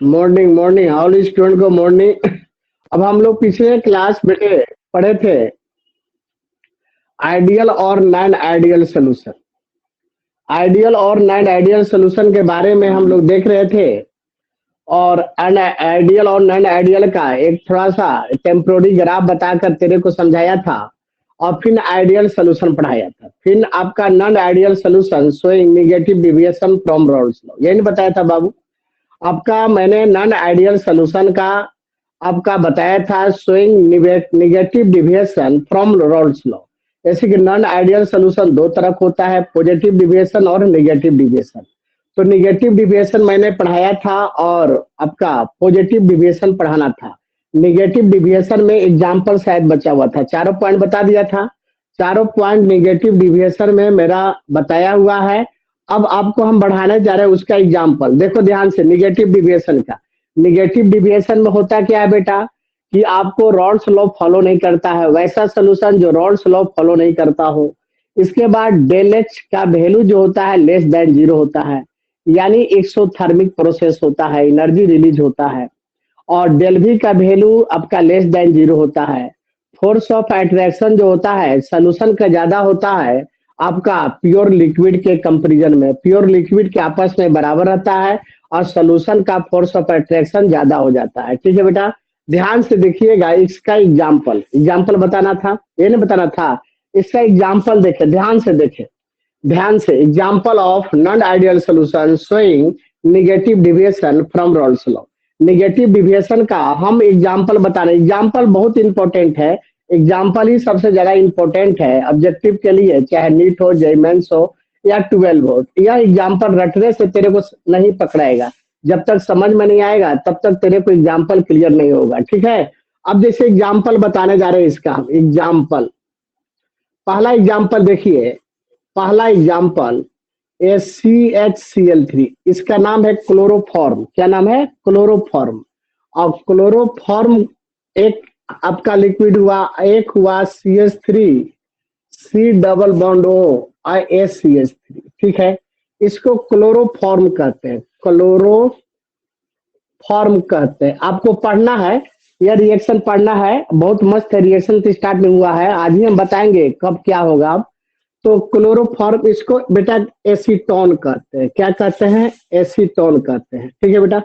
Morning morning all student को morning. अब हम लोग पिछले क्लास बेटे पढ़े थे आइडियल और नॉन आइडियल सोल्यूशन। आइडियल और नॉन आइडियल सोल्यूशन के बारे में हम लोग देख रहे थे और आइडियल और नॉन आइडियल का एक थोड़ा सा टेम्पोररी ग्राफ बताकर तेरे को समझाया था और फिर आइडियल सोल्यूशन पढ़ाया था। फिर आपका non ideal solution showing negative deviation from roles law, यही नहीं बताया था बाबू। आपका मैंने नॉन आइडियल सोल्यूशन का आपका बताया था showing negative deviation from roles law. जैसे कि नॉन आइडियल सोल्यूशन दो तरह का होता है, पॉजिटिव डिविएशन और नेगेटिव डिविएशन। तो नेगेटिव डिविएशन मैंने पढ़ाया था और आपका पॉजिटिव डिविएशन पढ़ाना था। नेगेटिव डिविएशन में एग्जाम्पल शायद बचा हुआ था, चारों पॉइंट बता दिया था। चारों पॉइंट नेगेटिव डिविएशन में मेरा बताया हुआ है। अब आपको हम बढ़ाने जा रहे हैं उसका एग्जाम्पल, देखो ध्यान से। निगेटिव डिविएशन का, निगेटिव डिविएशन में होता क्या है बेटा कि आपको रॉल्स लॉ फॉलो नहीं करता है, वैसा सोल्यूशन जो रॉल्स लॉ फॉलो नहीं करता हो। इसके बाद डेल एच का वैल्यू जो होता है लेस देन जीरो होता है, यानी एक्सोथर्मिक प्रोसेस होता है, एनर्जी रिलीज होता है। और डेल वी का वैल्यू आपका लेस देन जीरो होता है। फोर्स ऑफ अट्रैक्शन जो होता है सोल्यूशन का ज्यादा होता है आपका प्योर लिक्विड के कंपैरिजन में। प्योर लिक्विड के आपस में बराबर रहता है और सोल्यूशन का फोर्स ऑफ अट्रैक्शन ज्यादा हो जाता है। ठीक है बेटा, ध्यान से देखिएगा। इसका एग्जाम्पल एग्जाम्पल बताना था, ये नहीं बताना था। इसका एग्जाम्पल देखे, ध्यान से देखे, ध्यान से। Example of non ideal solution showing negative deviation from roles law. Negative deviation का हम एग्जाम्पल बता रहे हैं। एग्जाम्पल बहुत इंपॉर्टेंट है, एग्जाम्पल ही सबसे ज्यादा इंपॉर्टेंट है ऑब्जेक्टिव के लिए, चाहे नीट हो, जेमेंस हो या 12 हो। यह एग्जाम्पल रटने से तेरे को नहीं पकड़ाएगा, जब तक समझ में नहीं आएगा तब तक तेरे को एग्जाम्पल क्लियर नहीं होगा। ठीक है, अब जैसे एग्जाम्पल बताने जा रहे हैं इसका एग्जाम्पल। पहला एग्जाम्पल देखिए, पहला एग्जाम्पल HCl3, इसका नाम है क्लोरोफॉर्म। क्या नाम है? क्लोरोफॉर्म। और क्लोरोफॉर्म एक आपका लिक्विड हुआ, एक हुआ CH3, C double bond O और HCH3। ठीक है, इसको क्लोरोफॉर्म कहते हैं, क्लोरोफॉर्म कहते हैं। आपको पढ़ना है, यह रिएक्शन पढ़ना है, बहुत मस्त है। रिएक्शन तो स्टार्ट में हुआ है, आज ही हम बताएंगे कब क्या होगा। तो क्लोरोफॉर्म, इसको बेटा एसीटोन कहते हैं। क्या कहते हैं? एसीटोन कहते हैं। ठीक है बेटा,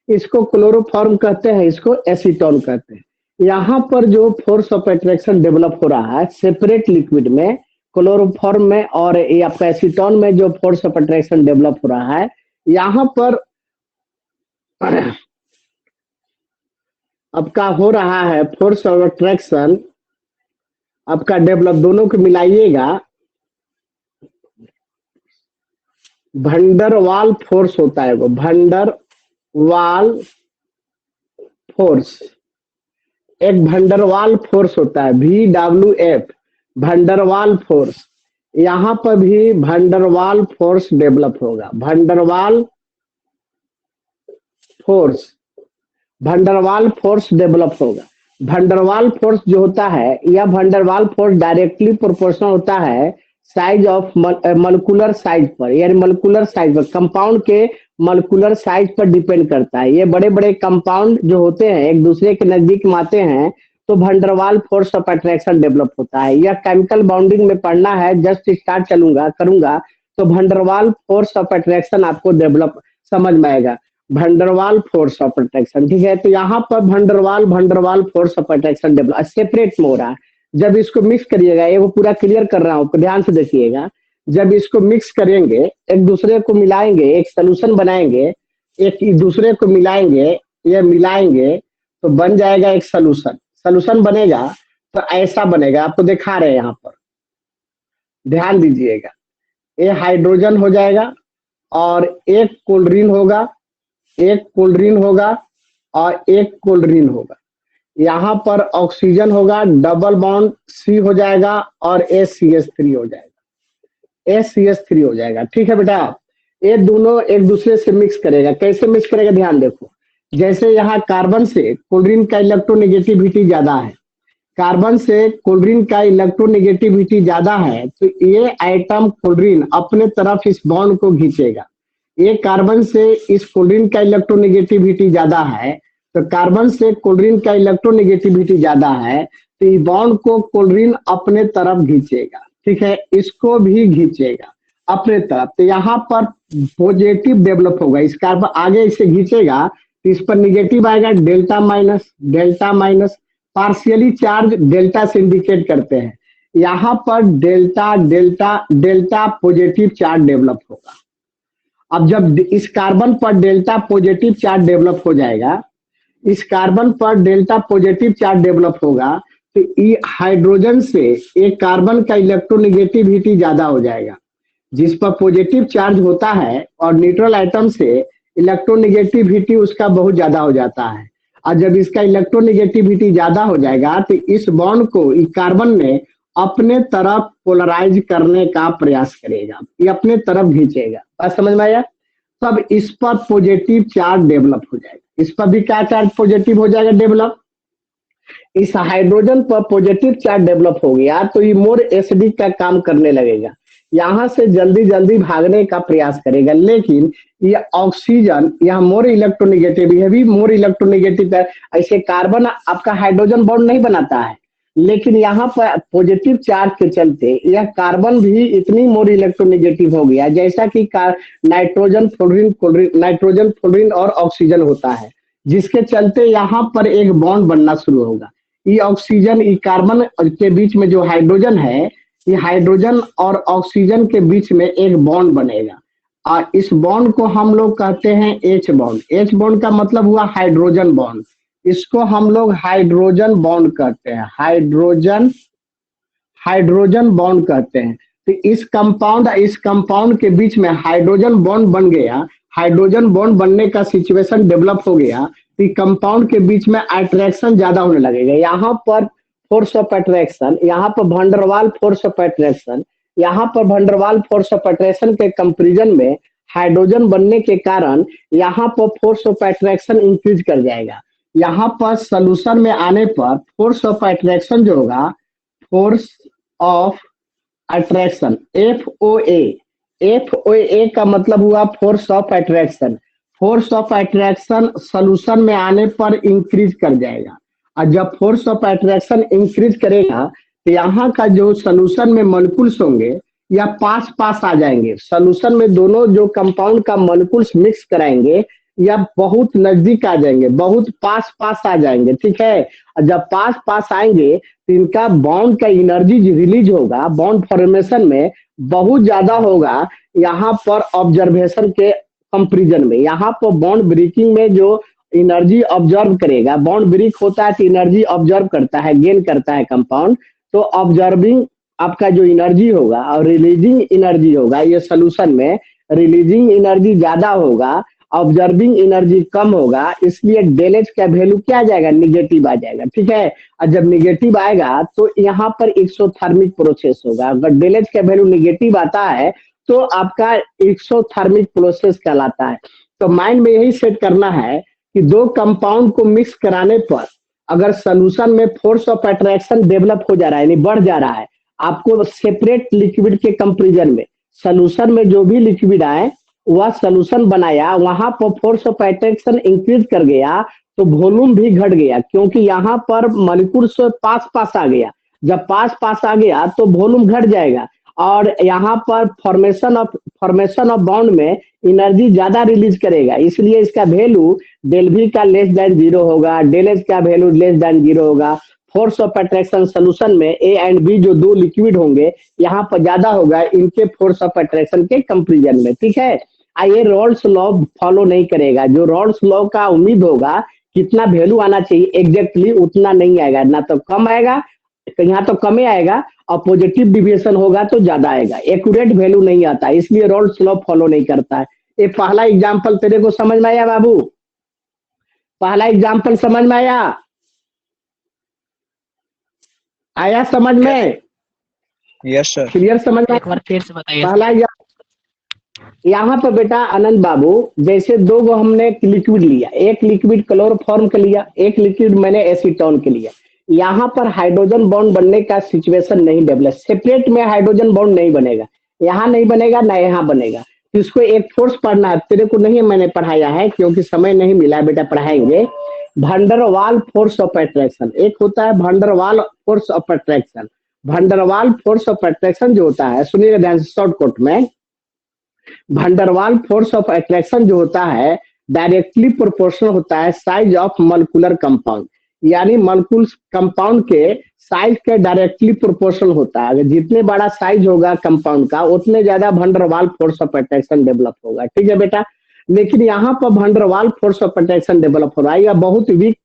इसको क्लोरोफॉर्म कहते हैं, इसको एसीटोन कहते हैं। यहाँ पर जो फोर्स ऑफ अट्रैक्शन डेवलप हो रहा है सेपरेट लिक्विड में, क्लोरोफॉर्म में और ये आपका एसीटोन में जो फोर्स ऑफ अट्रैक्शन डेवलप हो रहा है, यहाँ पर आपका हो रहा है फोर्स ऑफ अट्रैक्शन आपका डेवलप। दोनों को मिलाइएगा, भंडरवाल फोर्स होता है वो, भंडरवाल फोर्स। एक भंडरवाल फोर्स होता है VWF, भंडरवाल फोर्स। यहाँ पर भी भंडरवाल फोर्स डेवलप होगा, भंडरवाल फोर्स, भंडरवाल फोर्स डेवलप होगा। भंडरवाल फोर्स जो होता है, यह भंडरवाल फोर्स डायरेक्टली प्रोपोर्शनल होता है साइज ऑफ मॉलिक्यूलर साइज पर, यानी मॉलिक्यूलर साइज पर, कंपाउंड के मॉलिक्यूलर साइज पर डिपेंड करता है। ये बड़े बड़े कंपाउंड जो होते हैं एक दूसरे के नजदीक में आते हैं तो भंडरवाल फोर्स ऑफ अट्रैक्शन डेवलप होता है। यह केमिकल बॉन्डिंग में पढ़ना है, जस्ट स्टार्ट चलूंगा करूंगा तो भंडरवाल फोर्स ऑफ अट्रैक्शन आपको डेवलप समझ में आएगा। भंडरवाल फोर्स ऑफ अट्रैक्शन, ठीक है। तो यहाँ पर van der Waals force of attraction develop separate में हो रहा है। जब इसको मिक्स करिएगा, ये वो पूरा क्लियर कर रहा हूँ, ध्यान से देखिएगा। जब इसको मिक्स करेंगे, एक दूसरे को मिलाएंगे, एक सोल्यूशन बनाएंगे, एक दूसरे को मिलाएंगे, ये मिलाएंगे तो बन जाएगा एक सोल्यूशन। सोल्यूशन बनेगा तो ऐसा बनेगा, आपको दिखा रहे हैं यहाँ पर, ध्यान दीजिएगा। ये हाइड्रोजन हो जाएगा और एक कोल्ड्रिन होगा, एक कोल्ड्रिन होगा और एक कोल्ड्रिन होगा। यहाँ पर ऑक्सीजन होगा, डबल बॉन्ड C हो जाएगा और HCH3 हो जाएगा, HCH3 हो जाएगा। ठीक है बेटा, ये दोनों एक दूसरे से मिक्स करेगा। कैसे मिक्स करेगा? ध्यान देखो। जैसे यहाँ कार्बन से कोल्ड्रिन का इलेक्ट्रोनेगेटिविटी ज्यादा है, कार्बन से कोल्ड्रिन का इलेक्ट्रोनेगेटिविटी ज्यादा है, तो ये एटम कोल्ड्रिन अपने तरफ इस बॉन्ड को खींचेगा। ये कार्बन से इस क्लोरीन का इलेक्ट्रोनेगेटिविटी ज्यादा है, तो कार्बन से क्लोरीन का इलेक्ट्रोनेगेटिविटी ज्यादा है, तो इस बॉन्ड को क्लोरीन अपने तरफ खींचेगा, ठीक है, इसको भी खींचेगा अपने तरफ। तो यहाँ पर पॉजिटिव डेवलप होगा, इस कार्बन आगे इसे खींचेगा तो इस पर निगेटिव आएगा, delta minus partially charge delta से इंडिकेट करते हैं। यहाँ पर delta delta delta positive charge develop होगा। अब जब इस कार्बन पर डेल्टा पॉजिटिव चार्ज डेवलप हो जाएगा, इस कार्बन पर डेल्टा पॉजिटिव चार्ज डेवलप होगा, तो ये हाइड्रोजन से एक कार्बन का इलेक्ट्रोनेगेटिविटी ज्यादा हो जाएगा, जिस पर पॉजिटिव चार्ज होता है, और न्यूट्रल आइटम से इलेक्ट्रोनेगेटिविटी उसका बहुत ज्यादा हो जाता है। और जब इसका इलेक्ट्रोनेगेटिविटी ज्यादा हो जाएगा तो इस बॉन्ड को इस कार्बन ने अपने तरफ पोलराइज करने का प्रयास करेगा, ये अपने तरफ खींचेगा। बात समझ में आया? तब इस पर पॉजिटिव चार्ज डेवलप हो जाएगा, इस पर भी क्या चार्ज पॉजिटिव हो जाएगा डेवलप। इस हाइड्रोजन पर पॉजिटिव चार्ज डेवलप हो गया तो ये मोर एसिडिक का काम करने लगेगा, यहाँ से जल्दी जल्दी भागने का प्रयास करेगा। लेकिन ये ऑक्सीजन यहाँ मोर इलेक्ट्रोनेगेटिव है, भी मोर इलेक्ट्रोनेगेटिव है। ऐसे कार्बन आपका हाइड्रोजन बॉन्ड नहीं बनाता है, लेकिन यहाँ पर पॉजिटिव चार्ज के चलते यह कार्बन भी इतनी मोर इलेक्ट्रोनेगेटिव हो गया, जैसा कि नाइट्रोजन फ्लोरीन और ऑक्सीजन होता है, जिसके चलते यहाँ पर एक बॉन्ड बनना शुरू होगा। ये ऑक्सीजन ये कार्बन के बीच में जो हाइड्रोजन है, ये हाइड्रोजन और ऑक्सीजन के बीच में एक बॉन्ड बनेगा, और इस बॉन्ड को हम लोग कहते हैं एच बॉन्ड। एच बॉन्ड का मतलब हुआ हाइड्रोजन बॉन्ड, इसको हम लोग हाइड्रोजन बॉन्ड कहते हैं, हाइड्रोजन बॉन्ड कहते हैं। तो इस कंपाउंड के बीच में हाइड्रोजन बॉन्ड बन गया, हाइड्रोजन बॉन्ड बनने का सिचुएशन डेवलप हो गया, तो कंपाउंड के बीच में अट्रैक्शन ज्यादा होने लगेगा। यहाँ पर फोर्स ऑफ अट्रैक्शन, यहाँ पर वंडरवाल फोर्स ऑफ अट्रैक्शन, यहाँ पर वंडरवाल फोर्स ऑफ अट्रैक्शन के कंपैरिजन में हाइड्रोजन बनने के कारण यहाँ पर फोर्स ऑफ अट्रैक्शन इंक्रीज कर जाएगा। यहाँ पर सोल्यूशन में आने पर फोर्स ऑफ अट्रैक्शन जो होगा, फोर्स ऑफ अट्रैक्शन FOA का मतलब हुआ force of attraction. Force of attraction solution में आने पर इंक्रीज कर जाएगा, और जब फोर्स ऑफ अट्रैक्शन इंक्रीज करेगा तो यहाँ का जो सोल्यूशन में मॉलिक्यूल्स होंगे या पास पास आ जाएंगे। सोल्यूशन में दोनों जो कंपाउंड का मॉलिक्यूल्स मिक्स कराएंगे या बहुत नजदीक आ जाएंगे, बहुत पास पास आ जाएंगे, ठीक है। और जब पास पास आएंगे तो इनका बॉन्ड का एनर्जी रिलीज होगा, बॉन्ड फॉर्मेशन में बहुत ज्यादा होगा। यहाँ पर ऑब्जर्वेशन के कंपैरिजन में, यहाँ पर बॉन्ड ब्रेकिंग में जो एनर्जी ऑब्जर्व करेगा, बॉन्ड ब्रेक होता है तो एनर्जी ऑब्जर्व करता है, गेन करता है कंपाउंड, तो ऑब्जर्विंग आपका जो एनर्जी होगा और रिलीजिंग एनर्जी होगा, ये सोल्यूशन में रिलीजिंग एनर्जी ज्यादा होगा, ऑब्जर्विंग एनर्जी कम होगा, इसलिए डेलेज का वैल्यू क्या आ जाएगा, निगेटिव आ जाएगा, ठीक है। और जब निगेटिव आएगा तो यहाँ पर एक्सोथर्मिक प्रोसेस होगा। अगर डेलेज का वैल्यू निगेटिव आता है तो आपका एक्सोथर्मिक प्रोसेस कहलाता है। तो माइंड में यही सेट करना है कि दो कंपाउंड को मिक्स कराने पर अगर सोल्यूशन में फोर्स ऑफ अट्रैक्शन डेवलप हो जा रहा है, यानी बढ़ जा रहा है, आपको सेपरेट लिक्विड के कंपैरिजन में सोल्यूशन में जो भी लिक्विड आए वह सोल्यूशन बनाया, वहां पर फोर्स ऑफ अट्रैक्शन इंक्रीज कर गया तो वॉल्यूम भी घट गया, क्योंकि यहाँ पर मॉलिक्यूल्स पास पास आ गया। जब पास पास आ गया तो वॉल्यूम घट जाएगा, और यहाँ पर फॉर्मेशन ऑफ बॉन्ड में एनर्जी ज्यादा रिलीज करेगा, इसलिए इसका वैल्यू डेल V का लेस देन 0 होगा, डेल H का वैल्यू लेस देन 0 होगा। फोर्स ऑफ अट्रैक्शन सोल्यूशन में A एंड B जो दो लिक्विड होंगे यहाँ पर ज्यादा होगा इनके फोर्स ऑफ अट्रैक्शन के कंपैरिजन में, ठीक है। ये रॉल्स लॉ फॉलो नहीं करेगा। जो रॉल्स लॉ का उम्मीद होगा कितना वैल्यू आना चाहिए एग्जैक्टली उतना नहीं आएगा, ना तो कम आएगा, यहाँ तो कम ही आएगा, और पॉजिटिव डिविएशन होगा तो ज्यादा आएगा, एक्यूरेट वैल्यू नहीं आता, इसलिए रॉल्स लॉ फॉलो नहीं करता है। ये पहला एग्जाम्पल तेरे को समझ में आया बाबू? पहला एग्जाम्पल समझ में आया समझ में? Yes sir. क्लियर समझ में? एक बार फिर से बताइए। पहला यहाँ पर बेटा आनंद बाबू, जैसे दो गो हमने लिक्विड लिया, एक लिक्विड क्लोरोफॉर्म का लिया, एक लिक्विड मैंने एसीटोन के लिया। यहाँ पर हाइड्रोजन बॉन्ड बनने का सिचुएशन नहीं डेवलप, सेपरेट में हाइड्रोजन बॉन्ड नहीं बनेगा, यहाँ नहीं बनेगा ना यहाँ बनेगा। तो इसको एक फोर्स पढ़ना है, तेरे को नहीं मैंने पढ़ाया है क्योंकि समय नहीं मिला बेटा, पढ़ाएंगे। भंडरवाल फोर्स ऑफ अट्रैक्शन, एक होता है van der Waals force of attraction. Van der Waals force of attraction जो होता है, सुनिएगा ध्यान से शॉर्टकट में, भंडरवाल फोर्स ऑफ अट्रैक्शन जो होता है डायरेक्टली प्रोपोर्शनल होता है साइज ऑफ मॉलिक्यूलर कंपाउंड, यानी मॉलिक्यूल कंपाउंड के साइज के डायरेक्टली प्रोपोर्शनल होता है। अगर जितने बड़ा साइज होगा कंपाउंड का उतने ज्यादा भंडरवाल फोर्स ऑफ अट्रैक्शन डेवलप होगा, ठीक है बेटा। लेकिन यहाँ पर van der Waals force of attraction develop हो रहा है, यह बहुत वीक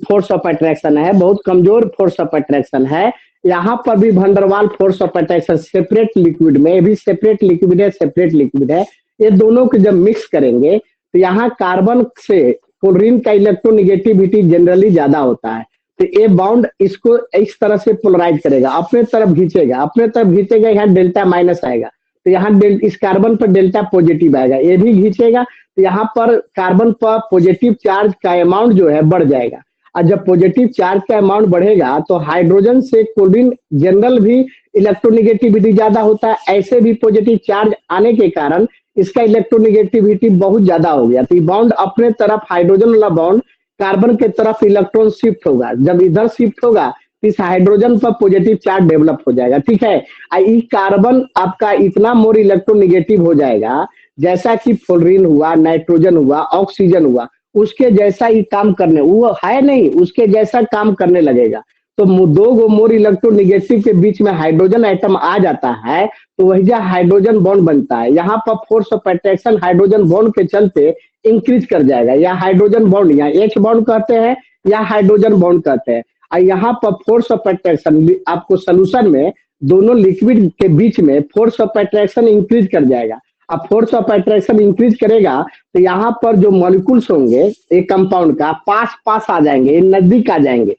फोर्स ऑफ अट्रैक्शन है, बहुत कमजोर फोर्स ऑफ अट्रैक्शन है। यहाँ पर भी van der Waals force of attraction separate liquid में भी सेपरेट लिक्विड है, सेपरेट लिक्विड है, ये दोनों को जब मिक्स करेंगे तो यहाँ कार्बन से क्लोरीन का इलेक्ट्रोनिगेटिविटी जनरली ज्यादा होता है, तो ये बॉन्ड इसको इस तरह से पोलराइज करेगा, अपने तरफ खींचेगा, अपने तरफ खींचेगा, यहाँ डेल्टा माइनस आएगा, तो यहाँ इस कार्बन पर डेल्टा पॉजिटिव आएगा, ये भी खींचेगा तो यहाँ पर कार्बन पर पॉजिटिव चार्ज का अमाउंट जो है बढ़ जाएगा। और जब पॉजिटिव चार्ज का अमाउंट बढ़ेगा तो हाइड्रोजन से क्लोरीन जनरल भी इलेक्ट्रोनिगेटिविटी ज्यादा होता है, ऐसे भी पॉजिटिव चार्ज आने के कारण इसका इलेक्ट्रोनिगेटिविटी बहुत ज्यादा हो गया, तो बॉन्ड अपने तरफ हाइड्रोजन वाला बॉन्ड कार्बन के तरफ इलेक्ट्रॉन शिफ्ट होगा, जब इधर शिफ्ट होगा तो इस हाइड्रोजन पर पॉजिटिव चार्ज डेवलप हो जाएगा, ठीक है। ये कार्बन आपका इतना मोर इलेक्ट्रोनिगेटिव हो जाएगा जैसा कि फ्लोरीन हुआ, नाइट्रोजन हुआ, ऑक्सीजन हुआ, उसके जैसा ही काम करने, वो है नहीं, उसके जैसा काम करने लगेगा। तो दो गो मोर इलेक्ट्रोनिगेटिव के बीच में हाइड्रोजन एटम आ जाता है तो वही हाइड्रोजन बॉन्ड बनता है। यहाँ पर force of attraction hydrogen bond के चलते इंक्रीज कर जाएगा, या हाइड्रोजन बॉन्ड, या एच बॉन्ड कहते हैं या हाइड्रोजन बॉन्ड कहते हैं। और यहाँ पर फोर्स ऑफ अट्रैक्शन आपको सोल्यूशन में दोनों लिक्विड के बीच में फोर्स ऑफ अट्रैक्शन इंक्रीज कर जाएगा। अब फोर्स ऑफ अट्रैक्शन इंक्रीज करेगा तो यहाँ पर जो मॉलिक्यूल्स होंगे एक कंपाउंड का पास पास आ जाएंगे, नजदीक आ जाएंगे,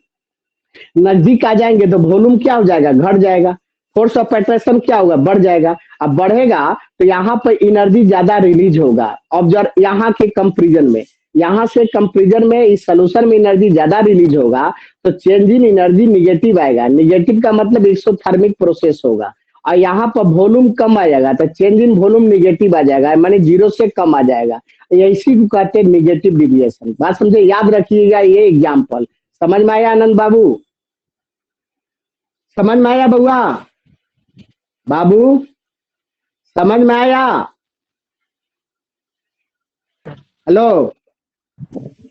नजदीक आ जाएंगे तो वॉल्यूम क्या हो जाएगा, घट जाएगा, फोर्स ऑफ अट्रैक्शन क्या होगा, बढ़ जाएगा। अब बढ़ेगा तो यहाँ पर एनर्जी ज्यादा रिलीज होगा, ऑब्जर्व यहाँ के कंपेरिजन में, यहाँ से कंपेरिजन में इस सोल्यूशन में एनर्जी ज्यादा रिलीज होगा तो चेंज इन एनर्जी निगेटिव आएगा, निगेटिव का मतलब एक्सोथर्मिक प्रोसेस होगा। और यहाँ पर वॉल्यूम कम आ जाएगा तो चेंज इन वॉल्यूम निगेटिव आ जाएगा, माने जीरो से कम आ जाएगा, इसी को कहते हैं निगेटिव डिविएशन। बात समझे, याद रखिएगा ये एग्जाम्पल। समझ में आया आनंद बाबू, समझ में आया बउआ बाबू, समझ में आया? हेलो,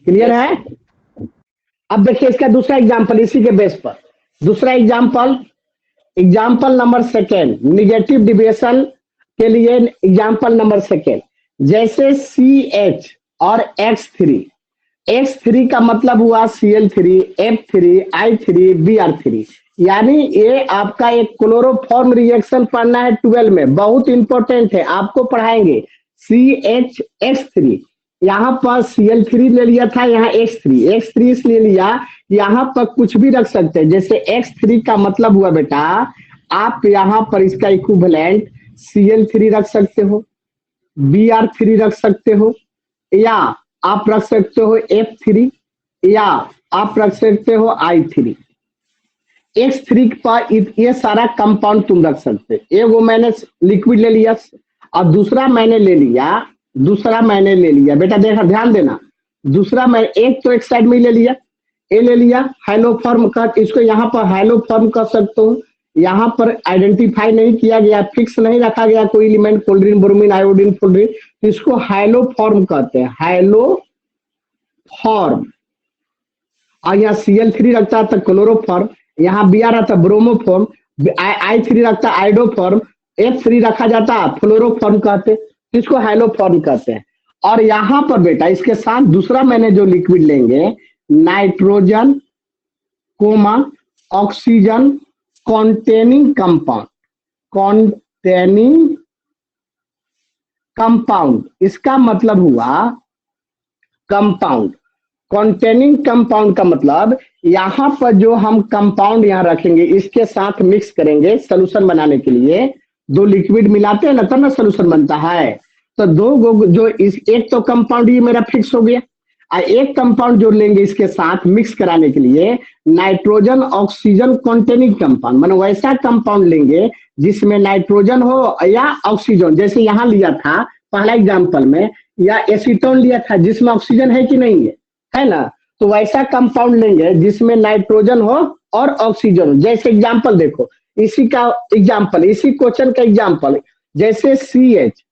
क्लियर है? अब देखिए इसका दूसरा एग्जाम्पल इसी के बेस पर, दूसरा example, example number second, negative deviation के लिए एग्जाम्पल नंबर सेकेंड। जैसे CH और X3, X3 का मतलब हुआ Cl3, F3, I3, Br3, यानी ये आपका एक क्लोरोफॉर्म रिएक्शन पढ़ना है 12 में, बहुत इंपॉर्टेंट है, आपको पढ़ाएंगे। CHX3, यहाँ पर Cl3 ले लिया था, यहाँ X3 इसलिए लिया, यहाँ पर कुछ भी रख सकते हैं। जैसे X3 का मतलब हुआ बेटा, आप यहाँ पर इसका इक्विवेलेंट Cl3 रख सकते हो, Br3 रख सकते हो, या आप रख सकते हो F3, या आप रख सकते हो I3। X3 पर ये सारा कंपाउंड तुम रख सकते, एगो मैंने लिक्विड ले लिया और दूसरा मैंने ले लिया बेटा, देखा ध्यान देना, दूसरा मैं एक तो एक साइड में ले लिया, ए ले लिया, हाइलोफॉर्म का, इसको यहाँ पर हाइलोफॉर्म कर सकते हो, यहाँ पर आइडेंटिफाई नहीं किया गया, फिक्स नहीं रखा गया कोई element, chlorine, bromine, iodine, fluorine, तो इसको हाइलोफॉर्म कहते हैं, हाइलोफॉर्म। और यहाँ Cl3 रखता है तो क्लोरोफॉर्म, यहाँ Br रहता ब्रोमोफॉर्म, I3 रखता आइडोफॉर्म, F3 रखा जाता फ्लोरोफॉर्म कहते, इसको हाइलोफॉर्म कहते हैं। और यहाँ पर बेटा इसके साथ दूसरा मैंने जो लिक्विड लेंगे, nitrogen comma oxygen containing compound, इसका मतलब हुआ कंपाउंड, कॉन्टेनिंग कंपाउंड का मतलब यहाँ पर जो हम कंपाउंड यहाँ रखेंगे इसके साथ मिक्स करेंगे सोल्यूशन बनाने के लिए, दो लिक्विड मिलाते हैं ना तब ना सोल्यूशन बनता है, तो दो जो इस एक तो कंपाउंड ये मेरा फिक्स हो गया, और एक कंपाउंड जो लेंगे इसके साथ मिक्स कराने के लिए नाइट्रोजन ऑक्सीजन कॉन्टेनिंग कंपाउंड, माने वैसा कंपाउंड लेंगे जिसमें नाइट्रोजन हो या ऑक्सीजन, जैसे यहाँ लिया था पहला एग्जाम्पल में, या एसीटोन लिया था जिसमें ऑक्सीजन है कि नहीं है ना, तो वैसा कंपाउंड लेंगे जिसमें नाइट्रोजन हो और ऑक्सीजन हो। जैसे एग्जाम्पल देखो, इसी का एग्जाम्पल, इसी क्वेश्चन का एग्जाम्पल, जैसे CH,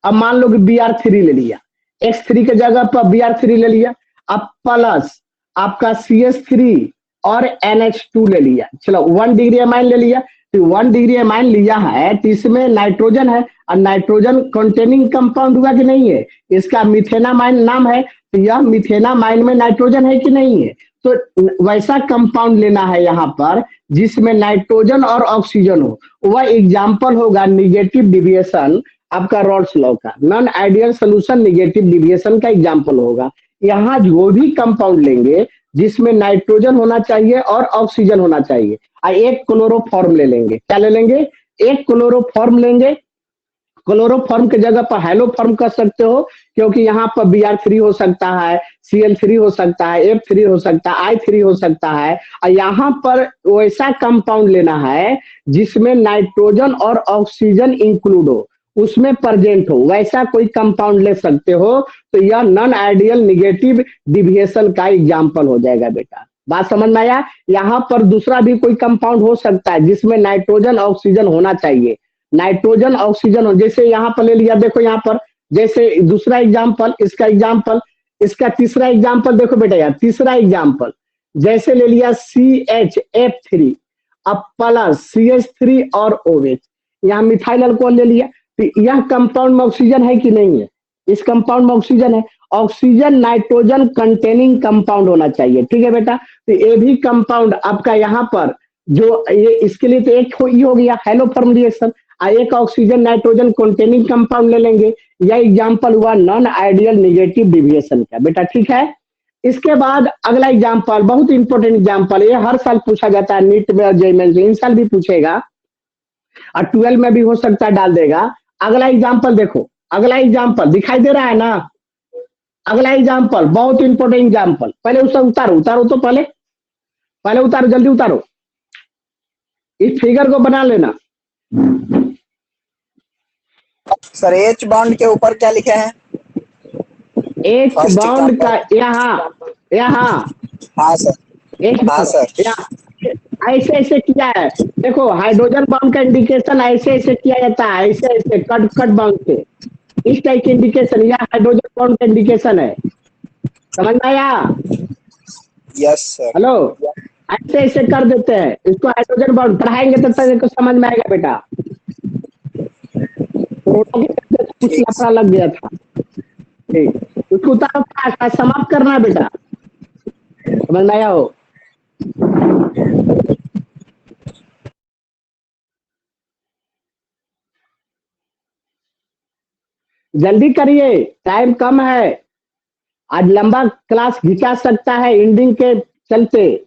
अब मान लो कि Br3 ले लिया, X3 के जगह पर Br3 ले लिया, अब प्लस आपका CH3 और NH2 ले लिया, चलो 1 डिग्री अमाइन ले लिया, तो 1 डिग्री अमाइन लिया है तो इसमें नाइट्रोजन है, और नाइट्रोजन कंटेनिंग कंपाउंड हुआ कि नहीं है, इसका मिथेनामाइन नाम है, तो यह मिथेनामाइन में नाइट्रोजन है कि नहीं है, तो वैसा कंपाउंड लेना है यहाँ पर जिसमें नाइट्रोजन और ऑक्सीजन हो। वह एग्जाम्पल होगा निगेटिव डिविएशन आपका रॉल्स लॉ का, non ideal solution negative deviation का एग्जाम्पल होगा। यहाँ जो भी कंपाउंड लेंगे जिसमें नाइट्रोजन होना चाहिए और ऑक्सीजन होना चाहिए, एक क्लोरोफॉर्म ले लेंगे, क्या ले लेंगे, एक क्लोरोफॉर्म लेंगे, क्लोरोफॉर्म के जगह पर हेलोफॉर्म कर सकते हो, क्योंकि यहाँ पर Br3 हो सकता है, Cl3 हो सकता है, F3 हो सकता है, I3 हो सकता है, और यहाँ पर वैसा कंपाउंड लेना है जिसमें नाइट्रोजन और ऑक्सीजन इंक्लूड हो, उसमें प्रेजेंट हो, वैसा कोई कंपाउंड ले सकते हो, तो यह नॉन आइडियल निगेटिव डिविएशन का एग्जाम्पल हो जाएगा बेटा। बात समझ में आया। यहाँ पर दूसरा भी कोई कंपाउंड हो सकता है जिसमें नाइट्रोजन ऑक्सीजन होना चाहिए, नाइट्रोजन ऑक्सीजन हो, जैसे यहाँ पर ले लिया, देखो यहाँ पर जैसे दूसरा एग्जाम्पल, इसका एग्जाम्पल, इसका तीसरा एग्जाम्पल देखो बेटा, यार तीसरा एग्जाम्पल जैसे ले लिया CHF3 अब प्लस CH3 और OH, यहाँ मिथाइल अल्कोहल ले लिया, तो यह कंपाउंड में ऑक्सीजन है कि नहीं है, इस कंपाउंड में ऑक्सीजन है, ऑक्सीजन नाइट्रोजन कंटेनिंग कंपाउंड होना चाहिए, ठीक है बेटा। तो ये भी कंपाउंड आपका यहाँ पर जो ये, इसके लिए तो एक ये हो गया हेलोफॉर्म रिएक्शन, एक ऑक्सीजन नाइट्रोजन कंटेनिंग कंपाउंड ले लेंगे, यह एग्जांपल हुआ नॉन आइडियल नेगेटिव डिविएशन का बेटा, ठीक है। इसके बाद अगला एग्जांपल, बहुत इंपॉर्टेंट एग्जांपल, ये हर साल पूछा जाता है नीट में और जेईई में, इन साल भी पूछेगा और 12 में भी हो सकता है डाल देगा। अगला एग्जांपल देखो, अगला एग्जांपल दिखाई दे रहा है ना, अगला एग्जांपल बहुत इंपॉर्टेंट एग्जांपल, पहले उसे उतारो, उतारो तो पहले, पहले उतारो, जल्दी उतारो, इस फिगर को बना लेना। सर H बॉन्ड के ऊपर क्या लिखे हैं? H बॉन्ड का यहाँ, यहाँ, हाँ सर, हाँ सर, ऐसे ऐसे किया है, देखो हाइड्रोजन बॉन्ड का इंडिकेशन ऐसे ऐसे किया जाता है, ऐसे ऐसे कट कट बॉन्ड से, इस टाइप की इंडिकेशन, यह हाइड्रोजन बॉन्ड का इंडिकेशन है, समझ में आया? Yes sir. हेलो, ऐसे ऐसे कर देते हैं इसको, हाइड्रोजन बॉन्ड पढ़ाएंगे तब तक समझ में आएगा बेटा, कुछ लफड़ा लग गया था, ठीक, उसको उतार समाप्त करना है बेटा, समझ में आया हो? जल्दी करिए, टाइम कम है, आज लंबा क्लास खिंचा सकता है एंडिंग के चलते।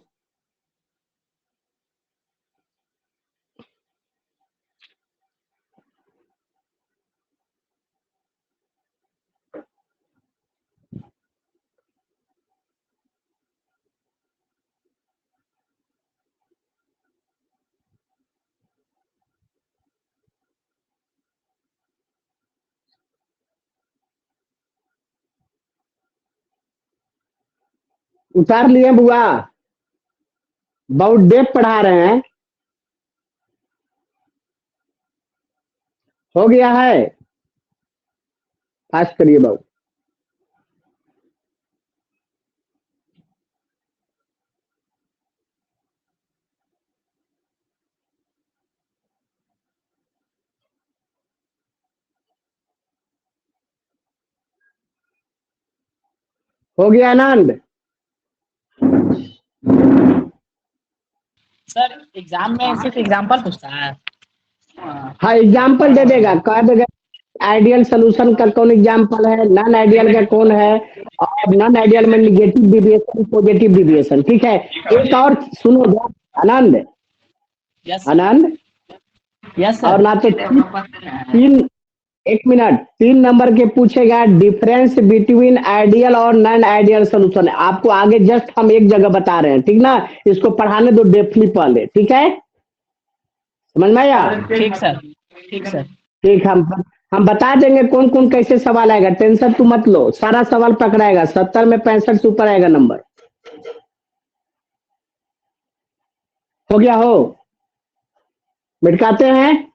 उतार लिए बुआ, बहुत डेप पढ़ा रहे हैं, हो गया है, फास्ट करिए बाबू। हो गया आनंद? सर एग्जाम में सिर्फ एग्जांपल पूछता है। हाँ एग्जाम्पल दे देगा, कह देगा आइडियल सोल्यूशन का कौन एग्जाम्पल है, नॉन आइडियल का कौन है, और नॉन आइडियल में निगेटिव डिविएशन, पॉजिटिव डिविएशन, ठीक है। एक और सुनो आनंद, आनंद, यस सर, और ना तो तीन, एक मिनट, 3 नंबर के पूछेगा डिफरेंस बिटवीन आइडियल और नॉन आइडियल सोल्यूशन, आपको आगे जस्ट हम एक जगह बता रहे हैं, ठीक ना, इसको पढ़ाने दो डेफली पहले, ठीक है, समझ में आया? ठीक सर, ठीक सर, ठीक, हम हम बता देंगे कौन कौन कैसे सवाल आएगा, टेंशन तू मत लो, सारा सवाल पकड़ाएगा, 70 में 65 से ऊपर आएगा नंबर। हो गया हो, मिटकाते हैं।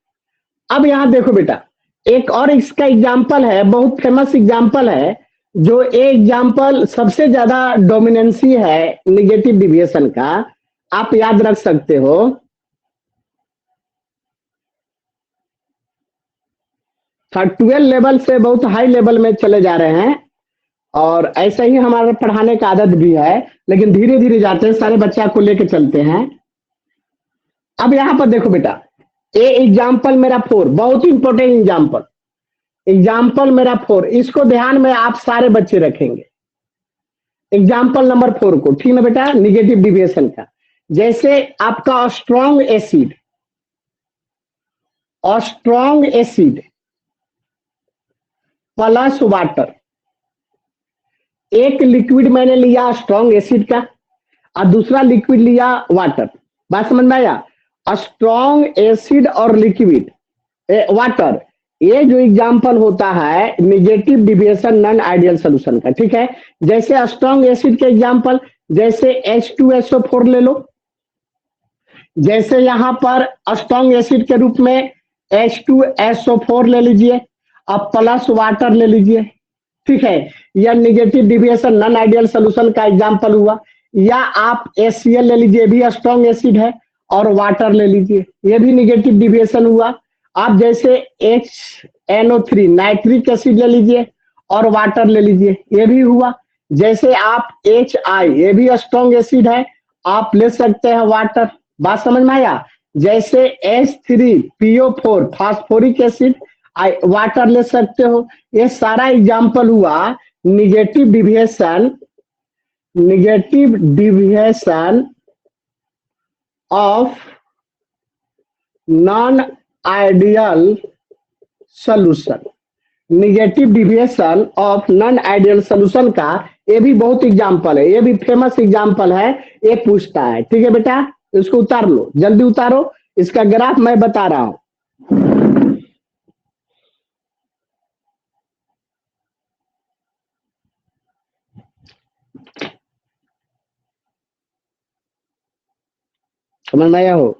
अब यहां देखो बेटा, एक और इसका एग्जाम्पल है, बहुत फेमस एग्जाम्पल है, जो एग्जाम्पल सबसे ज्यादा डोमिनेंसी है निगेटिव डिविएशन का, आप याद रख सकते हो। थर्ड 12 लेवल से बहुत हाई लेवल में चले जा रहे हैं, और ऐसा ही हमारा पढ़ाने का आदत भी है, लेकिन धीरे धीरे जाते हैं, सारे बच्चा को लेके चलते हैं। अब यहां पर देखो बेटा, ए एग्जाम्पल मेरा 4, बहुत इंपॉर्टेंट एग्जाम्पल, एग्जाम्पल मेरा 4, इसको ध्यान में आप सारे बच्चे रखेंगे। एग्जाम्पल नंबर 4 को, ठीक है बेटा, निगेटिव डिविएशन का। जैसे आपका स्ट्रॉन्ग एसिड, और स्ट्रॉन्ग एसिड प्लस वाटर, एक लिक्विड मैंने लिया स्ट्रॉन्ग एसिड का और दूसरा लिक्विड लिया वाटर, बात समझ में आया। स्ट्रॉन्ग एसिड और लिक्विड वाटर, ये जो एग्जाम्पल होता है negative deviation non ideal solution का, ठीक है। जैसे स्ट्रॉन्ग एसिड के एग्जाम्पल, जैसे H2SO4 ले लो, जैसे यहां पर स्ट्रॉन्ग एसिड के रूप में H2SO4 ले लीजिए, अब प्लस वाटर ले लीजिए, ठीक है। यह negative deviation non ideal solution का एग्जाम्पल हुआ। या आप HCl ले लीजिए, भी स्ट्रॉन्ग एसिड है, और वाटर ले लीजिए, ये भी निगेटिव डिविएशन हुआ। आप जैसे HNO3 नाइट्रिक एसिड ले लीजिए और वाटर ले लीजिए, ये भी हुआ। जैसे आप HI, ये भी स्ट्रॉन्ग एसिड है, आप ले सकते हैं वाटर, बात समझ में आया। जैसे H3PO4 फास्फोरिक एसिड, वाटर ले सकते हो। ये सारा एग्जाम्पल हुआ negative deviation, negative deviation of non ideal solution, negative deviation of non ideal solution का ये भी बहुत एग्जाम्पल है, ये भी फेमस एग्जाम्पल है, ये पूछता है, ठीक है बेटा। इसको उतार लो, जल्दी उतारो, इसका ग्राफ मैं बता रहा हूं। समझ में आया हो?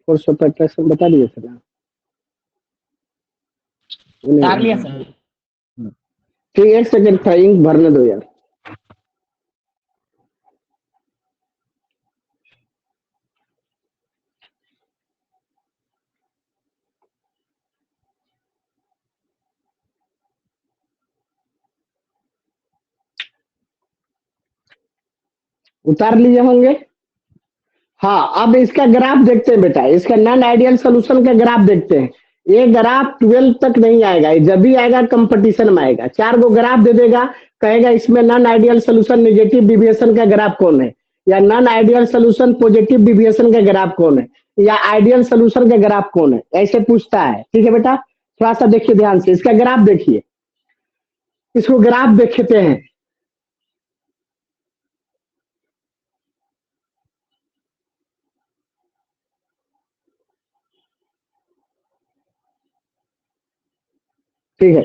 और सब अट्रैक्शन बता दिए सर, उतार लिया सर। ठीक, एक सेकंड था, इंक भरने दो यार। उतार लिए होंगे। हाँ, अब इसका ग्राफ देखते हैं बेटा, इसका नॉन आइडियल सोल्यूशन का ग्राफ देखते हैं। ये ग्राफ 12 तक नहीं आएगा, ये जब भी आएगा कंपटीशन में आएगा। 4 गो ग्राफ दे देगा, कहेगा इसमें non ideal solution negative deviation का ग्राफ कौन है, या non ideal solution positive deviation का ग्राफ कौन है, या आइडियल सोल्यूशन का ग्राफ कौन है, ऐसे पूछता है, ठीक है बेटा। थोड़ा सा देखिए ध्यान से, इसका ग्राफ देखिए, इसको ग्राफ देखते हैं। ठीक है,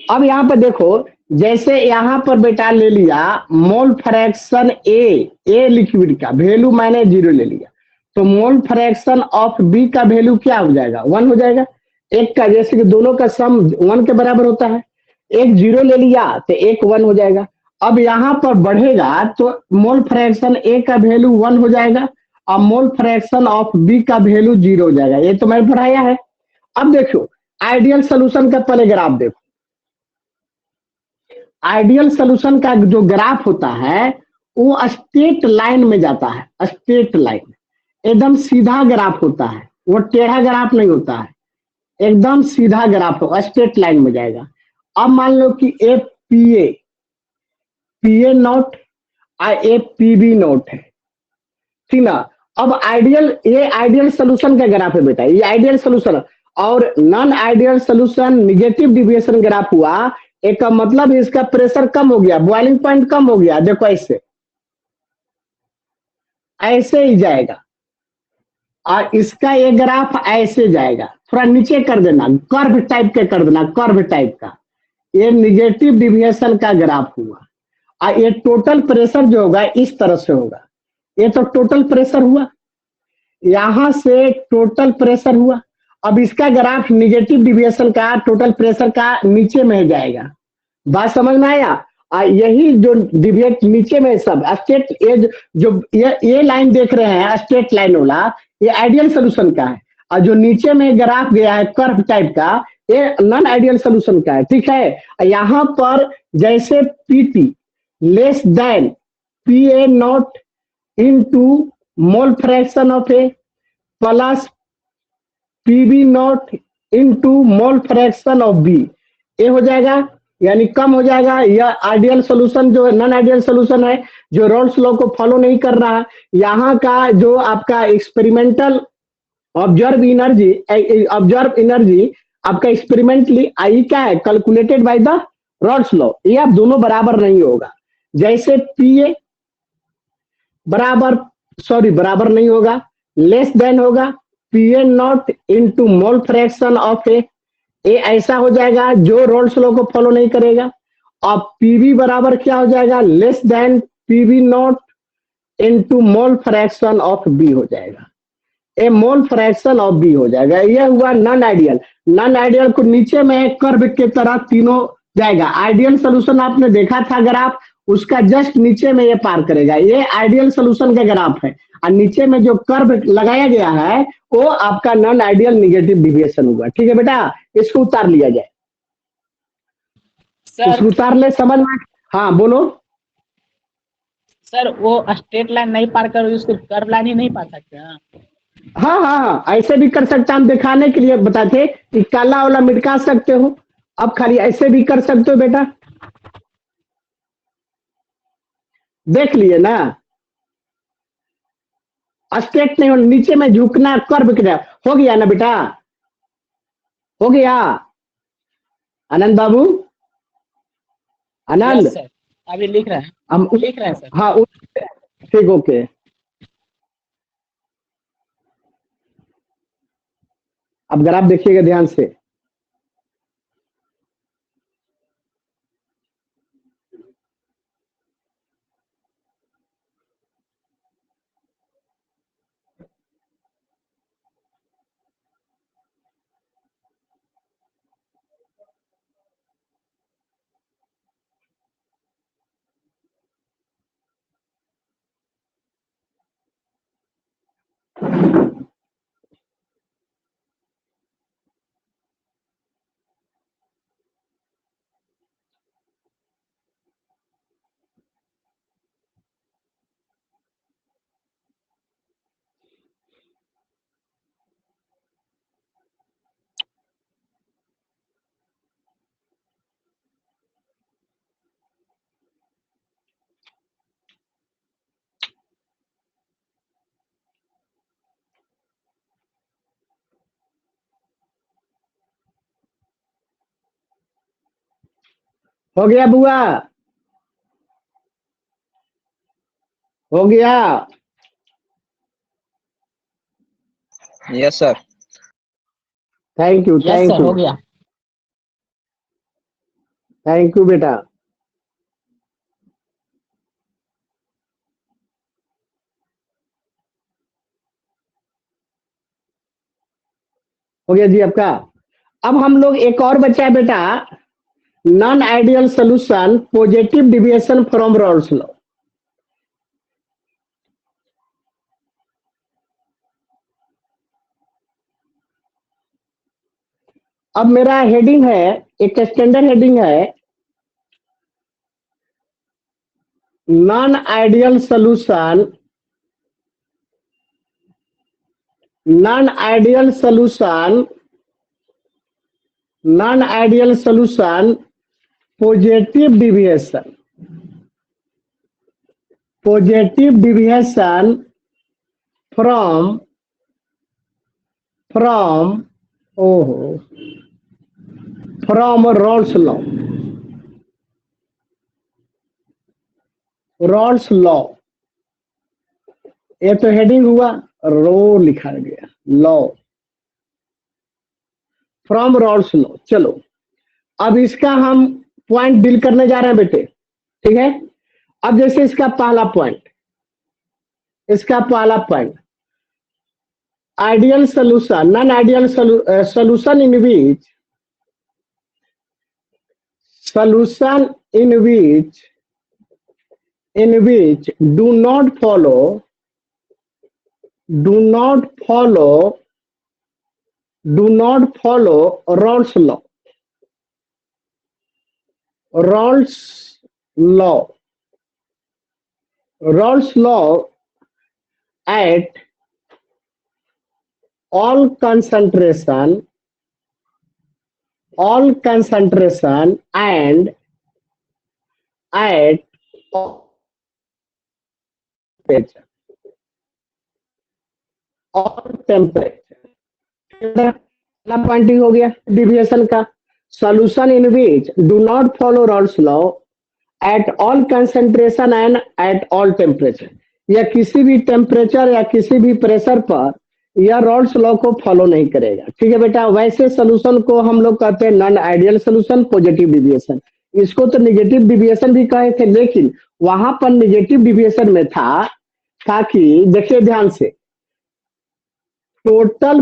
अब यहाँ पर देखो, जैसे यहाँ पर बेटा ले लिया मोल फ्रैक्शन ए लिक्विड का वैल्यू मैंने 0 ले लिया, तो मोल फ्रैक्शन ऑफ बी का वैल्यू क्या हो जाएगा, 1 हो जाएगा। एक का, जैसे कि दोनों का सम 1 के बराबर होता है, एक 0 ले लिया तो एक 1 हो जाएगा। अब यहाँ पर बढ़ेगा तो मोल फ्रैक्शन ए का वैल्यू 1 हो जाएगा, और मोल फ्रैक्शन ऑफ बी का वैल्यू 0 हो जाएगा, ये तो मैंने पढ़ाया है। अब देखो आइडियल सोल्यूशन का पहले ग्राफ देखो, आइडियल सोल्यूशन का जो ग्राफ होता है वो स्ट्रेट लाइन में जाता है, स्ट्रेट लाइन, एकदम सीधा ग्राफ होता है, वो टेढ़ा ग्राफ नहीं होता है, एकदम सीधा ग्राफ हो, स्ट्रेट लाइन में जाएगा। अब मान लो कि ए पीए नोट और ए पीबी नोट है, ठीक ना। अब आइडियल, ये आइडियल सोल्यूशन का ग्राफ है बेटा, ये आइडियल सोल्यूशन, और non ideal solution negative deviation graph हुआ, एक का मतलब इसका प्रेशर कम हो गया, बॉइलिंग पॉइंट कम हो गया, देखो ऐसे ऐसे ही जाएगा। और इसका ये ग्राफ ऐसे जाएगा, थोड़ा नीचे कर देना, कर्व टाइप के कर देना, कर्व टाइप का। ये निगेटिव डिविएशन का ग्राफ हुआ। और ये टोटल प्रेशर जो होगा इस तरह से होगा। ये तो टोटल प्रेशर हुआ, यहां से टोटल प्रेशर हुआ। अब इसका ग्राफ निगेटिव डिविएशन का, टोटल प्रेशर का नीचे में जाएगा। बात समझ में आया? यही जो डिविएट नीचे में सब स्ट्रेट, जो ये लाइन देख रहे हैं स्ट्रेट लाइन वाला, ये आइडियल सोल्यूशन का है। और जो नीचे में ग्राफ गया है कर्व टाइप का, ये नॉन आइडियल सोल्यूशन का है। ठीक है, यहाँ पर जैसे PT less than P A naught into mole fraction of A plus PB naught into mole fraction of B, ये हो जाएगा, यानी कम हो जाएगा। यह आइडियल सोल्यूशन जो नॉन आइडियल सोल्यूशन है, जो रॉल्स लॉ को फॉलो नहीं कर रहा। यहाँ का जो आपका एक्सपेरिमेंटल ऑब्जर्व एनर्जी आपका एक्सपेरिमेंटली आई क्या है, calculated by the Rawls law, ये आप दोनों बराबर नहीं होगा। जैसे पी ए बराबर नहीं होगा, लेस देन होगा P A naught into mole fraction of A, ऐसा हो जाएगा जो रॉल्स लॉ को फॉलो नहीं करेगा। और पीवी बराबर क्या हो जाएगा, less than PV naught into mole fraction of B हो जाएगा। A mole fraction of B हो जाएगा। यह हुआ नॉन आइडियल। नॉन आइडियल को नीचे में कर्व के तरह तीनों जाएगा। आइडियल सोल्यूशन आपने देखा था ग्राफ, उसका जस्ट नीचे में ये पार करेगा। ये आइडियल सोल्यूशन का ग्राफ है, और नीचे में जो कर्व लगाया गया है वो आपका नॉन आइडियल निगेटिव डिविएशन हुआ। ठीक है बेटा, इसको उतार लिया जाए, सर इसको उतार ले, समझ में? हाँ बोलो। सर वो स्ट्रेट लाइन नहीं पार कर, उसको कर्व लाइन ही नहीं पार सकते हैं। हाँ हाँ हाँ, ऐसे भी कर सकता, हम दिखाने के लिए बताते कि काला वाला मिटका सकते हो, अब खाली ऐसे भी कर सकते हो बेटा, देख लिए ना। स्ट्रेट नहीं हो, नीचे में झुकना, कर्व हो गया ना बेटा, हो गया। आनंद बाबू, आनंद, यस सर, अभी लिख रहे हैं, हम लिख रहे हैं सर। हाँ ठीक, ओके। अब ग्राफ देखिएगा ध्यान से। हो गया बुआ, हो गया। Yes sir. Thank you, yes thank sir, you, हो गया। थैंक यू बेटा। हो गया जी आपका। अब हम लोग एक और बचा है बेटा, non ideal solution positive deviation from Raoult's law. अब मेरा हेडिंग है, एक स्टैंडर्ड हेडिंग है, non ideal solution, non ideal solution, non ideal solution positive deviation, positive deviation from ओहो from Raoult's law, Raoult's law. ये तो हेडिंग हुआ, रो लिखा गया, लॉ फ्रॉम रॉल्स लॉ। चलो अब इसका हम पॉइंट डील करने जा रहे हैं बेटे, ठीक है। अब जैसे इसका पहला point, ideal solution, non ideal solution in which do not follow Rolle's law. Rolle's law at all concentration and at all temperature। पहला पॉइंटिंग हो गया डिविएशन का। Solution in which do not follow Rawls law at all concentration and at all temperature, या किसी भी temperature या किसी भी प्रेशर पर यह रॉल्स लॉ को फॉलो नहीं करेगा, ठीक है बेटा। वैसे सोल्यूशन को हम लोग कहते हैं non ideal solution, positive deviation. इसको तो निगेटिव डिविएशन भी कहे थे, लेकिन वहां पर निगेटिव डिविएशन में था कि देखिए ध्यान से, टोटल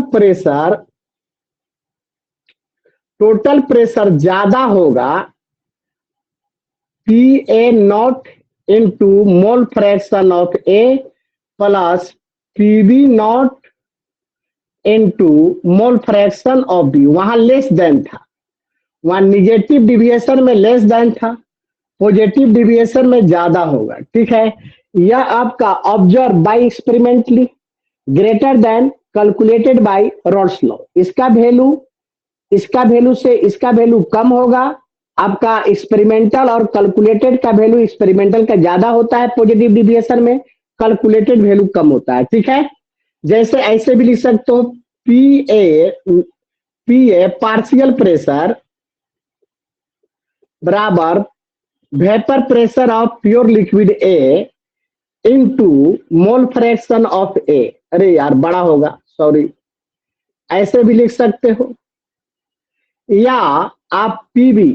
प्रेशर ज्यादा होगा PA not into mole fraction of A plus PB not into mole fraction of B। वहां लेस देन था, वहां निगेटिव डिविएशन में लेस देन था, पॉजिटिव डिविएशन में ज्यादा होगा, ठीक है। यह आपका observe by experimentally greater than calculated by Rawls law. इसका वैल्यू से इसका वैल्यू कम होगा, आपका एक्सपेरिमेंटल और कैलकुलेटेड का वैल्यू, एक्सपेरिमेंटल का ज्यादा होता है पॉजिटिव डिविएशन में, कैलकुलेटेड वैल्यू कम होता है, ठीक है। जैसे ऐसे भी लिख सकते हो, पीए पार्शियल प्रेशर बराबर vapour pressure of pure liquid A into mole fraction of A. अरे यार बड़ा होगा, सॉरी, ऐसे भी लिख सकते हो, या आप PB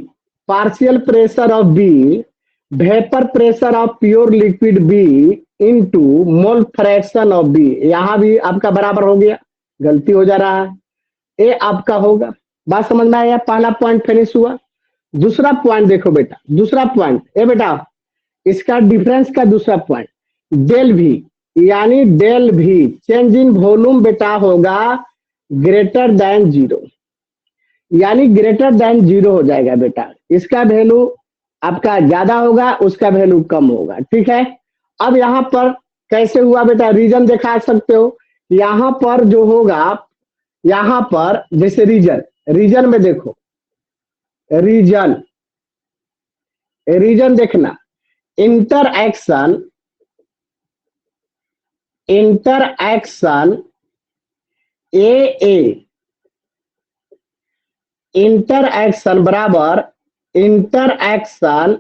partial pressure of B vapour pressure of pure liquid B into mole fraction of B. यहां भी आपका बराबर हो गया, गलती हो जा रहा है, ए आपका होगा। बात समझ में आया, पहला पॉइंट फिनिश हुआ। दूसरा पॉइंट देखो बेटा, दूसरा पॉइंट ए बेटा, इसका डिफरेंस का दूसरा पॉइंट डेल भी, यानी डेल भी चेंज इन वॉल्यूम बेटा होगा ग्रेटर देन जीरो, यानी ग्रेटर देन जीरो हो जाएगा बेटा। इसका वैल्यू आपका ज्यादा होगा, उसका वैल्यू कम होगा, ठीक है। अब यहाँ पर कैसे हुआ बेटा, रीजन दिखा सकते हो। यहाँ पर जो होगा, यहाँ पर जैसे रीजन में देखो, रीजन देखना, इंटरएक्शन ए इंटरएक्शन बराबर interaction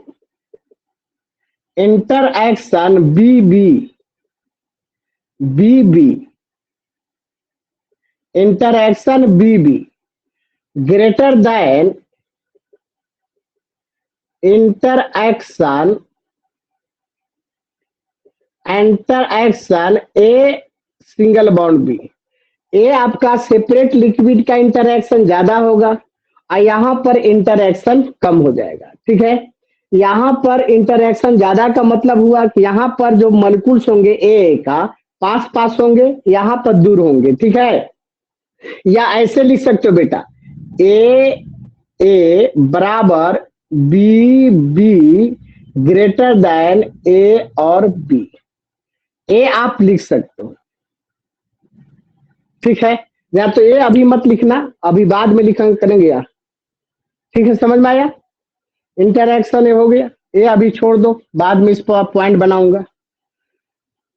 B B interaction B B greater than interaction A single bond B. A आपका सेपरेट लिक्विड का इंटरएक्शन ज्यादा होगा और यहाँ पर इंटरएक्शन कम हो जाएगा, ठीक है। यहाँ पर इंटरएक्शन ज्यादा का मतलब हुआ कि यहाँ पर जो मॉलिक्यूल्स होंगे ए का पास होंगे, यहाँ पर दूर होंगे, ठीक है। या ऐसे लिख सकते हो बेटा, ए बराबर बी ग्रेटर देन ए और बी, ए आप लिख सकते हो, ठीक है। या तो ए अभी मत लिखना, अभी बाद में लिखा करेंगे यार, ठीक है, समझ में आया। इंटरएक्शन हो गया, ए अभी छोड़ दो, बाद में इस पर पॉइंट बनाऊंगा।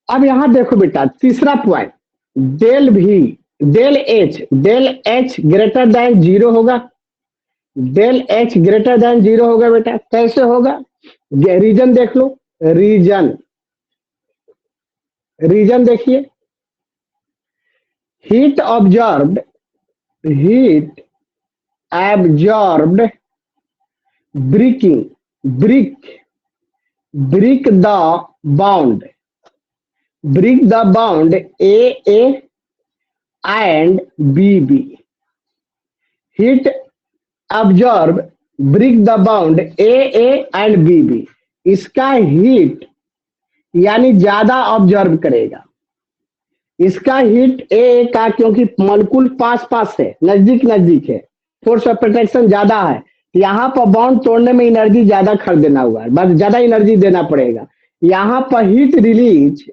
अब यहां देखो बेटा, तीसरा point del H greater than zero होगा, del H greater than zero होगा बेटा। कैसे होगा, रीजन देख लो, रीजन रीजन देखिए, heat observed breaking break the bond A and BB. Heat absorb break the bound AA and BB. इसका heat यानी ज्यादा ऑब्जर्व करेगा, इसका हीट ए का, क्योंकि मॉलिक्यूल पास पास है, नजदीक नजदीक है, फोर्स ऑफ अट्रैक्शन ज्यादा है, यहाँ पर बॉन्ड तोड़ने में एनर्जी ज्यादा खर्च देना हुआ है, बस ज्यादा एनर्जी देना पड़ेगा। यहाँ पर heat release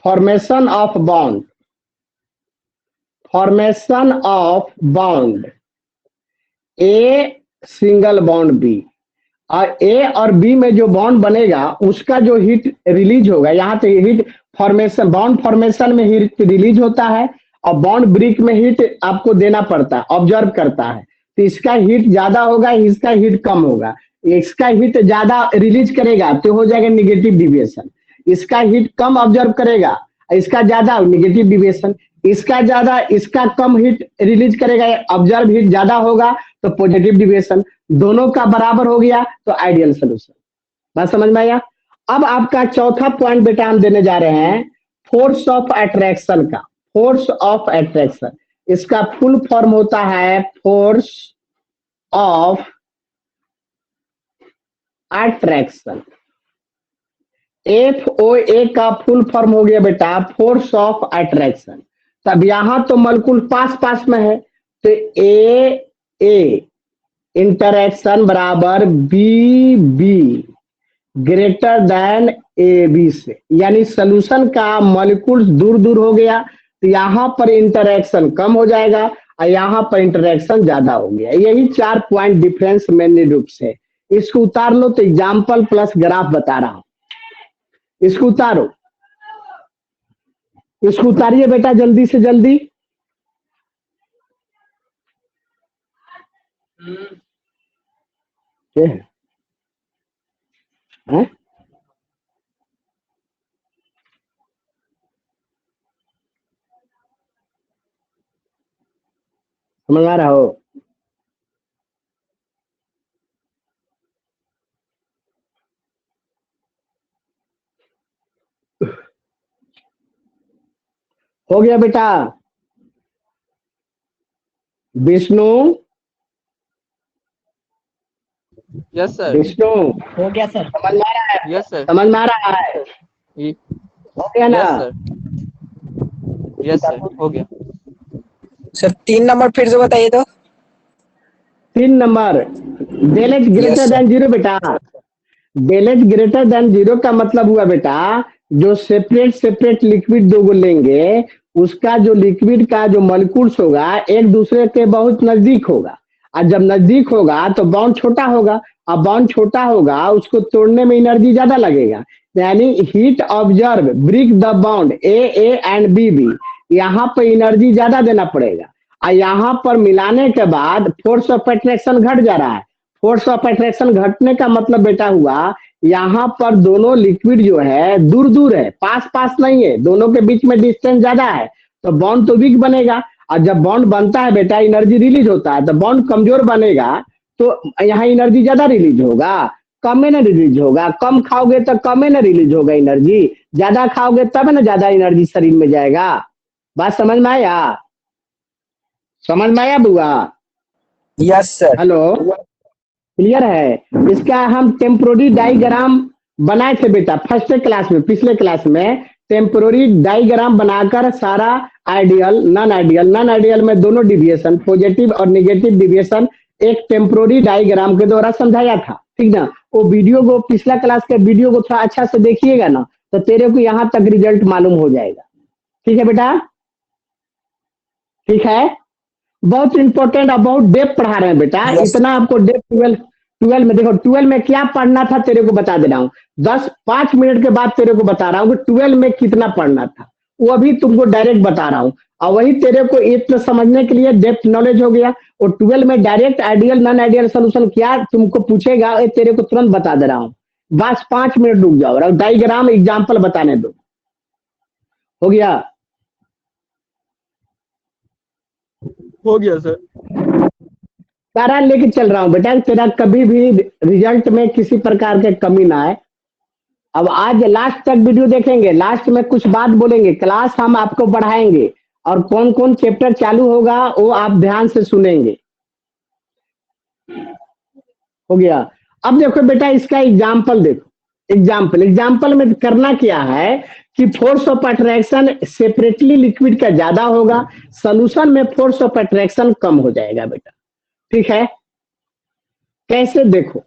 formation of bond A single bond B, और ए और बी में जो बॉन्ड बनेगा उसका जो हीट रिलीज होगा, यहाँ पे हीट फॉर्मेशन, बॉन्ड फॉर्मेशन में हीट रिलीज होता है और बॉन्ड ब्रेक में हीट आपको देना पड़ता है, ऑब्जर्व करता है, तो इसका हीट ज्यादा होगा, इसका हीट कम होगा। इसका हीट ज्यादा रिलीज करेगा तो हो जाएगा निगेटिव डिविएशन, इसका हीट कम ऑब्जर्व करेगा, इसका ज्यादा नेगेटिव डिविएशन, इसका कम हीट रिलीज करेगा, ऑब्जर्व हीट ज्यादा होगा तो पॉजिटिव डिविएशन, दोनों का बराबर हो गया तो आइडियल सोल्यूशन। बात समझ में आया? अब आपका चौथा पॉइंट बेटा हम देने जा रहे हैं फोर्स ऑफ अट्रैक्शन का। फोर्स ऑफ अट्रैक्शन, इसका फुल फॉर्म होता है फोर्स ऑफ अट्रैक्शन। FOA का फुल फॉर्म हो गया बेटा फोर्स ऑफ अट्रैक्शन। तब यहां तो मॉलिक्यूल पास पास में है तो A इंटरैक्शन बराबर BB ग्रेटर देन AB से, यानी सोल्यूशन का मॉलिक्यूल दूर दूर हो गया तो यहाँ पर इंटरैक्शन कम हो जाएगा और यहाँ पर इंटरैक्शन ज्यादा हो गया। यही 4 पॉइंट डिफरेंस मेन रूप से। इसको उतार लो तो एग्जाम्पल प्लस ग्राफ बता रहा हूं, इसको उतारो, इसको उतारिए बेटा जल्दी से जल्दी। क्या है? समझ आ रहा हो? हो गया बेटा? Vishnu, yes sir. विष्णु हो गया सर। समझ में आ रहा है? Yes sir. समझ में आ रहा है? हो गया ना? यस सर, हो गया सर 3 नंबर फिर से बताइए तो। 3 number del H greater than 0 बेटा। डेल एच ग्रेटर देन 0 का मतलब हुआ बेटा जो सेपरेट लिक्विड दो गो लेंगे, उसका जो लिक्विड का जो मॉलिक्यूल्स होगा एक दूसरे के बहुत नजदीक होगा, और जब नजदीक होगा तो बॉन्ड छोटा होगा, और बॉन्ड छोटा होगा उसको तोड़ने में एनर्जी ज्यादा लगेगा, यानी heat observe break the bond A and BB, यहाँ पर एनर्जी ज्यादा देना पड़ेगा, और यहाँ पर मिलाने के बाद फोर्स ऑफ अट्रैक्शन घट जा रहा है। फोर्स ऑफ अट्रैक्शन घटने का मतलब बेटा हुआ यहाँ पर दोनों लिक्विड जो है दूर दूर है, पास पास नहीं है, दोनों के बीच में डिस्टेंस ज्यादा है, तो बॉन्ड तो वीक बनेगा, और जब बॉन्ड बनता है बेटा एनर्जी रिलीज होता है, तो बॉन्ड कमजोर बनेगा तो यहाँ एनर्जी ज्यादा रिलीज होगा, कम में ना रिलीज होगा, कम खाओगे तो कम में ना रिलीज होगा एनर्जी, ज्यादा खाओगे तब ना ज्यादा एनर्जी शरीर में जाएगा। बात समझ में आया? समझ में आया बुआ? Yes sir. हेलो, क्लियर है? इसका हम टेम्पोररी डायग्राम बनाए थे बेटा फर्स्ट क्लास में, पिछले क्लास में टेम्पोररी डायग्राम बनाकर सारा आइडियल नॉन आइडियल में दोनों डिविएशन पॉजिटिव और नेगेटिव डिविएशन एक टेम्पोररी डायग्राम के द्वारा समझाया था, ठीक ना? वो वीडियो को, पिछला क्लास के वीडियो को थोड़ा अच्छा से देखिएगा ना तो तेरे को यहाँ तक रिजल्ट मालूम हो जाएगा। ठीक है बेटा? ठीक है, बहुत इंपॉर्टेंट और बहुत डेप पढ़ा रहे हैं बेटा। Yes. इतना आपको डेप 12 में, देखो 12 में क्या पढ़ना था तेरे को बता दे रहा हूँ, 5 मिनट के बाद तेरे को बता रहा हूँ कि 12 में कितना पढ़ना था, वो अभी तुमको डायरेक्ट बता रहा हूँ। और वही तेरे को इतना समझने के लिए डेप्थ नॉलेज हो गया। और 12 में direct ideal non ideal solution क्या तुमको पूछेगा, ये तेरे को तुरंत बता दे रहा हूँ। बस 5 मिनट रुक जाओ और डायग्राम एग्जाम्पल बताने दो। हो गया? हो गया सर। सारा लेके चल रहा हूँ बेटा, तेरा कभी भी रिजल्ट में किसी प्रकार के कमी ना आए। अब आज लास्ट तक वीडियो देखेंगे, लास्ट में कुछ बात बोलेंगे, क्लास हम आपको बढ़ाएंगे और कौन कौन चैप्टर चालू होगा वो आप ध्यान से सुनेंगे। हो गया? अब देखो बेटा इसका एग्जाम्पल देखो। एग्जाम्पल में करना क्या है कि force of attraction separately liquid का ज्यादा होगा, सोल्यूशन में फोर्स ऑफ अट्रैक्शन कम हो जाएगा बेटा। ठीक है? कैसे देखो,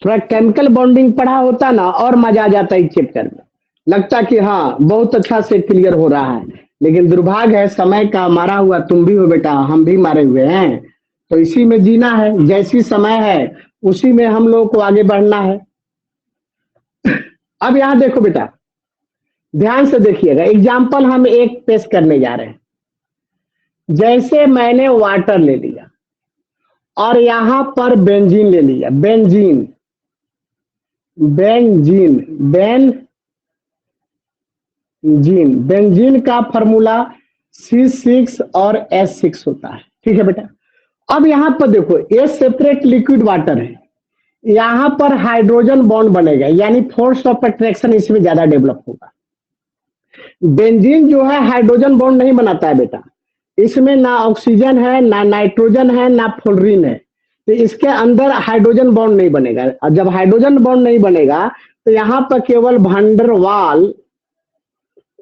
थोड़ा केमिकल बॉन्डिंग पढ़ा होता ना और मजा आ जाता इस चैप्टर में, लगता कि हाँ बहुत अच्छा से क्लियर हो रहा है। लेकिन दुर्भाग्य है समय का, मारा हुआ तुम भी हो बेटा, हम भी मारे हुए हैं, तो इसी में जीना है। जैसी समय है उसी में हम लोग को आगे बढ़ना है। अब यहाँ देखो बेटा, ध्यान से देखिएगा, एग्जाम्पल हम एक पेश करने जा रहे हैं। जैसे मैंने वाटर ले लिया और यहां पर बेंजीन ले लिया, बेंजीन बेंजीन का फॉर्मूला C6 और H6 होता है। ठीक है बेटा? अब यहां पर देखो, ये सेपरेट लिक्विड वाटर है, यहां पर हाइड्रोजन बॉन्ड बनेगा, यानी फोर्स ऑफ अट्रैक्शन इसमें ज्यादा डेवलप होगा। बेंजीन जो है हाइड्रोजन बॉन्ड नहीं बनाता है बेटा, इसमें ना ऑक्सीजन है, ना नाइट्रोजन है, ना फ्लोरीन है, तो इसके अंदर हाइड्रोजन बॉन्ड नहीं बनेगा। और जब हाइड्रोजन बॉन्ड नहीं बनेगा तो यहाँ पर केवल van der Waals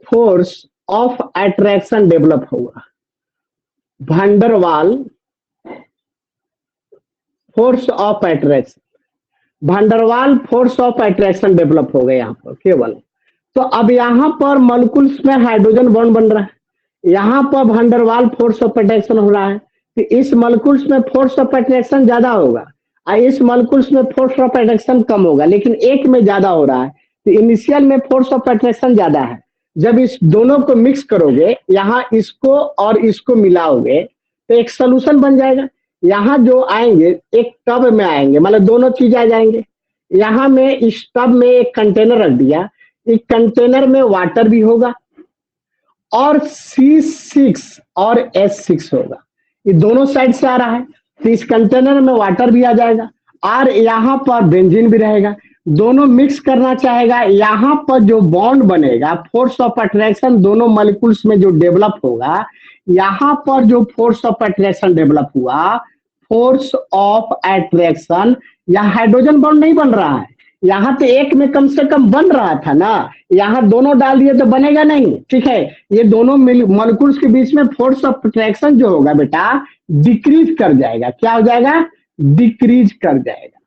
force of attraction develop होगा। Van der Waals force of attraction, van der Waals force of attraction develop होगा यहाँ पर केवल। तो अब यहाँ पर मॉलिक्यूल्स में हाइड्रोजन बॉन्ड बन रहा है, यहाँ पर van der Waals force of attraction हो रहा है, तो इस मॉलिक्यूल्स में फोर्स ऑफ अट्रैक्शन ज्यादा होगा और इस मॉलिक्यूल्स में फोर्स ऑफ अट्रैक्शन कम होगा, लेकिन एक में ज्यादा हो रहा है। तो इनिशियल में फोर्स ऑफ अट्रैक्शन ज्यादा है, जब इस दोनों को मिक्स करोगे, यहाँ इसको और इसको मिलाओगे तो एक सोल्यूशन बन जाएगा। यहाँ जो आएंगे एक टब में आएंगे, मतलब दोनों चीज आ जाएंगे। यहाँ में इस टब में एक कंटेनर रख दिया, इस कंटेनर में वाटर भी होगा और C6 और H6 होगा, ये दोनों साइड से आ रहा है, तो इस कंटेनर में वाटर भी आ जाएगा और यहाँ पर बेंजीन भी रहेगा। दोनों मिक्स करना चाहेगा, यहाँ पर जो बॉन्ड बनेगा, फोर्स ऑफ अट्रैक्शन दोनों मॉलिक्यूल्स में जो डेवलप होगा, यहाँ पर जो फोर्स ऑफ अट्रैक्शन डेवलप हुआ, फोर्स ऑफ अट्रैक्शन, यहाँ हाइड्रोजन बॉन्ड नहीं बन रहा है, यहाँ तो एक में कम से कम बन रहा था ना, यहाँ दोनों डाल दिए तो बनेगा नहीं। ठीक है? ये दोनों मॉलिक्यूल्स के बीच में फोर्स ऑफ अट्रैक्शन जो होगा बेटा डिक्रीज कर जाएगा। क्या हो जाएगा? डिक्रीज कर जाएगा,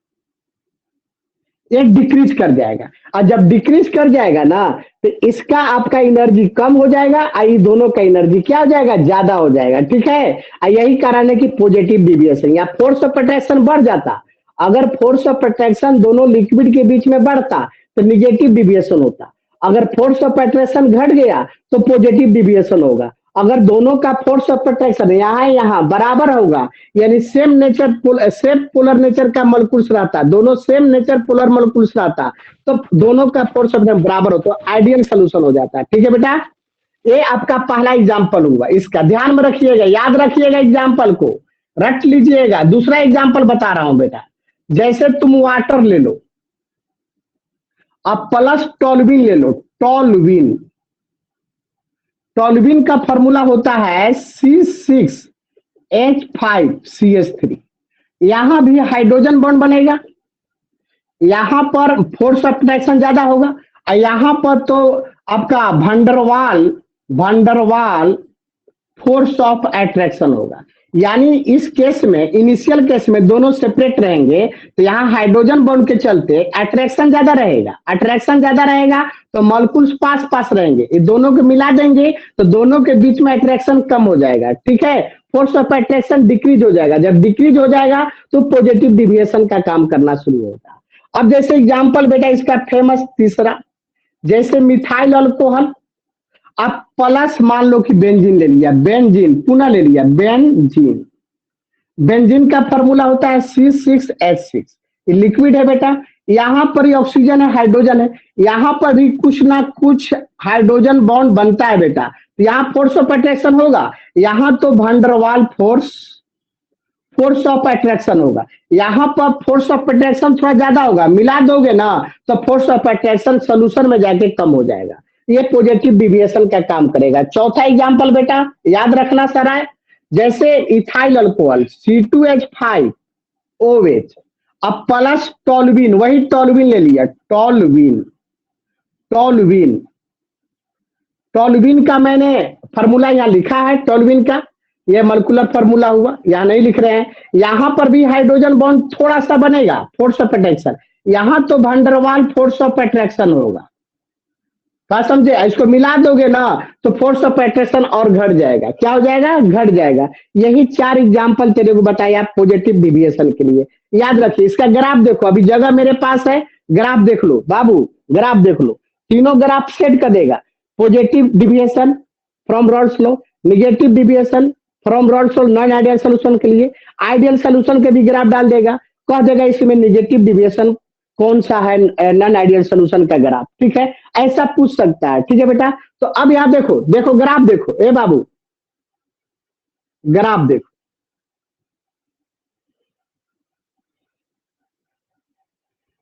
एक डिक्रीज कर जाएगा। और जब डिक्रीज कर जाएगा ना तो इसका आपका एनर्जी कम हो जाएगा और ये दोनों का एनर्जी क्या हो जाएगा? ज्यादा हो जाएगा। ठीक है? और यही कारण है कि पॉजिटिव डिविएशन या फोर्स ऑफ अट्रैक्शन बढ़ जाता। अगर फोर्स ऑफ अट्रैक्शन दोनों लिक्विड के बीच में बढ़ता तो निगेटिव डिविएशन होता, अगर फोर्स ऑफ अट्रैक्शन घट गया तो पॉजिटिव डिविएशन होगा। अगर दोनों का फोर्स ऑफ अट्रैक्शन यहाँ बराबर होगा, यानी same nature, same polar nature का मॉलिक्यूल्स रहता, दोनों सेम नेचर पोलर मॉलिक्यूल्स रहता, तो दोनों का फोर्स ऑफ बराबर हो तो आइडियल सोल्यूशन हो जाता है। ठीक है बेटा? ये आपका पहला एग्जाम्पल हुआ, इसका ध्यान में रखिएगा, याद रखिएगा, एग्जाम्पल को रट लीजिएगा। दूसरा एग्जाम्पल बता रहा हूं बेटा, जैसे तुम वाटर ले लो, अब प्लस टॉल्यूइन ले लो, टॉल्यूइन, टॉल्यूइन का फॉर्मूला होता है C6H5CH3। यहां भी हाइड्रोजन बॉन्ड बनेगा, यहां पर फोर्स ऑफ अट्रैक्शन ज्यादा होगा और यहां पर तो आपका van der Waals force of attraction होगा। यानी इस केस में, इनिशियल केस में दोनों सेपरेट रहेंगे, तो यहाँ हाइड्रोजन बॉन्ड के चलते अट्रैक्शन ज्यादा रहेगा। अट्रैक्शन ज्यादा रहेगा तो मॉलिक्यूल्स पास पास रहेंगे, ये दोनों को मिला देंगे तो दोनों के बीच में अट्रैक्शन कम हो जाएगा। ठीक है, फोर्स ऑफ अट्रैक्शन डिक्रीज हो जाएगा। जब डिक्रीज हो जाएगा तो पॉजिटिव डिविएशन का काम करना शुरू होगा। अब जैसे एग्जाम्पल बेटा इसका फेमस तीसरा, जैसे मिथाइल अल्कोहल, अब प्लस मान लो कि बेंजीन ले लिया, बेंजीन पुनः ले लिया, बेंजीन। बेंजीन का फॉर्मूला होता है C6H6, ये लिक्विड है बेटा। यहाँ पर ही ऑक्सीजन है, हाइड्रोजन है, यहाँ पर भी कुछ ना कुछ हाइड्रोजन बॉन्ड बनता है बेटा। तो यहाँ फोर्स ऑफ अट्रैक्शन होगा, यहाँ तो वैन फोर्स ऑफ अट्रैक्शन होगा, यहाँ पर फोर्स ऑफ अट्रैक्शन थोड़ा ज्यादा होगा, मिला दोगे ना तो फोर्स ऑफ अट्रैक्शन सोल्यूशन में जाके कम हो जाएगा। ये पॉजिटिव डिविएशन का काम करेगा। चौथा एग्जांपल बेटा याद रखना सारा है, जैसे इथाइल अल्कोहल C2H5OH, अब प्लस टोल्यूइन, वही टोल्यूइन ले लिया, टोल्यूइन का मैंने फॉर्मूला यहाँ लिखा है, टोल्यूइन का ये मॉलिक्यूलर फॉर्मूला हुआ, यहाँ नहीं लिख रहे हैं। यहाँ पर भी हाइड्रोजन बॉन्ड थोड़ा सा बनेगा, फोर्स ऑफ अट्रैक्शन, यहाँ तो van der Waals force of attraction होगा। बात समझे, इसको मिला दोगे ना तो फोर्स ऑफ अट्रैक्शन और घट जाएगा। क्या हो जाएगा? घट जाएगा। यही 4 एग्जांपल तेरे को बताया पॉजिटिव डिविएशन के लिए। याद रखिए, इसका ग्राफ देखो, अभी जगह मेरे पास है, ग्राफ देख लो बाबू, ग्राफ देख लो, तीनों ग्राफ सेट कर देगा। Positive deviation from Raoult's law, negative deviation from Raoult's law non ideal solution के लिए, आइडियल सोल्यूशन के भी ग्राफ डाल देगा, कह देगा इसमें निगेटिव डिविएशन कौन सा है, नॉन आइडियल सोल्यूशन का ग्राफ। ठीक है, ऐसा पूछ सकता है। ठीक है बेटा, तो अब यहाँ देखो, देखो ग्राफ देखो, ए बाबू ग्राफ देखो,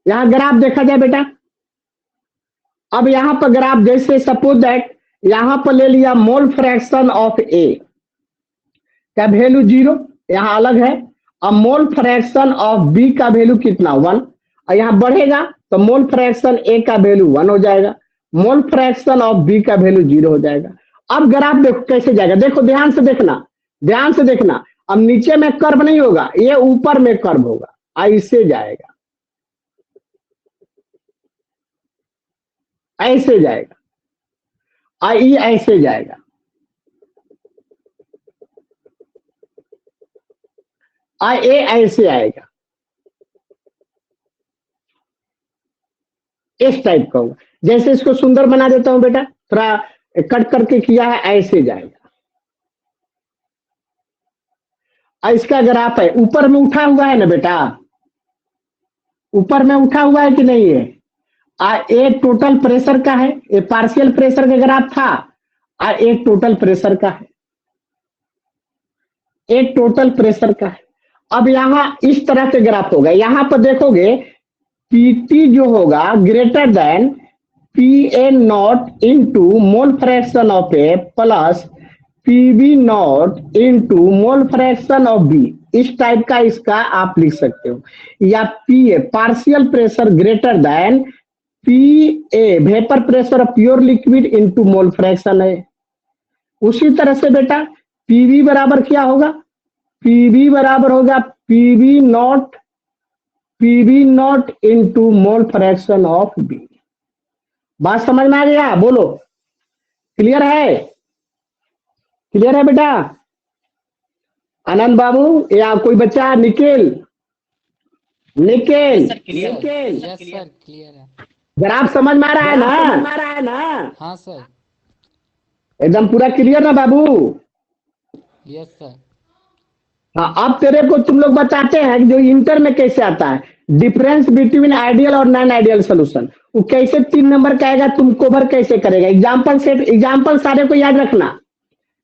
यहाँ ग्राफ देखा जाए बेटा। अब यहाँ पर ग्राफ जैसे सपोज दैट यहाँ पर ले लिया मोल फ्रैक्शन ऑफ ए का वैल्यू 0, यहाँ अलग है। अब मोल फ्रैक्शन ऑफ बी का वैल्यू कितना 1, और यहाँ बढ़ेगा तो मोल फ्रैक्शन ए का वैल्यू 1 हो जाएगा, मोल फ्रैक्शन ऑफ बी का वैल्यू 0 हो जाएगा। अब ग्राफ देखो कैसे जाएगा, देखो ध्यान से देखना, ध्यान से देखना। अब नीचे में कर्व नहीं होगा, ये ऊपर में कर्व होगा, ऐसे जाएगा, ऐसे जाएगा, आई ऐसे जाएगा, आई ए ऐसे आएगा, इस टाइप का होगा। जैसे इसको सुंदर बना देता हूं बेटा, थोड़ा कट करके किया है, ऐसे जाएगा। इसका ग्राफ है, ऊपर में उठा हुआ है ना बेटा, ऊपर में उठा हुआ है कि नहीं है। ए टोटल प्रेशर का है, ये पार्शियल प्रेशर का ग्राफ था, और एक टोटल प्रेशर का है, एक टोटल प्रेशर का है। अब यहाँ इस तरह से ग्राफ होगा, यहाँ पर देखोगे पीटी जो होगा greater than P A naught into mole fraction of A plus PB naught into mole fraction of B, इस टाइप का इसका आप लिख सकते हो। या P A partial pressure greater than P A vapour pressure of pure liquid into mole fraction है। उसी तरह से बेटा पीबी बराबर क्या होगा, पीबी बराबर होगा PB naught into mole fraction of B. बात समझ में आ गया? बोलो, क्लियर है? क्लियर है बेटा? आनंद बाबू या कोई बच्चा? Nikhil, Nikhil, Nikhil, yes sir clear है। ग्राफ समझ में आ रहा है ना? समझ में आ रहा है ना? हाँ सर। एकदम पूरा क्लियर ना बाबू? Yes sir. हाँ, अब तेरे को तुम लोग बताते हैं कि जो इंटर में कैसे आता है डिफरेंस बिटवीन आइडियल और नॉन आइडियल सोल्यूशन, वो कैसे 3 नंबर का आएगा, तुम कवर कैसे करेगा। एग्जाम्पल सेट, एग्जाम्पल सारे को याद रखना,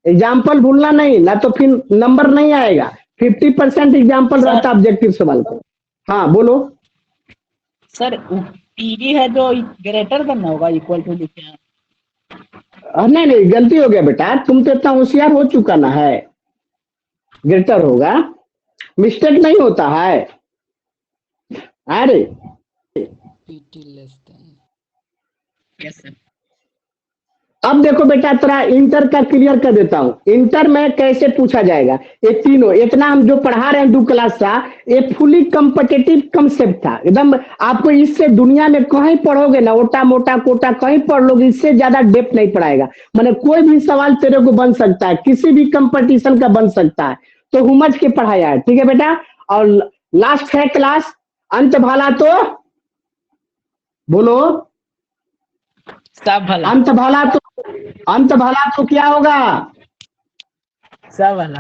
एग्जाम्पल भूलना नहीं, ना तो फिर नंबर नहीं आएगा। 50% एग्जाम्पल रहता ऑब्जेक्टिव सवाल को। हाँ बोलो सर, पीवी है जो ग्रेटर देन होगा, इक्वल टू लिखे हैं। नहीं नहीं गलती हो गया बेटा, तुम तो इतना होशियार हो चुका ना है, ग्रेटर होगा, मिस्टेक नहीं होता है। अरे PT less then. Yes sir. अब देखो बेटा तेरा इंटर का क्लियर कर देता हूं। इंटर में कैसे पूछा जाएगा, ये तीनों इतना हम जो पढ़ा रहे हैं 2 क्लास का, ये फुली कम्पिटिटिव कंसेप्ट था एकदम। आपको इससे दुनिया में कहीं पढ़ोगे ना, ओटा मोटा कोटा कहीं पढ़ लोगे, इससे ज्यादा डेप्थ नहीं पढ़ाएगा। माने कोई भी सवाल तेरे को बन सकता है, किसी भी कंपटीशन का बन सकता है, तो हुमज के पढ़ाया है। ठीक है बेटा। और लास्ट है क्लास अंत भला तो बोलो, सब भला, अंत भला तो क्या होगा? सब भला।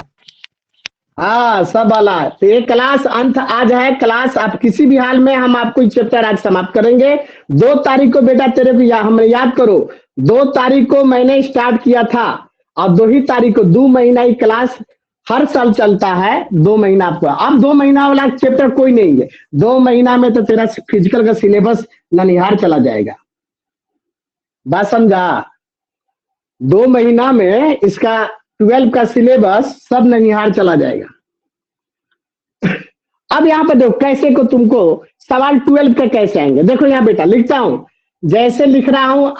हाँ सब वाला। तो ये क्लास अंत आज है क्लास। आप किसी भी हाल में हम आपको चैप्टर आज समाप्त करेंगे। 2 तारीख को बेटा तेरे को हमें याद करो, 2 तारीख को मैंने स्टार्ट किया था और 2 ही तारीख को 2 महीना की क्लास हर साल चलता है। 2 महीना आपका, अब 2 महीना वाला चैप्टर कोई नहीं है। 2 महीना में तो तेरा फिजिकल का सिलेबस ननिहार चला जाएगा। बात समझा? 2 महीना में इसका 12 का सिलेबस सब ननिहार चला जाएगा। अब यहाँ पर देखो कैसे को तुमको सवाल 12 का कैसे आएंगे। देखो यहाँ बेटा लिखता हूं, जैसे लिख रहा हूं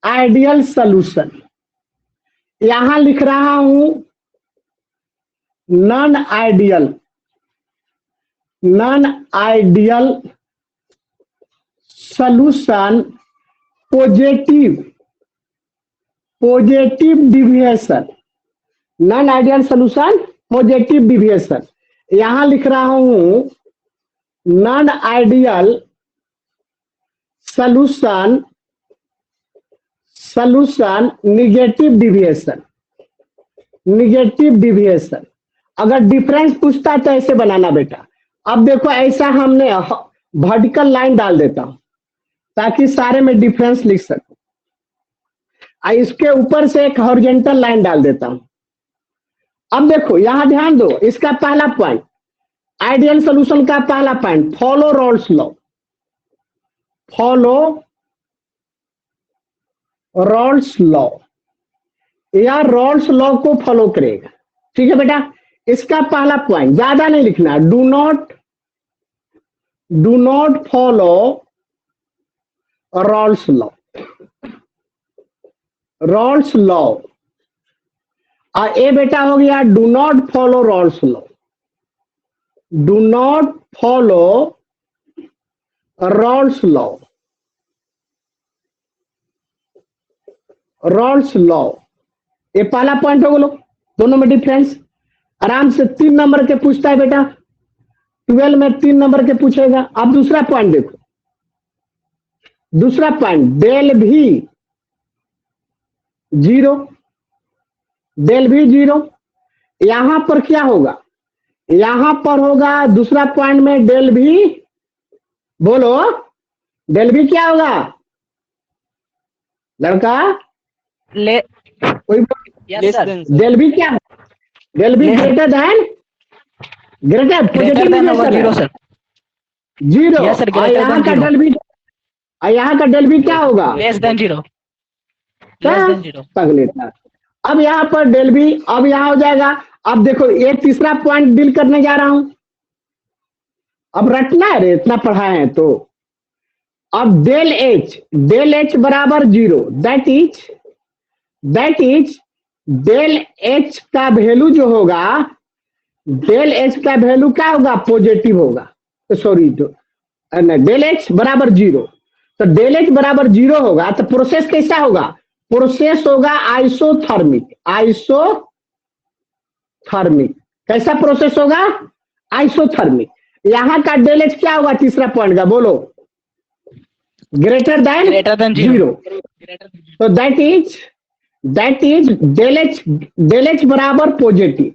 आइडियल सॉल्यूशन, यहां लिख रहा हूं non ideal solution positive deviation, non ideal solution positive deviation. यहां लिख रहा हूं non ideal solution negative deviation. अगर डिफरेंस पूछता है तो ऐसे बनाना बेटा। अब देखो ऐसा हमने वर्टिकल लाइन डाल देता हूं ताकि सारे में डिफरेंस लिख सकूं। इसके ऊपर से एक हॉरिजॉन्टल लाइन डाल देता हूं। अब देखो यहां ध्यान दो, इसका पहला पॉइंट आइडियल सॉल्यूशन का पहला पॉइंट फॉलो रॉल्स लॉ, या रॉल्स लॉ को फॉलो करेगा। ठीक है बेटा, इसका पहला पॉइंट ज्यादा नहीं लिखना, do not follow Rawls law. और ये बेटा हो गया do not follow Rawls law, do not follow Rawls law. ये पहला पॉइंट हो गया, दोनों में डिफरेंस। आराम से 3 नंबर के पूछता है बेटा, 12 में 3 नंबर के पूछेगा। अब दूसरा पॉइंट देखो, दूसरा पॉइंट डेल भी जीरो। यहां पर क्या होगा, यहां पर होगा दूसरा पॉइंट में डेल भी, बोलो डेल भी क्या होगा लड़का? डेल भी क्या, डेल भी ग्रेटर जीरो। यहाँ का डेल भी क्या होगा? Less than zero. अब यहाँ पर डेल भी, अब यहाँ हो जाएगा। अब देखो ये तीसरा पॉइंट डील करने जा रहा हूं, अब रटना है रे, इतना पढ़ाए हैं तो। अब डेल एच बराबर 0, दैट इज डेल एच का वैल्यू जो होगा, डेल एच का वैल्यू क्या होगा? पॉजिटिव होगा। सॉरी, डेल एच बराबर 0, तो डेल एच बराबर 0 होगा तो प्रोसेस कैसा होगा? प्रोसेस होगा आइसोथर्मिक। कैसा प्रोसेस होगा? आइसोथर्मिक। यहां का डेल एच क्या होगा? तीसरा पॉइंट का बोलो, ग्रेटर देन 0। तो दैट इज डेल एच बराबर पॉजिटिव।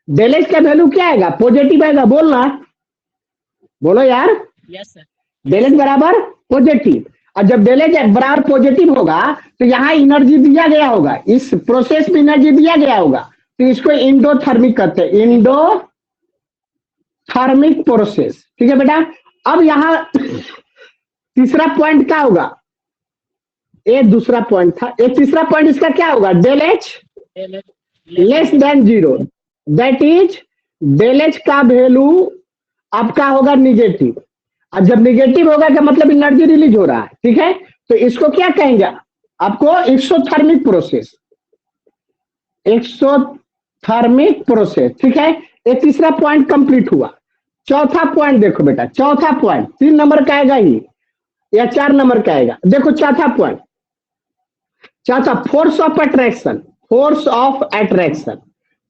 डेल एच का वैल्यू क्या आएगा? पॉजिटिव आएगा। बोलो यार। Yes sir. डेल एच बराबर पॉजिटिव। और जब डेल एच बराबर पॉजिटिव होगा तो यहाँ एनर्जी दिया गया होगा, इस प्रोसेस में एनर्जी दिया गया होगा, तो इसको इंडोथर्मिक कहते हैं, इंडोथर्मिक प्रोसेस। ठीक है बेटा। अब यहाँ तीसरा पॉइंट क्या होगा? ये दूसरा पॉइंट था, ये तीसरा पॉइंट इसका क्या होगा? Del H less than 0, that is del H का वैल्यू आपका होगा निगेटिव। अब जब निगेटिव होगा क्या मतलब एनर्जी रिलीज हो रहा है। ठीक है, तो इसको क्या कहेंगे आपको? Exothermic process, exothermic process. ठीक है, ये तीसरा पॉइंट कंप्लीट हुआ। चौथा पॉइंट देखो बेटा, चौथा पॉइंट 3 नंबर का आएगा ही या 4 नंबर का आएगा? देखो चौथा पॉइंट, चौथा force of attraction. Force of attraction,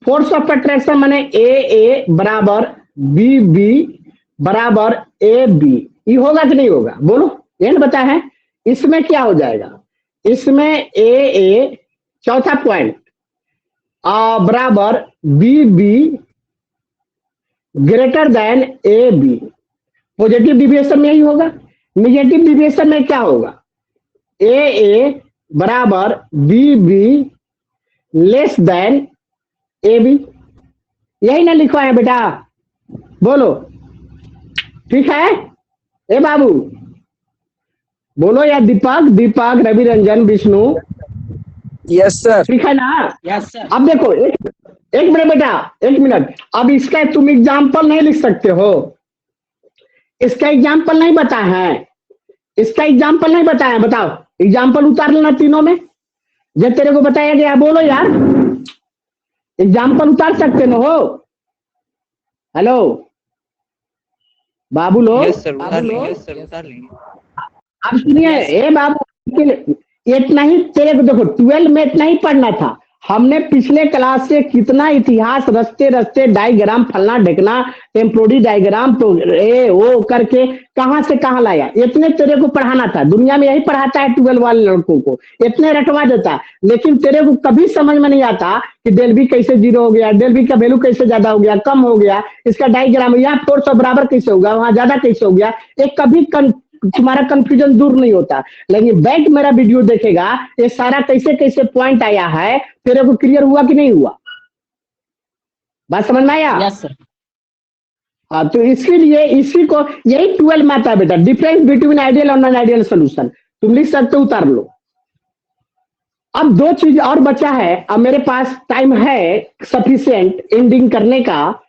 force of attraction माने ए बराबर बी बराबर ए बी। ये होगा कि नहीं होगा? बोलो, ये बता है। इसमें क्या हो जाएगा? इसमें ए चौथा पॉइंट बराबर B greater than A B. Positive deviation में यही होगा। नेगेटिव डिविएशन में क्या होगा? ए बराबर B less than A B. यही ना लिखवा है बेटा? बोलो, ठीक है? ए बाबू बोलो या दीपक रवि रंजन विष्णु, यस सर। ठीक है ना? Yes sir. अब देखो एक मिनट बेटा, 1 मिनट। अब इसका तुम एग्जाम्पल नहीं लिख सकते हो? इसका एग्जाम्पल नहीं बता है? इसका एग्जाम्पल नहीं बताया? बताओ, एग्जाम्पल उतार लेना तीनों में जब तेरे को बताया गया। बोलो यार, एग्जाम्पल उतार सकते न हो? हेलो बाबू लोग, यस सर, उतार लेंगे। अब सुनिए, ए बाबू, इतना ही तेरे को देखो 12 में इतना ही पढ़ना था। हमने पिछले क्लास से कितना इतिहास रस्ते डायग्राम फलना ढेकना टेम्पोररी डायग्राम तो वो करके कहां से कहां लाया। इतने तेरे को पढ़ाना था। दुनिया में यही पढ़ाता है 12 वाले लड़कों को, इतने रटवा देता। लेकिन तेरे को कभी समझ में नहीं आता कि डेल बी कैसे 0 हो गया, डेल बी का वैल्यू कैसे ज्यादा हो गया, कम हो गया, इसका डायग्राम यहाँ फोर्स और बराबर कैसे होगा, वहां ज्यादा कैसे हो गया। एक कभी तुम्हारा कंफ्यूजन दूर नहीं होता। लेकिन बैक मेरा वीडियो देखेगा, ये सारा कैसे कैसे पॉइंट आया है तेरे को क्लियर हुआ कि नहीं हुआ? बात समझ में आया? Yes sir. हाँ, तो इसके लिए इसी को यही 12 में आता है बेटा, डिफरेंस बिटवीन आइडियल और नॉन आइडियल सोल्यूशन। तुम लिख सकते हो, उतार लो। अब 2 चीज और बचा है। अब मेरे पास टाइम है सफिशिएंट एंडिंग करने का।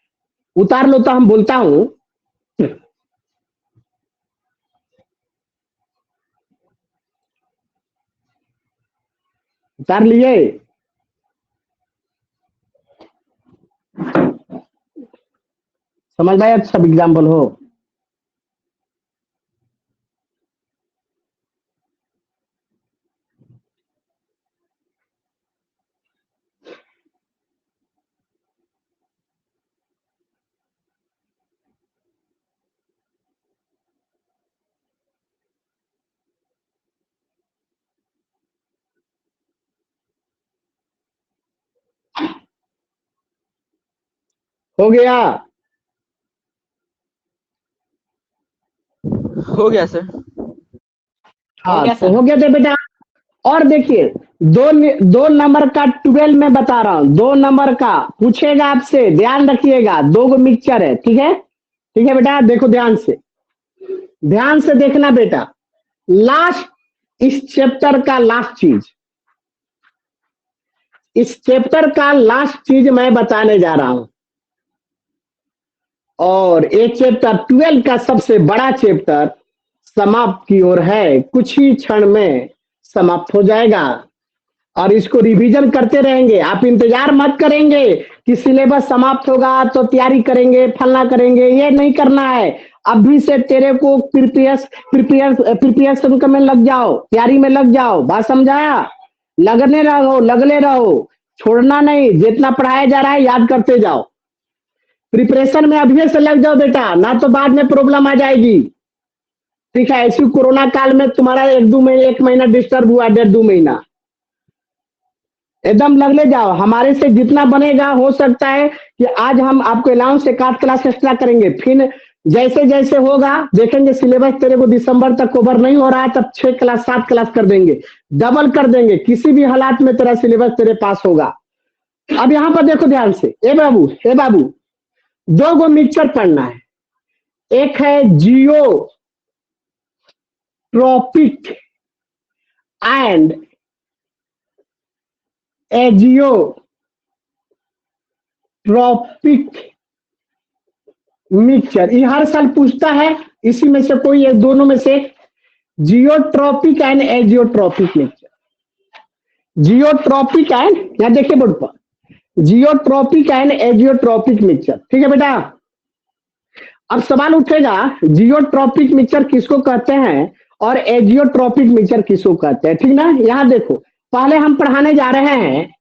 उतार लो तो हम बोलता हूं। उतार लिए? समझ में आया? सब एग्जाम्पल हो? हो गया? हो गया सर। हाँ, गया तो सर। हो गया थे बेटा। और देखिए, 2 नंबर का 12 में बता रहा हूं। 2 नंबर का पूछेगा आपसे, ध्यान रखिएगा। 2 गो मिक्सचर है, ठीक है? ठीक है बेटा, देखो ध्यान से, ध्यान से देखना बेटा। लास्ट, इस चैप्टर का लास्ट चीज, इस चैप्टर का लास्ट चीज मैं बताने जा रहा हूं। और ये चैप्टर 12 का सबसे बड़ा चैप्टर समाप्त की ओर है। कुछ ही क्षण में समाप्त हो जाएगा और इसको रिवीजन करते रहेंगे। आप इंतजार मत करेंगे कि सिलेबस समाप्त होगा तो तैयारी करेंगे, फलना करेंगे, ये नहीं करना है। अभी से तेरे को प्रिपरेशन में लग जाओ, तैयारी में लग जाओ। बात समझाया? लगने रहो, छोड़ना नहीं। जितना पढ़ाया जा रहा है याद करते जाओ। प्रिपरेशन में अभी से लग जाओ बेटा, ना तो बाद में प्रॉब्लम आ जाएगी। ठीक है? ऐसी कोरोना काल में तुम्हारा 1 महीना डिस्टर्ब हुआ, 1.5-2 महीना, एकदम लगने जाओ। हमारे से जितना बनेगा, हो सकता है कि आज हम आपको अलाउंस 1 क्लास एक्स्ट्रा करेंगे। फिर जैसे जैसे होगा देखेंगे, सिलेबस तेरे को दिसंबर तक कवर नहीं हो रहा है, तब 6 क्लास 7 क्लास कर देंगे, डबल कर देंगे। किसी भी हालात में तेरा सिलेबस तेरे पास होगा। अब यहाँ पर देखो ध्यान से, ए बाबू 2 गो मिक्सचर पढ़ना है। एक है जियोट्रॉपिक एंड एजियोट्रॉपिक मिक्सचर। ये हर साल पूछता है, इसी में से कोई एक, दोनों में से geotropic and azeotropic mixture. Geotropic and, यहां देखिए बोर्ड पर, जियोट्रॉपिक एंड एजियोट्रॉपिक मिक्सचर। ठीक है बेटा। अब सवाल उठेगा जियोट्रॉपिक मिक्सचर किसको कहते हैं और एजियोट्रॉपिक मिक्सचर किसको कहते हैं, ठीक ना। यहां देखो, पहले हम पढ़ाने जा रहे हैं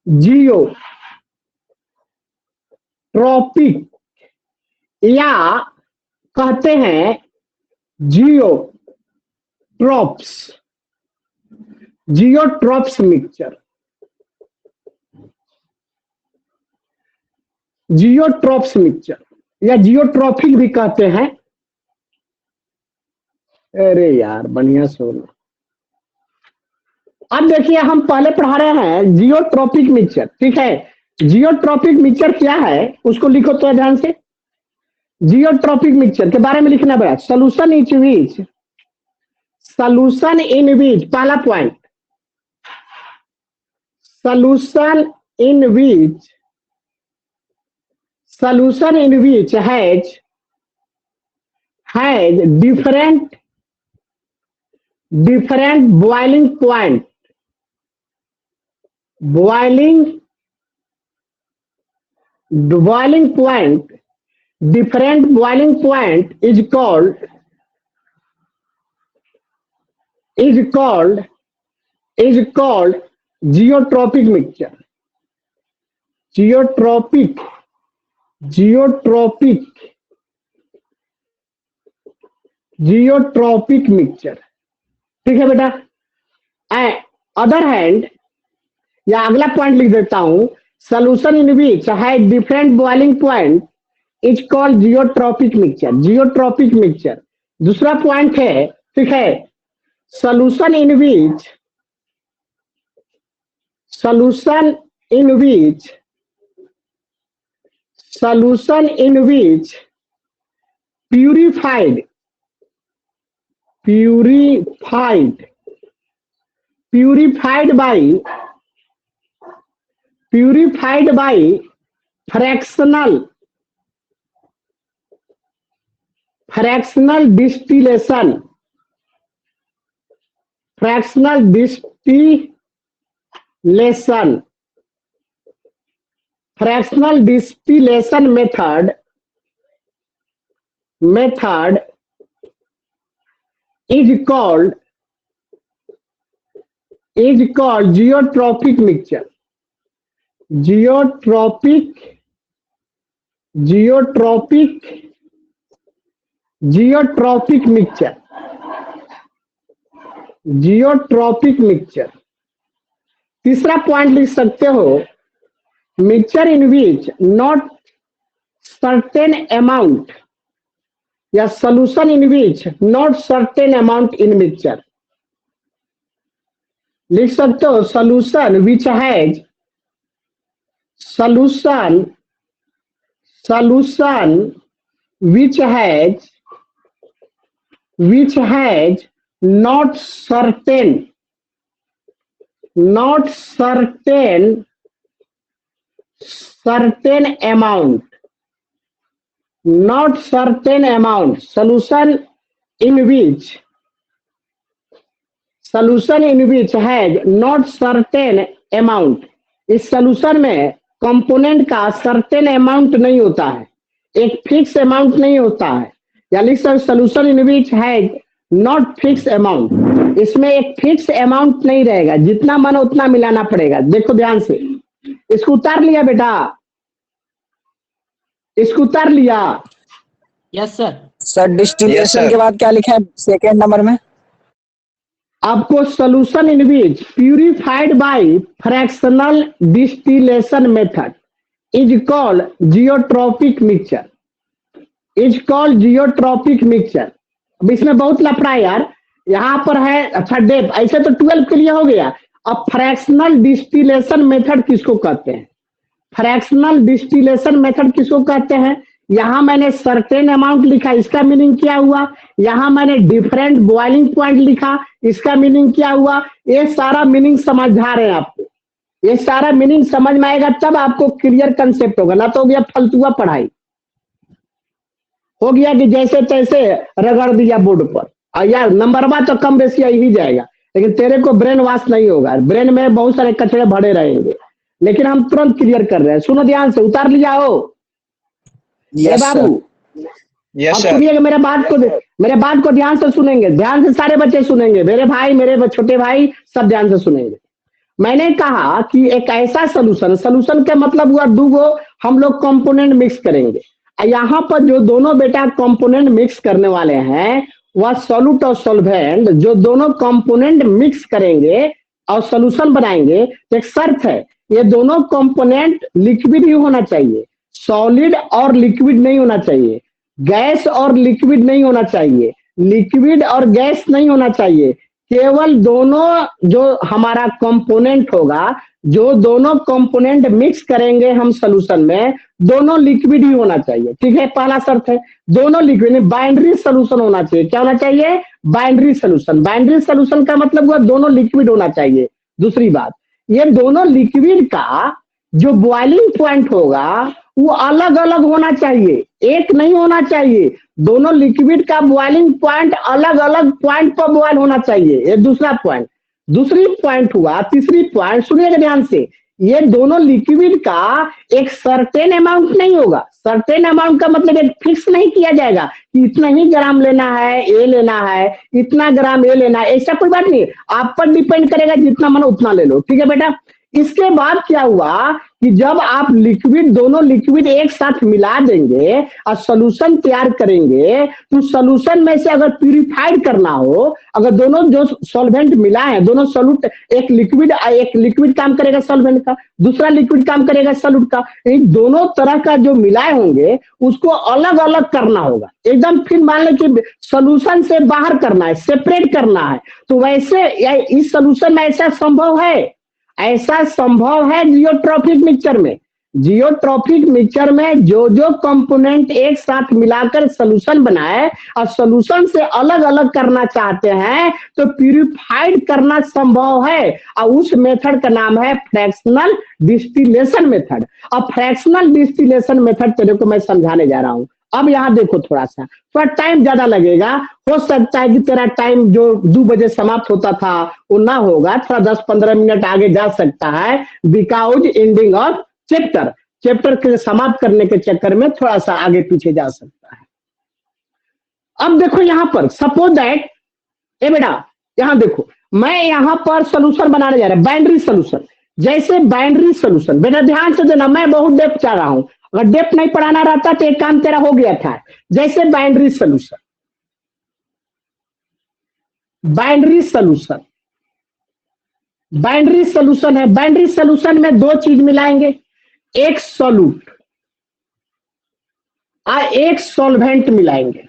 जियोट्रॉपिक या कहते हैं जियोट्रॉप्स, जियोट्रॉप्स मिक्सचर, जियोट्रॉप्स मिक्सचर या जियोट्रॉपिक भी कहते हैं। अरे यार बढ़िया सुनो। अब देखिए हम पहले पढ़ा रहे हैं जियोट्रॉपिक मिक्सचर, ठीक है। जियोट्रॉपिक मिक्सचर क्या है उसको लिखो तो ध्यान से। जियोट्रॉपिक मिक्सचर के बारे में लिखना बड़ा, solution in which, solution in विच, पहला point, solution in which, solution in which has different boiling point, different boiling point is called geotropic mixture, geotropic mixture. ठीक है बेटा। अदर हैंड, या अगला पॉइंट लिख देता हूं, सोल्यूशन इन विच है different boiling point is called geotropic mixture, geotropic mixture. दूसरा पॉइंट है, ठीक है, solution in which purified by fractional distillation, method is called geotropic mixture, geotropic mixture, azeotropic mixture. तीसरा पॉइंट लिख सकते हो, mixture in which not certain amount, या solution in which not certain amount in mixture. लिख सकते हो solution which has not certain amount, solution in which has not certain amount। इस solution में कंपोनेंट का सर्टेन अमाउंट नहीं होता है, एक फिक्स अमाउंट नहीं होता है। या लिख सकते solution in which has not fix amount, इसमें एक फिक्स अमाउंट नहीं रहेगा, जितना मन उतना मिलाना पड़ेगा। देखो ध्यान से, इसको उतार लिया बेटा, इसको उतार लिया। Yes sir. सर डिस्टिलेशन के बाद क्या लिखा है सेकेंड नंबर में? आपको solution in which purified bye fractional distillation method is called geotropic mixture, अब इसमें बहुत लफड़ा है यार, यहाँ पर है अच्छा डेप, ऐसे तो 12 के लिए हो गया। अब फ्रैक्शनल डिस्टिलेशन मेथड किसको कहते हैं, फ्रैक्शनल डिस्टिलेशन मेथड किसको कहते हैं। यहाँ मैंने सर्टेन अमाउंट लिखा, इसका मीनिंग क्या हुआ। यहाँ मैंने डिफरेंट बॉइलिंग पॉइंट लिखा, इसका मीनिंग क्या हुआ। ये सारा मीनिंग समझा रहे हैं आपको, ये सारा मीनिंग समझ में आएगा तब आपको क्लियर कंसेप्ट होगा, ना तो हो गया फालतुआ पढ़ाई, हो गया कि जैसे तैसे रगड़ दिया बोर्ड पर। और यार नंबरवा तो कम बेसी ही जाएगा, लेकिन तेरे को ब्रेन वॉश नहीं होगा, ब्रेन में बहुत सारे कचरे भरे रहेंगे, लेकिन हम तुरंत क्लियर कर रहे हैं। सुनो ध्यान से, उतार लिया हो? ए यस बाबू, सर, यस अब सर। सुनिएगा मेरे बात को ध्यान से सुनेंगे, ध्यान से सारे बच्चे सुनेंगे, मेरे भाई, मेरे छोटे भाई सब ध्यान से सुनेंगे। मैंने कहा कि एक ऐसा सोल्यूशन का मतलब हुआ दूगो हम लोग कंपोनेंट मिक्स करेंगे। यहाँ पर जो दोनों बेटा कंपोनेंट मिक्स करने वाले हैं वह सॉल्यूट और सॉल्वेंट, जो दोनों कंपोनेंट मिक्स करेंगे और सोल्यूशन बनाएंगे, एक शर्त है, ये दोनों कंपोनेंट लिक्विड ही होना चाहिए, सॉलिड और लिक्विड नहीं होना चाहिए, गैस और लिक्विड नहीं होना चाहिए, लिक्विड और गैस नहीं होना चाहिए, केवल दोनों जो हमारा कंपोनेंट होगा, जो दोनों कंपोनेंट मिक्स करेंगे हम सोल्यूशन में, दोनों लिक्विड ही होना चाहिए। ठीक है, पहला शर्त है, दोनों लिक्विड, बाइनरी सोल्यूशन होना चाहिए। क्या होना चाहिए? Binary solution. बाइनरी सोल्यूशन का मतलब हुआ दोनों लिक्विड होना चाहिए। दूसरी बात, ये दोनों लिक्विड का जो बॉइलिंग पॉइंट होगा वो अलग अलग होना चाहिए, एक नहीं होना चाहिए। दोनों लिक्विड का बॉइलिंग पॉइंट अलग अलग पॉइंट पर बॉइल होना चाहिए, ये दूसरा पॉइंट। दूसरी पॉइंट हुआ, तीसरी पॉइंट सुनिएगा ध्यान से, ये दोनों लिक्विड का एक सर्टेन अमाउंट नहीं होगा। सर्टेन अमाउंट का मतलब एक फिक्स नहीं किया जाएगा कि इतना ही ग्राम लेना है, ये लेना है, इतना ग्राम ये लेना है, ऐसा कोई बात नहीं, आप पर डिपेंड करेगा, जितना मन उतना ले लो। ठीक है बेटा। इसके बाद क्या हुआ कि जब आप लिक्विड, दोनों लिक्विड एक साथ मिला देंगे और सोल्यूशन तैयार करेंगे, तो सोल्यूशन में से अगर प्यूरिफाइड करना हो, अगर दोनों जो सॉल्वेंट मिला है, दोनों सोल्यूट, एक लिक्विड काम करेगा सॉल्वेंट का, दूसरा लिक्विड काम करेगा सोल्यूट का, इन दोनों तरह का जो मिलाए होंगे उसको अलग अलग करना होगा एकदम। फिर मान लो कि सोल्यूशन से बाहर करना है, सेपरेट करना है, तो वैसे इस सोल्यूशन में ऐसा संभव है? ऐसा संभव है जियोट्रॉपिक मिक्सचर में। जियोट्रॉपिक मिक्सचर में जो जो कंपोनेंट एक साथ मिलाकर सोल्यूशन बनाए और सोल्यूशन से अलग अलग करना चाहते हैं तो प्यूरिफाइड करना संभव है, और उस मेथड का नाम है फ्रैक्शनल डिस्टिलेशन मेथड। अब फ्रैक्शनल डिस्टिलेशन मेथड तेरे को मैं समझाने जा रहा हूं। अब यहाँ देखो, थोड़ा टाइम ज्यादा लगेगा, हो सकता है कि तेरा टाइम जो 2 बजे समाप्त होता था वो ना होगा, थोड़ा 10-15 मिनट आगे जा सकता है, बिकॉज एंडिंग ऑफ चैप्टर के समाप्त करने के चक्कर में थोड़ा सा आगे पीछे जा सकता है। अब देखो यहाँ पर, सपोज दैट, ए बेटा यहाँ देखो, मैं यहाँ पर सोल्यूशन बनाने जा रहा हूं, बाइनरी सोल्यूशन। जैसे बाइनरी सोल्यूशन, बेटा ध्यान से देना, मैं बहुत डेप्थ चाह रहा हूं, अगर डेप्थ नहीं पढ़ाना रहता तो एक काम तेरा हो गया था। जैसे बाइनरी सोल्यूशन, बाइनरी सोल्यूशन है, बाइनरी सोल्यूशन में 2 चीज मिलाएंगे, एक सॉल्यूट और एक सॉल्वेंट मिलाएंगे।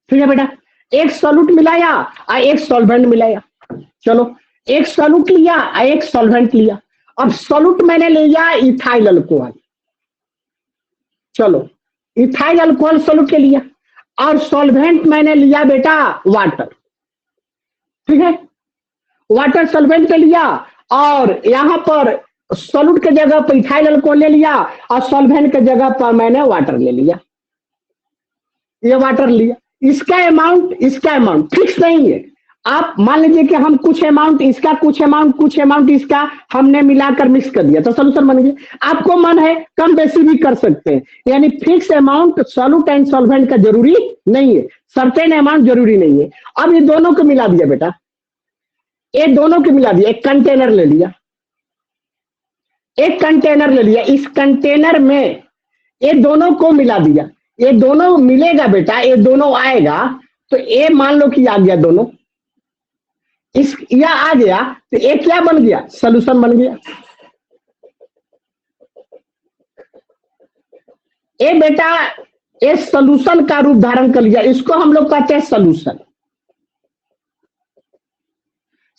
ठीक है बेटा, एक सॉल्यूट मिलाया और एक सॉल्वेंट मिलाया। चलो, एक सॉल्यूट लिया और एक सॉल्वेंट लिया। अब सॉल्यूट मैंने लिया इथाइल अल्कोहल, चलो इथाइल अल्कोहल सॉल्यूट के लिया, और सॉल्वेंट मैंने लिया बेटा वाटर। ठीक है, वाटर सॉल्वेंट के लिया, और यहां पर सॉल्यूट के जगह पर इथाइल अल्कोहल ले लिया और सॉल्वेंट के जगह पर मैंने वाटर ले लिया। ये वाटर लिया, इसका अमाउंट फिक्स नहीं है। आप मान लीजिए कि हम कुछ अमाउंट इसका, कुछ अमाउंट इसका हमने मिलाकर मिक्स कर दिया तो सोल्यूशन बन गया। आपको मन है कम बेसी भी कर सकते हैं, यानी fix amount solute and solvent का जरूरी नहीं है, सर्टेन अमाउंट जरूरी नहीं है। अब ये दोनों को मिला दिया बेटा, ये दोनों को मिला दिया, एक कंटेनर ले लिया, इस कंटेनर में ये दोनों को मिला दिया, ये दोनों मिलेगा बेटा, ये दोनों आएगा, तो ये मान लो कि आ गया दोनों, इस यह आ गया तो ये क्या बन गया? सोल्यूशन बन गया। ये बेटा ये सोल्यूशन का रूप धारण कर लिया, इसको हम लोग कहते हैं सोल्यूशन।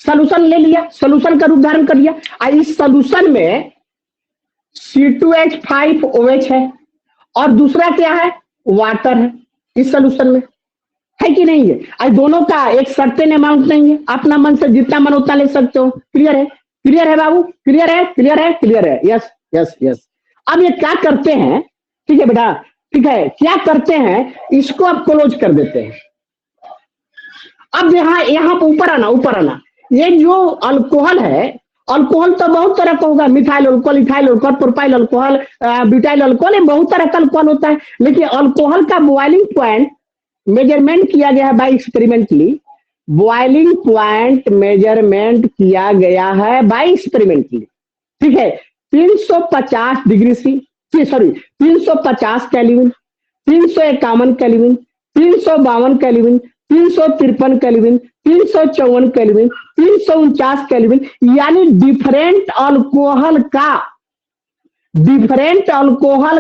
सोल्यूशन ले लिया, सोल्यूशन का रूप धारण कर लिया, और इस सोल्यूशन में C2H5OH है और दूसरा क्या है? वाटर है इस सोल्यूशन में, है कि नहीं है? आज दोनों का एक सर्टेन अमाउंट नहीं है, अपना मन से जितना मन उतना ले सकते हो। क्लियर है बाबू? क्लियर है। यस। अब ये क्या करते हैं? ठीक है बेटा, ठीक है, क्या करते हैं, इसको आप क्लोज कर देते हैं, अब यहाँ यहाँ पे ऊपर आना, ऊपर आना। ये जो अल्कोहल है, अल्कोहल तो बहुत तरह का होगा, methyl alcohol, ethyl alcohol, propyl alcohol, butyl alcohol, ये बहुत तरह का अल्कोहल होता है। लेकिन अल्कोहल का बॉइलिंग पॉइंट मेजरमेंट किया गया है by experimentally, boiling point measurement किया गया है बाय एक्सपेरिमेंटली, ठीक है। 350 degree C, sorry 350 kelvin, 351 kelvin, 352 kelvin, 353 kelvin, 354 kelvin, 349 kelvin, यानी डिफरेंट अल्कोहल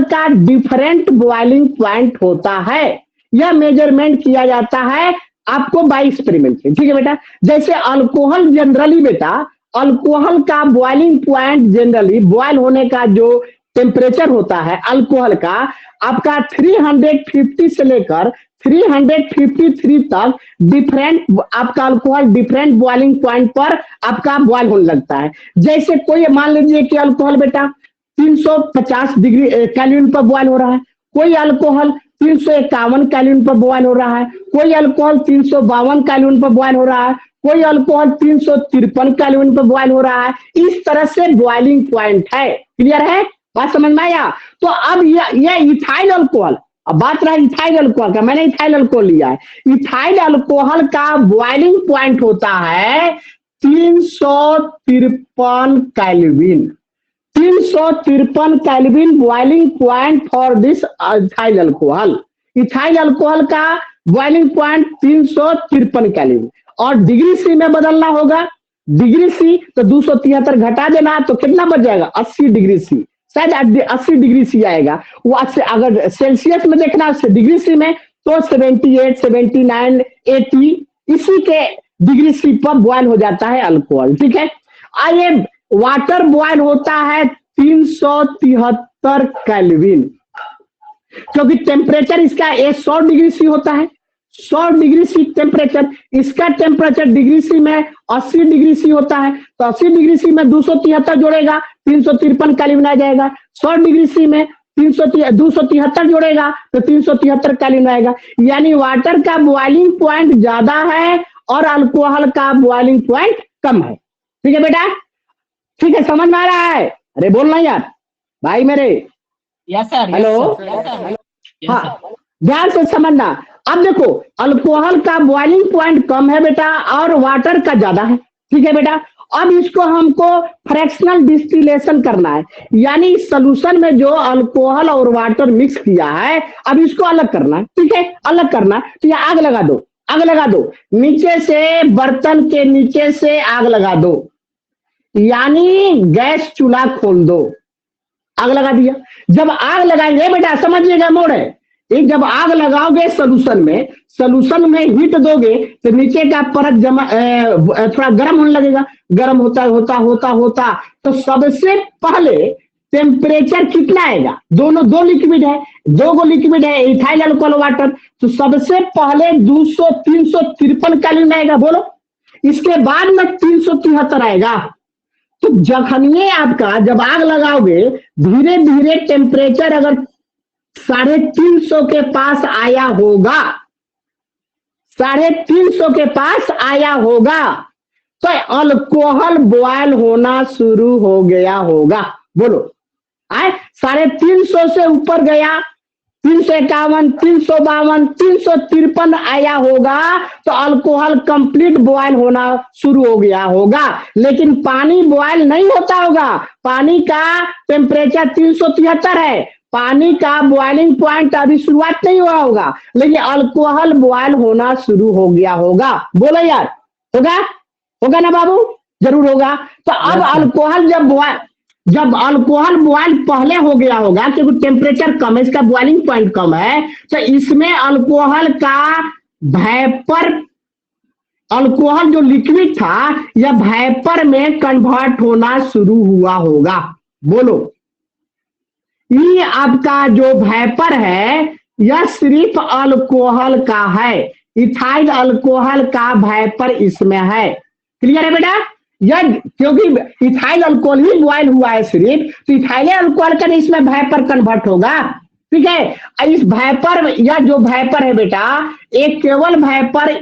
का डिफरेंट बॉइलिंग पॉइंट होता है। यह मेजरमेंट किया जाता है आपको बाय एक्सपेरिमेंट से, ठीक है बेटा। जैसे अल्कोहल जनरली बेटा, अल्कोहल का बॉइलिंग पॉइंट जनरली, बॉयल होने का जो टेम्परेचर होता है अल्कोहल का, आपका 350 से लेकर 353 तक डिफरेंट आपका अल्कोहल डिफरेंट बॉइलिंग पॉइंट पर आपका बॉयल होने लगता है। जैसे कोई मान लीजिए कि अल्कोहल बेटा 350 डिग्री केल्विन पर बॉयल हो रहा है, कोई अल्कोहल 351 केल्विन पर बॉयल हो रहा है, कोई अल्कोहल 352 केल्विन पर बॉयल हो रहा है, कोई अल्कोहल 353 केल्विन पर बॉयल हो रहा है। इस तरह से बॉइलिंग पॉइंट है। क्लियर है, बात समझ में आया? तो अब ये इथाइल अल्कोहल, अब बात रहा इथाइल अल्कोहल का, मैंने इथाइल अल्कोहल लिया है। इथाइल अल्कोहल का बॉइलिंग पॉइंट होता है 353 kelvin, 353 kelvin boiling point for this ethyl alcohol. Ethyl alcohol का बॉइलिंग पॉइंट 353 केल्विन, और डिग्री सी में बदलना होगा। डिग्री सी तो 273 घटा देना तो कितना बच जाएगा, 80 डिग्री सी, शायद 80 डिग्री सी आएगा वो। अगर सेल्सियस में देखना डिग्री सी में तो 78, 79, 80 इसी के डिग्री सी पर बॉयल हो जाता है अल्कोहल, ठीक है। आइए, वाटर बॉयल होता है 373 केल्विन, क्योंकि टेम्परेचर इसका 100 डिग्री सी होता है, 100 डिग्री सी टेम्परेचर, इसका टेम्परेचर डिग्री सी में 80 डिग्री सी होता है, तो 80 डिग्री सी में 273 जोड़ेगा 353 केल्विन आ जाएगा। 100 डिग्री सी में 273 जोड़ेगा तो 373 केल्विन आएगा। यानी वाटर का बॉइलिंग पॉइंट ज्यादा है और अल्कोहल का बॉइलिंग पॉइंट कम है, ठीक है बेटा? ठीक है, समझ में आ रहा है? अरे बोलना यार भाई मेरे। Yes sir. हेलो, हाँ ध्यान से समझना। अब देखो, अल्कोहल का बॉइलिंग पॉइंट कम है बेटा और वाटर का ज्यादा है, ठीक है बेटा। अब इसको हमको फ्रैक्शनल डिस्टिलेशन करना है, यानी इस सोल्यूशन में जो अल्कोहल और वाटर मिक्स किया है अब इसको अलग करना है, ठीक है। अलग करना तो ये आग लगा दो, आग लगा दो, नीचे से बर्तन के नीचे से आग लगा दो, यानी गैस चूल्हा खोल दो। आग लगा दिया। जब आग लगाएंगे बेटा समझिएगा मोड़ है, एक जब आग लगाओगे सोल्यूशन में हीट दोगे तो नीचे का परत जमा थोड़ा गर्म होने लगेगा। गर्म होता होता होता होता तो सबसे पहले टेम्परेचर कितना आएगा, दो लिक्विड है, दो लिक्विड है, इथाइल अल्कोहल वाटर, तो सबसे पहले 353 केल्विन आएगा, बोलो। इसके बाद में 373 आएगा। तो जखनिए आपका जब आग लगाओगे धीरे धीरे टेम्परेचर अगर 350 के पास आया होगा, 350 के पास आया होगा तो अल्कोहल बॉयल होना शुरू हो गया होगा, बोलो। आए 350 से ऊपर गया, 351, 352, 353 आया होगा तो अल्कोहल कंप्लीट बॉयल होना शुरू हो गया होगा। लेकिन पानी बॉयल नहीं होता होगा, पानी का टेम्परेचर 373 है, पानी का बॉइलिंग पॉइंट अभी शुरुआत नहीं हुआ होगा, लेकिन अल्कोहल बॉयल होना शुरू हो गया होगा, बोलो यार। होगा ना बाबू? जरूर होगा। तो अब अल्कोहल जब अल्कोहल बॉयल पहले हो गया होगा क्योंकि टेम्परेचर कम है, इसका बॉइलिंग पॉइंट कम है, तो इसमें अल्कोहल का वेपर, अल्कोहल जो लिक्विड था यह वेपर में कन्वर्ट होना शुरू हुआ होगा, बोलो। ये आपका जो वेपर है यह सिर्फ अल्कोहल का है, इथाइल अल्कोहल का वेपर इसमें है। क्लियर है बेटा? यह क्योंकि इथाइल अल्कोहल ही बॉयल हुआ है सिर्फ, तो इथाइल अल्कोहल का इसमें वेपर कन्वर्ट होगा, ठीक है। इस वेपर, यह जो वेपर है बेटा एक केवल वेपर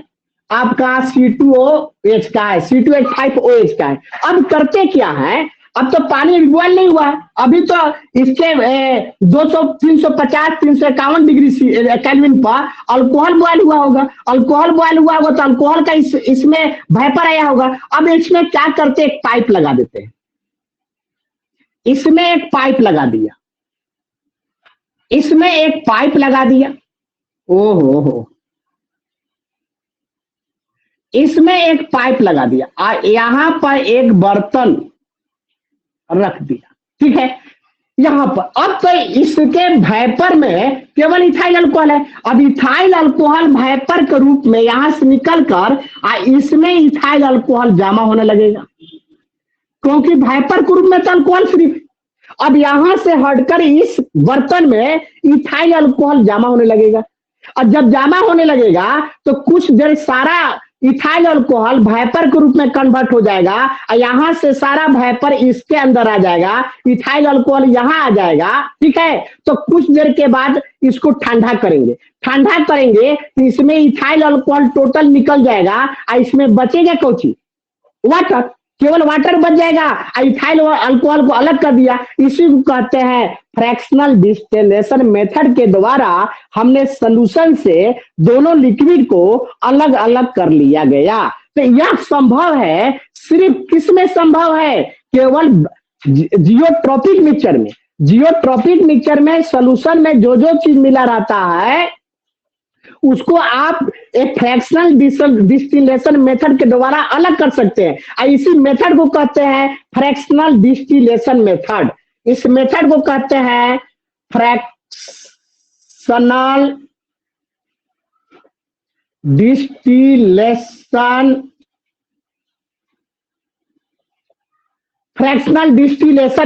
आपका C2OH का है, C2H5OH का है। अब करते क्या है, अब तो पानी बॉयल नहीं हुआ है, अभी तो इसके 200 350 351 डिग्री केल्विन पर अल्कोहल बॉयल हुआ होगा। अल्कोहल बॉयल हुआ होगा तो अल्कोहल का इसमें वेपर आया होगा। अब इसमें क्या करते, एक पाइप लगा देते हैं, इसमें एक पाइप लगा दिया, इसमें एक पाइप लगा दिया, ओहो, इसमें एक पाइप लगा दिया, यहां पर एक बर्तन रख दिया, ठीक है। यहां पर अब तो इसके वेपर में केवल इथाइल अल्कोहल है। अब इथाइल अल्कोहल वेपर के रूप में यहां से निकलकर इसमें इथाइल अल्कोहल जमा होने लगेगा, क्योंकि वेपर के रूप में तो अल्कोहल सिर्फ, अब यहां से हटकर इस बर्तन में इथाइल अल्कोहल जमा होने लगेगा। और जब जमा होने लगेगा तो कुछ देर सारा इथाइल अल्कोहल वेपर के रूप में कन्वर्ट हो जाएगा और यहां से सारा वेपर इसके अंदर आ जाएगा, इथाइल अल्कोहल यहां आ जाएगा, ठीक है। तो कुछ देर के बाद इसको ठंडा करेंगे, ठंडा करेंगे तो इसमें इथाइल अल्कोहल टोटल निकल जाएगा और इसमें बचेगा कौन चीज, वाटर, केवल वाटर बच जाएगा। इथाइल अल्कोहल को अलग कर दिया, इसी को कहते हैं फ्रैक्शनल डिस्टिलेशन मेथड के द्वारा हमने सॉल्यूशन से दोनों लिक्विड को अलग अलग कर लिया गया। तो यह संभव है, सिर्फ किसमें संभव है, केवल जियोट्रॉपिक मिक्सचर में। जियोट्रॉपिक मिक्सचर में सॉल्यूशन में जो जो चीज मिला रहता है उसको आप एक फ्रैक्शनल डिस्टिलेशन मेथड के द्वारा अलग कर सकते हैं, और इसी मेथड को कहते हैं फ्रैक्शनल डिस्टिलेशन मेथड। इस मेथड को कहते हैं फ्रैक्शनल डिस्टिलेशन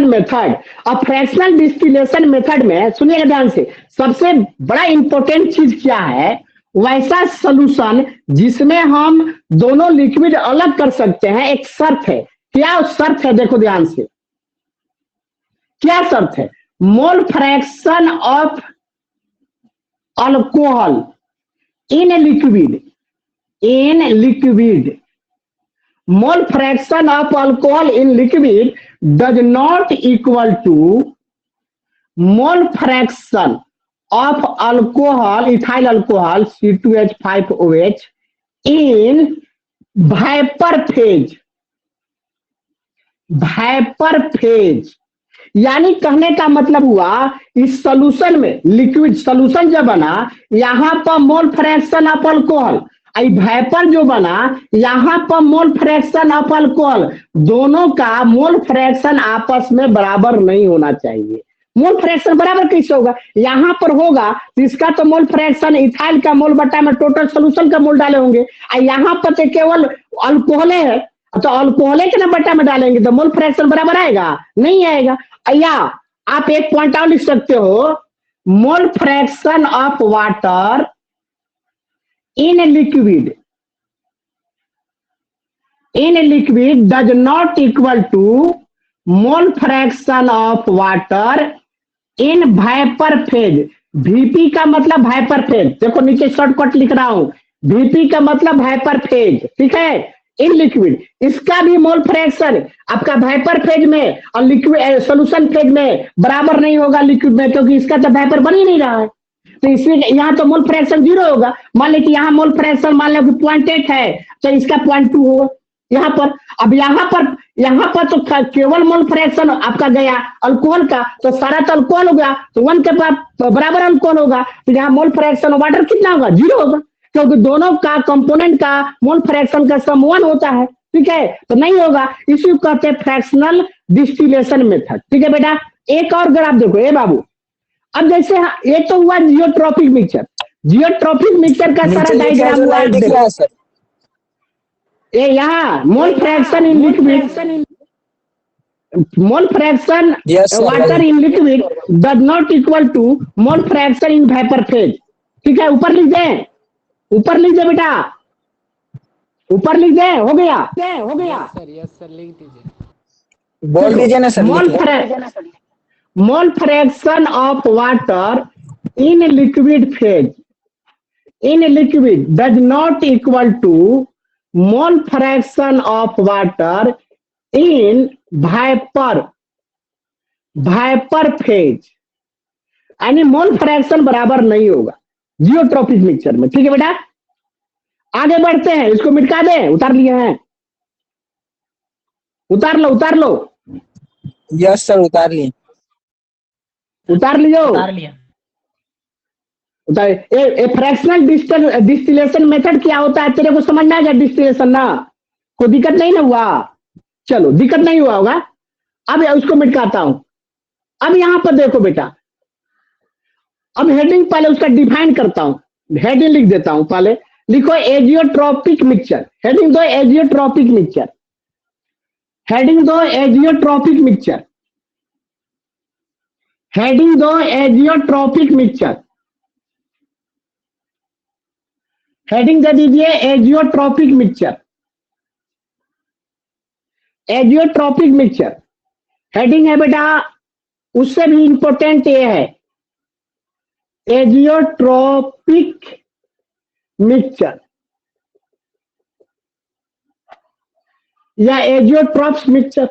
मेथड। और फ्रैक्शनल डिस्टिलेशन मेथड में सुनिएगा ध्यान से, सबसे बड़ा इंपॉर्टेंट चीज क्या है, वैसा सॉल्यूशन जिसमें हम दोनों लिक्विड अलग कर सकते हैं, एक शर्त है। क्या शर्त है, देखो ध्यान से, क्या शर्त है, mole fraction of alcohol in liquid, mole fraction of alcohol in liquid does not equal to mole fraction of alcohol, ethyl alcohol C2H5OH in vapor phase। यानी कहने का मतलब हुआ, इस सॉल्यूशन में लिक्विड सॉल्यूशन जो बना, यहां पर मोल फ्रैक्शन ऑफ अल्कोहल, वेपर जो बना यहां पर मोल फ्रैक्शन ऑफ अल्कोहल, दोनों का मोल फ्रैक्शन आपस में बराबर नहीं होना चाहिए। मोल फ्रैक्शन बराबर कैसे होगा, यहां पर होगा तो इसका तो मोल फ्रैक्शन इथाइल का मोल बटा में टोटल सॉल्यूशन का मोल डाले होंगे, और यहां पर तो केवल अल्कोहल है तो अल्कोहल के ना बटा में डालेंगे तो मोल फ्रैक्शन बराबर आएगा, नहीं आएगा। या आप एक पॉइंट और लिख सकते हो, mole fraction of water in liquid does not equal to mole fraction of water in vapour phase. VP का मतलब वेपर फेज, देखो नीचे शॉर्टकट लिख रहा हूं, VP का मतलब वेपर फेज, ठीक है। इन लिक्विड, इसका भी मोल फ्रैक्शन आपका वेपर फेज में और लिक्विड सॉल्यूशन फेज में बराबर नहीं होगा लिक्विड में, क्योंकि इसका तो वेपर बन ही नहीं रहा है, तो इसमें यहाँ तो मोल फ्रैक्शन 0 होगा। मान ले कि यहाँ मोल फ्रैक्शन मान लो कि 0.8 है तो इसका 0.2 होगा यहाँ पर। अब यहाँ पर तो केवल मोल फ्रैक्शन आपका गया अल्कोहल का, तो सारा तो अल्कोहल हो गया, तो 1 के बराबर अल्कोहल होगा, तो यहाँ मोल फ्रैक्शन वाटर कितना होगा, 0 होगा, क्योंकि दोनों का कंपोनेंट का मोल फ्रैक्शन का सम 1 होता है, ठीक है, तो नहीं होगा। इसी को कहते हैं फ्रैक्शनल डिस्टिलेशन मेथड, ठीक है बेटा। एक और ग्राफ देखो, ए बाबू, अब जैसे ये तो हुआ जियोट्रॉपिक मिक्सचर, जियोट्रॉपिक मिक्सचर का सारा डायग्राम हुआ, ये यहाँ mole fraction in liquid, mole fraction water in liquid does not equal to mole fraction in vapour phase, ठीक है। ऊपर लिख दे, ऊपर लिख दे बेटा, ऊपर लिख दे, हो गया सर, यस सर, लिख दीजिए, बोल दीजिए ना sir. Mole fraction of water in liquid phase in liquid does not equal to mole fraction of water in vapor phase, यानी मोल फ्रैक्शन बराबर नहीं होगा जियोट्रॉपिक मिक्सचर में। ठीक है बेटा, आगे बढ़ते हैं, इसको मिटा दें, उतार लिए हैं, उतार लो यस सर, उतार लिए। उतार लियो, उतार लिया। उतार। ए फ्रैक्शनल डिस्टिलेशन मेथड क्या होता है तेरे को समझ में आ गया? डिस्टिलेशन ना, कोई दिक्कत नहीं ना हुआ? चलो, दिक्कत नहीं हुआ होगा। अब उसको मिटाता हूं। अब यहां पर देखो बेटा, अब हेडिंग पहले उसका डिफाइन करता हूं, हेडिंग लिख देता हूं। पहले लिखो एजियोट्रॉपिक मिक्सचर, हेडिंग दो एजियोट्रॉपिक मिक्सचर, हेडिंग दो एजियोट्रॉपिक मिक्सचर, हेडिंग दो एजियोट्रॉपिक मिक्सचर, हेडिंग दे दीजिए azeotropic mixture, azeotropic mixture heading है बेटा। उससे भी इंपॉर्टेंट ये है एजियोट्रॉपिक मिक्सचर या एजियोट्रॉप्स मिक्सचर,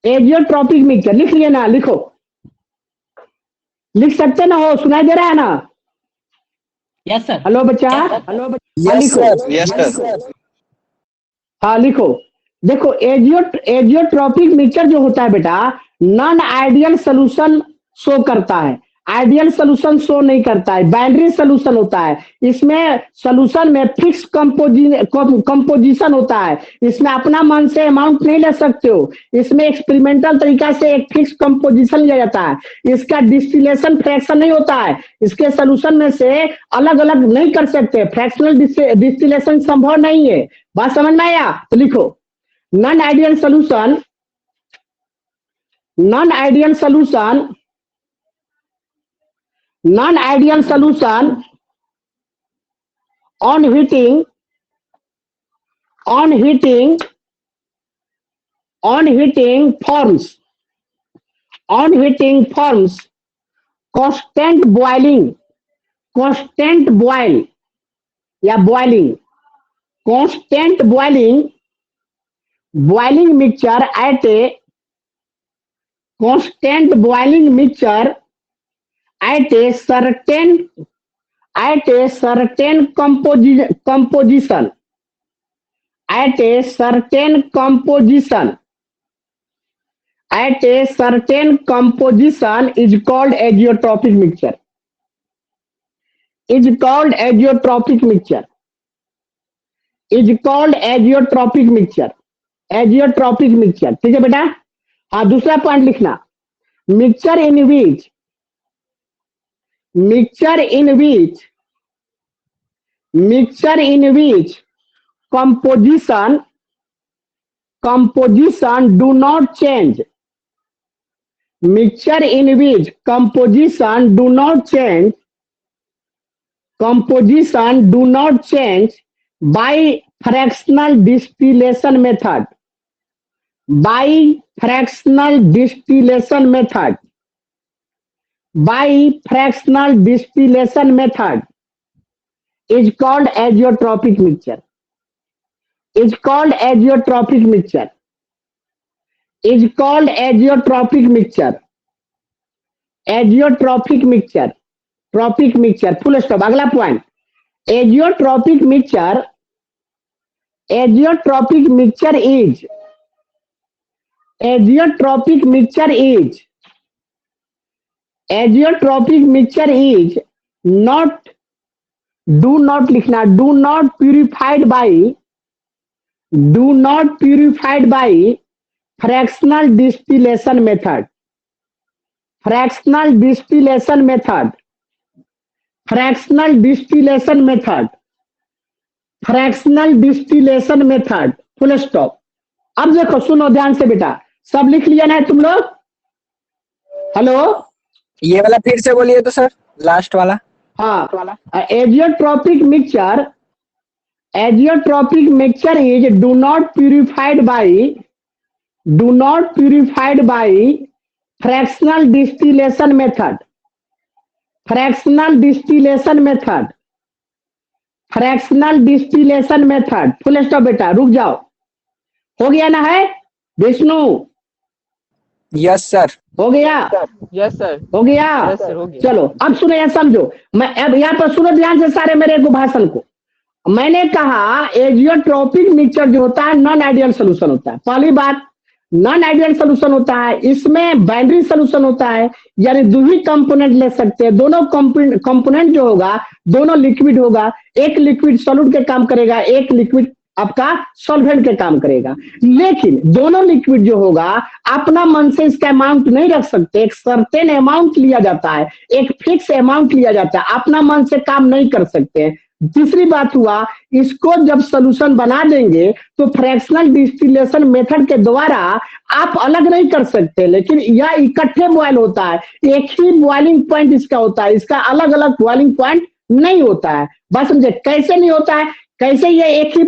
एजियोट्रॉपिक मिक्सचर लिख लिए ना? लिखो, लिख सकते ना हो? सुनाई दे रहा है ना? Yes sir. हेलो बच्चा, हेलो बच्चा, यस लिखो। Sir, yes sir. हाँ लिखो। देखो एजियोट्रॉपिक मिक्सचर जो होता है बेटा, नॉन आइडियल सोल्यूशन शो करता है, आइडियल सोल्यूशन शो नहीं करता है, बाइनरी सोल्यूशन होता है। इसमें सोल्यूशन में फिक्स कंपोजिशन होता है, इसमें अपना मन से अमाउंट नहीं ले सकते हो, इसमें एक्सपेरिमेंटल तरीका से एक फिक्स कंपोजिशन लिया जाता है, इसका डिस्टिलेशन फ्रैक्शन नहीं होता है, इसके सोल्यूशन में से अलग अलग नहीं कर सकते, फ्रैक्शनल डिस्टिलेशन संभव नहीं है। बात समझ में आया? तो लिखो non ideal solution, non ideal solution, non-ideal solution on heating forms constant boiling या boiling, constant boiling mixture at a constant boiling mixture at a certain composition, at a certain composition is called azeotropic mixture, is called azeotropic mixture, is called azeotropic mixture, azeotropic mixture। ठीक है बेटा? हाँ, दूसरा point लिखना, mixture in which composition do not change, mixture in which composition do not change by fractional distillation method, by fractional distillation method is called azeotropic mixture, is called azeotropic mixture, is called azeotropic mixture, azeotropic mixture, tropic mixture, full stop। अगला point, azeotropic mixture is not, do not लिखना, do not purified by fractional distillation method, fractional distillation method, full stop. अब देखो, सुनो ध्यान से बेटा, सब लिख लिया ना तुम लोग? हेलो, ये वाला फिर से बोलिए तो सर, लास्ट वाला। हाँ, azeotropic mixture is do not purified by fractional distillation method, fractional distillation method. Full stop बेटा, रुक जाओ। हो गया ना है विष्णु? Yes sir. हो गया? Yes sir. हो गया? यस सर, हो गया। चलो अब सुनो, या समझो। मैं अब यहाँ पर सुनो ध्यान से सारे मेरे को भाषण को। मैंने कहा एजियोट्रोपिक मिक्सचर जो होता है नॉन आइडियल सोल्यूशन होता है। पहली बात, नॉन आइडियल सोल्यूशन होता है, इसमें बाइनरी सोल्यूशन होता है, यानी दो ही कंपोनेंट ले सकते हैं। दोनों कंपोनेंट जो होगा दोनों लिक्विड होगा। एक लिक्विड सॉल्यूट के काम करेगा, एक लिक्विड आपका सॉल्वेंट के काम करेगा। लेकिन दोनों लिक्विड जो होगा अपना मन से इसका अमाउंट नहीं रख सकते, एक सर्टेन अमाउंट लिया जाता है, एक फिक्स अमाउंट लिया जाता है, अपना मन से काम नहीं कर सकते। तीसरी बात हुआ, इसको जब सोल्यूशन बना देंगे तो फ्रैक्शनल डिस्टिलेशन मेथड के द्वारा आप अलग नहीं कर सकते, लेकिन यह इकट्ठे बॉयल होता है। एक ही बॉइलिंग पॉइंट इसका होता है, इसका अलग अलग बॉइलिंग पॉइंट नहीं होता है। बस समझे कैसे नहीं होता है? कैसे ये एक ही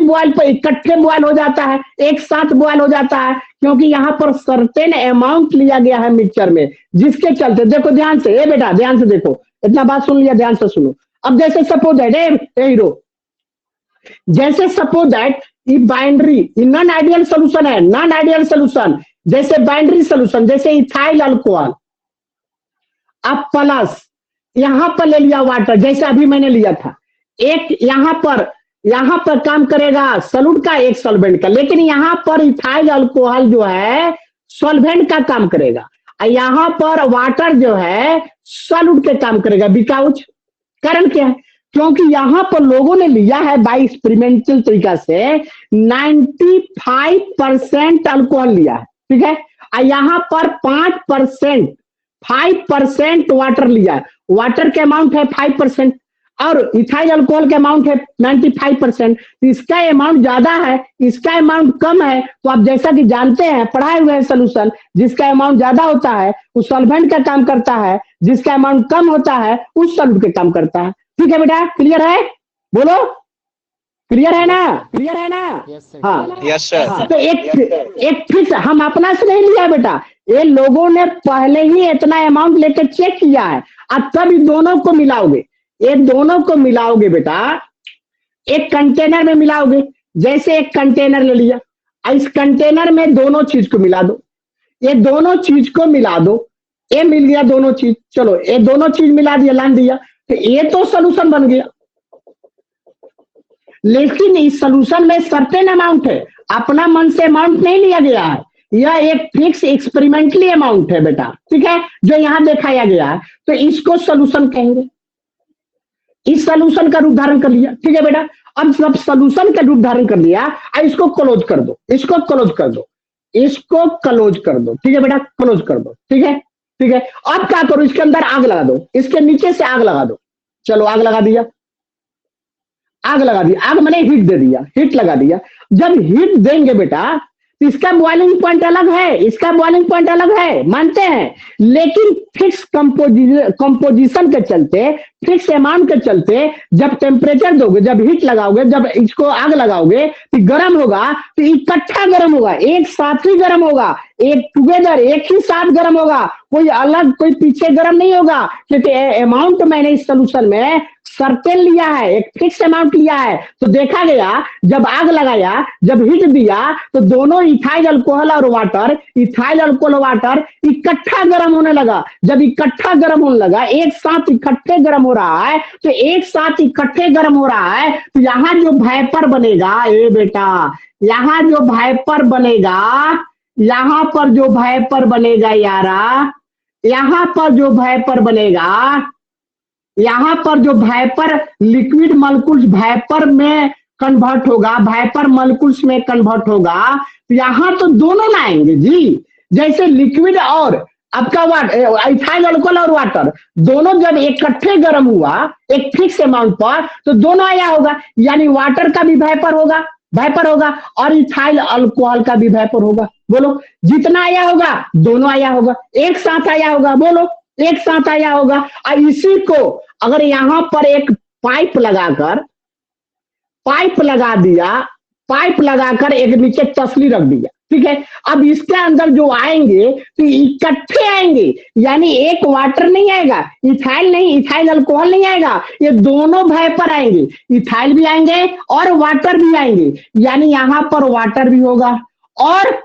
बॉयल पर इकट्ठे बॉयल हो जाता है, एक साथ बॉयल हो जाता है? क्योंकि यहाँ पर सर्टेन अमाउंट लिया गया है मिक्सचर में, जिसके चलते देखो ध्यान से, ए बेटा ध्यान से देखो, इतना बात सुन लिया, ध्यान से सुनो। अब जैसे सपोज दैट हीरो, जैसे सपोज दैट ये बाइनरी नॉन आइडियल सोल्यूशन है, नॉन आइडियल सोल्यूशन जैसे बाइनरी सोल्यूशन, जैसे इथाइल अल्कोहल, अब प्लस यहां पर ले लिया वाटर, जैसे अभी मैंने लिया था। एक यहां पर काम करेगा सॉल्यूट का, एक सॉल्वेंट का, लेकिन यहां पर इथाइल अल्कोहल जो है सॉल्वेंट का काम करेगा, और यहां पर वाटर जो है सॉल्यूट के काम करेगा। बिकॉज कारण क्या है? क्योंकि यहां पर लोगों ने लिया है बाय एक्सपेरिमेंटल तरीका से 95% अल्कोहल लिया है, ठीक है, और यहां पर 5% वाटर लिया है। वाटर के अमाउंट है 5% और इथाइल अल्कोहल का अमाउंट है 95%। इसका अमाउंट ज्यादा है, इसका अमाउंट कम है, तो आप जैसा कि जानते हैं, पढ़ाए हुए हैं सोल्यूशन, जिसका अमाउंट ज्यादा होता है उस सॉल्वेंट का काम करता है, जिसका अमाउंट कम होता है उस सॉल्यूट के काम करता है। ठीक है बेटा, क्लियर है? बोलो, क्लियर है ना? क्लियर है ना? Yes sir. हाँ यस सर। हाँ, तो एक फिक्स हम अपना से नहीं लिया बेटा, ये लोगों ने पहले ही इतना अमाउंट लेकर चेक किया है, अब तब इन दोनों को मिलाओगे, ये दोनों को मिलाओगे बेटा, एक कंटेनर में मिलाओगे। जैसे एक कंटेनर ले लिया, इस कंटेनर में दोनों चीज को मिला दो, ये दोनों चीज को मिला दो, ये मिल गया दोनों चीज। चलो ये दोनों चीज मिला दिया, लान दिया, तो ये तो सोल्यूशन बन गया। लेकिन इस सोल्यूशन में सर्टेन अमाउंट है, अपना मन से अमाउंट नहीं लिया गया है, यह एक फिक्स एक्सपेरिमेंटली अमाउंट है बेटा, ठीक है, जो यहां दिखाया गया है, तो इसको सोल्यूशन कहेंगे। इस सोल्यूशन का रूप धारण कर लिया, ठीक है बेटा। अब जब सोल्यूशन का रूप धारण कर लिया, इसको क्लोज कर दो, इसको क्लोज कर दो, इसको क्लोज कर दो, ठीक है बेटा, क्लोज कर दो, ठीक है, ठीक है। अब क्या करो, इसके अंदर आग लगा दो, इसके नीचे से आग लगा दो। चलो आग लगा दिया, आग लगा दी, आग मैंने हीट दे दिया, हीट लगा दिया। जब हीट देंगे बेटा तो इसका बॉइलिंग पॉइंट अलग है, इसका बॉइलिंग पॉइंट अलग है, मानते हैं, लेकिन फिक्स कंपोजिशन के चलते, फिक्स अमाउंट के चलते, जब टेम्परेचर दोगे, जब हीट लगाओगे, जब इसको आग लगाओगे तो गर्म होगा, तो इकट्ठा गर्म होगा, एक साथ ही गर्म होगा, एक टुगेदर, एक ही साथ गर्म होगा, कोई अलग कोई पीछे गर्म नहीं होगा, क्योंकि अमाउंट मैंने इस सोल्यूशन में सर्टेन लिया है, एक फिक्स अमाउंट लिया है। तो देखा गया जब आग लगाया, जब हीट दिया, तो दोनों इथाइल अल्कोहल और वाटर, इथाइल अल्कोहल वाटर इकट्ठा गर्म होने लगा। जब इकट्ठा गर्म होने लगा, एक साथ इकट्ठे गर्म हो रहा है, तो एक साथ इकट्ठे गर्म हो रहा है, तो यहाँ जो वाइपर बनेगा, ए बेटा, यहाँ जो वाइपर बनेगा, यहाँ पर जो वाइपर बनेगा यारा, यहाँ पर जो वाइपर बनेगा, यहाँ पर जो वाइपर लिक्विड मॉलिक्यूल्स वाइपर में कन्वर्ट होगा, वाइपर मॉलिक्यूल्स में कन्वर्ट होगा, तो यहाँ तो दोनों ना आएंगे जी। जैसे लिक्विड और आपका वाटर, इथाइल अल्कोहल और वाटर दोनों जब इकट्ठे गर्म हुआ एक फिक्स अमाउंट पर, तो दोनों आया होगा, यानी वाटर का भी वाइपर होगा, वाइपर होगा, और इथाइल अल्कोहल का भी वाइपर होगा। बोलो, जितना आया होगा दोनों आया होगा, एक साथ आया होगा, बोलो एक साथ आया होगा। और इसी को अगर यहां पर एक पाइप लगाकर, पाइप लगा दिया, पाइप लगाकर एक नीचे तसली रख दिया, ठीक है। अब इसके अंदर जो आएंगे तो इकट्ठे आएंगे, यानी एक वाटर नहीं आएगा, इथाइल नहीं, इथाइल अल्कोहल नहीं आएगा, ये दोनों वेपर आएंगे, इथाइल भी आएंगे और वाटर भी आएंगे, यानी यहां पर वाटर भी होगा और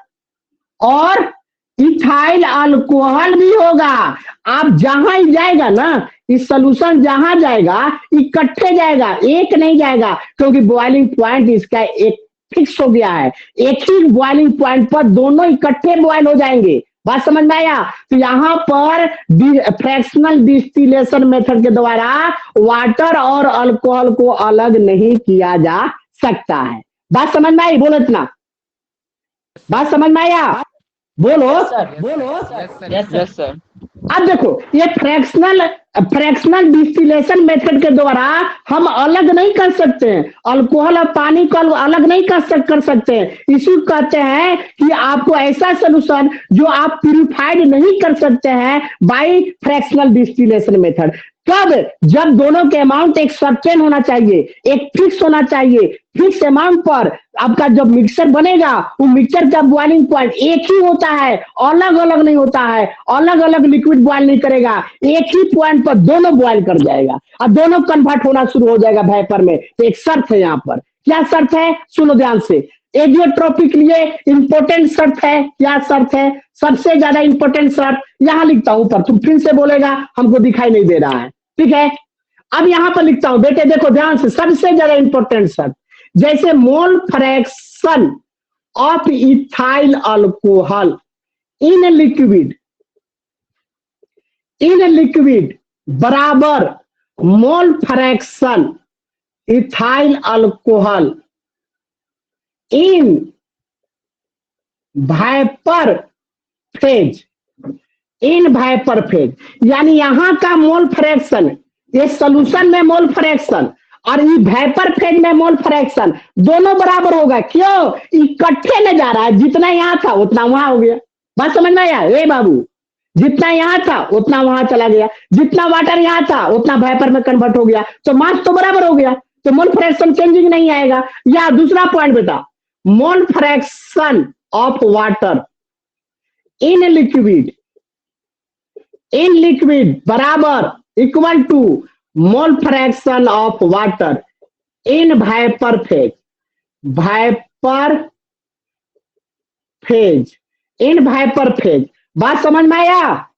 इथाइल अल्कोहल भी होगा। आप जहां ही जाएगा ना, इस सोल्यूशन जहां जाएगा इकट्ठे जाएगा, एक नहीं जाएगा, क्योंकि बॉइलिंग पॉइंट इसका एक फिक्स हो गया है, एक ही बॉइलिंग पॉइंट पर दोनों इकट्ठे बॉइल हो जाएंगे। बात समझ में आया? तो यहाँ पर फ्रैक्शनल डिस्टिलेशन मेथड के द्वारा वाटर और अल्कोहल को अलग नहीं किया जा सकता है। बात समझ में आई? बोलो इतना, बात समझ में आया? बोलो बोलो। Yes sir. अब देखो, ये फ्रैक्शनल डिस्टिलेशन मेथड के द्वारा हम अलग नहीं कर सकते हैं, अल्कोहल और पानी को अलग नहीं कर सकते हैं। इसी को कहते हैं कि आपको ऐसा सोल्यूशन जो आप प्यूरिफाइड नहीं कर सकते हैं बाय फ्रैक्शनल डिस्टिलेशन मेथड। कब? जब दोनों के अमाउंट एक सर्टेन होना चाहिए, एक फिक्स होना चाहिए, फिक्स अमाउंट पर आपका जब मिक्सचर बनेगा वो मिक्सचर का बॉइलिंग पॉइंट एक ही होता है, अलग अलग नहीं होता है, अलग अलग लिक्विड बॉइल नहीं करेगा, एक ही पॉइंट पर दोनों बॉइल कर जाएगा और दोनों कन्वर्ट होना शुरू हो जाएगा वेपर में। तो एक शर्त है यहाँ पर, क्या शर्त है? सुनो ध्यान से, एजियोट्रोपिक के लिए इंपॉर्टेंट शर्त है। क्या शर्त है? सबसे ज्यादा इंपॉर्टेंट शर्त यहां लिखता हूं ऊपर, तुम फिर से बोलेगा हमको दिखाई नहीं दे रहा है, ठीक है। अब यहां पर लिखता हूं, बेटे देखो ध्यान से, सबसे ज्यादा इंपॉर्टेंट शर्त, जैसे mole fraction of ethyl alcohol in liquid बराबर mole fraction ethyl alcohol in vapour phase, यानी यहां का मोल फ्रैक्शन, ये सोल्यूशन में मोल फ्रैक्शन और ये वेपर फेज में मोल फ्रैक्शन दोनों बराबर होगा। क्यों? इकट्ठे में जा रहा है, जितना यहां था उतना वहां हो गया। बात समझ में आया? ए बाबू, जितना यहां था उतना वहां चला गया, जितना वाटर यहां था उतना वेपर में कन्वर्ट हो गया, तो मास तो बराबर हो गया, तो मोल फ्रैक्शन चेंजिंग नहीं आएगा। या दूसरा पॉइंट बेटा, mole fraction of water in liquid बराबर equal to mole fraction of water in vapour phase. बात समझ में आया?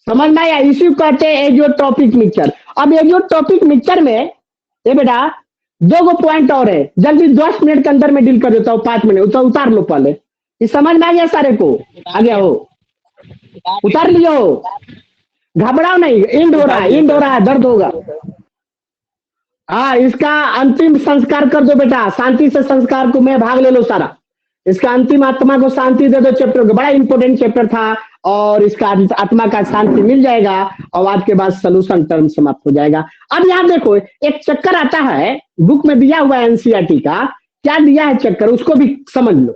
समझ में आया? इसी को कहते हैं एजियोट्रोपिक मिक्सचर। अब एजियोट्रोपिक मिक्सचर में ये बेटा दो पॉइंट और है, जल्दी 10 मिनट के अंदर में डील कर देता हूँ, 5 मिनट तो उतार लो पहले। ये समझ में आ गया सारे को? आ गया हो? उतार लियो, घबराओ नहीं, इंड हो रहा है, दर्द होगा। हाँ, इसका अंतिम संस्कार कर दो बेटा, शांति से संस्कार को मैं भाग ले लो सारा, इसका अंतिम आत्मा को शांति दे दो। चैप्टर बड़ा इंपॉर्टेंट चैप्टर था और इसका आत्मा का शांति मिल जाएगा और आज के बाद सोल्यूशन टर्म समाप्त हो जाएगा। अब यहाँ देखो, एक चक्कर आता है बुक में दिया हुआ है एनसीईआरटी का, क्या दिया है चक्कर, उसको भी समझ लो।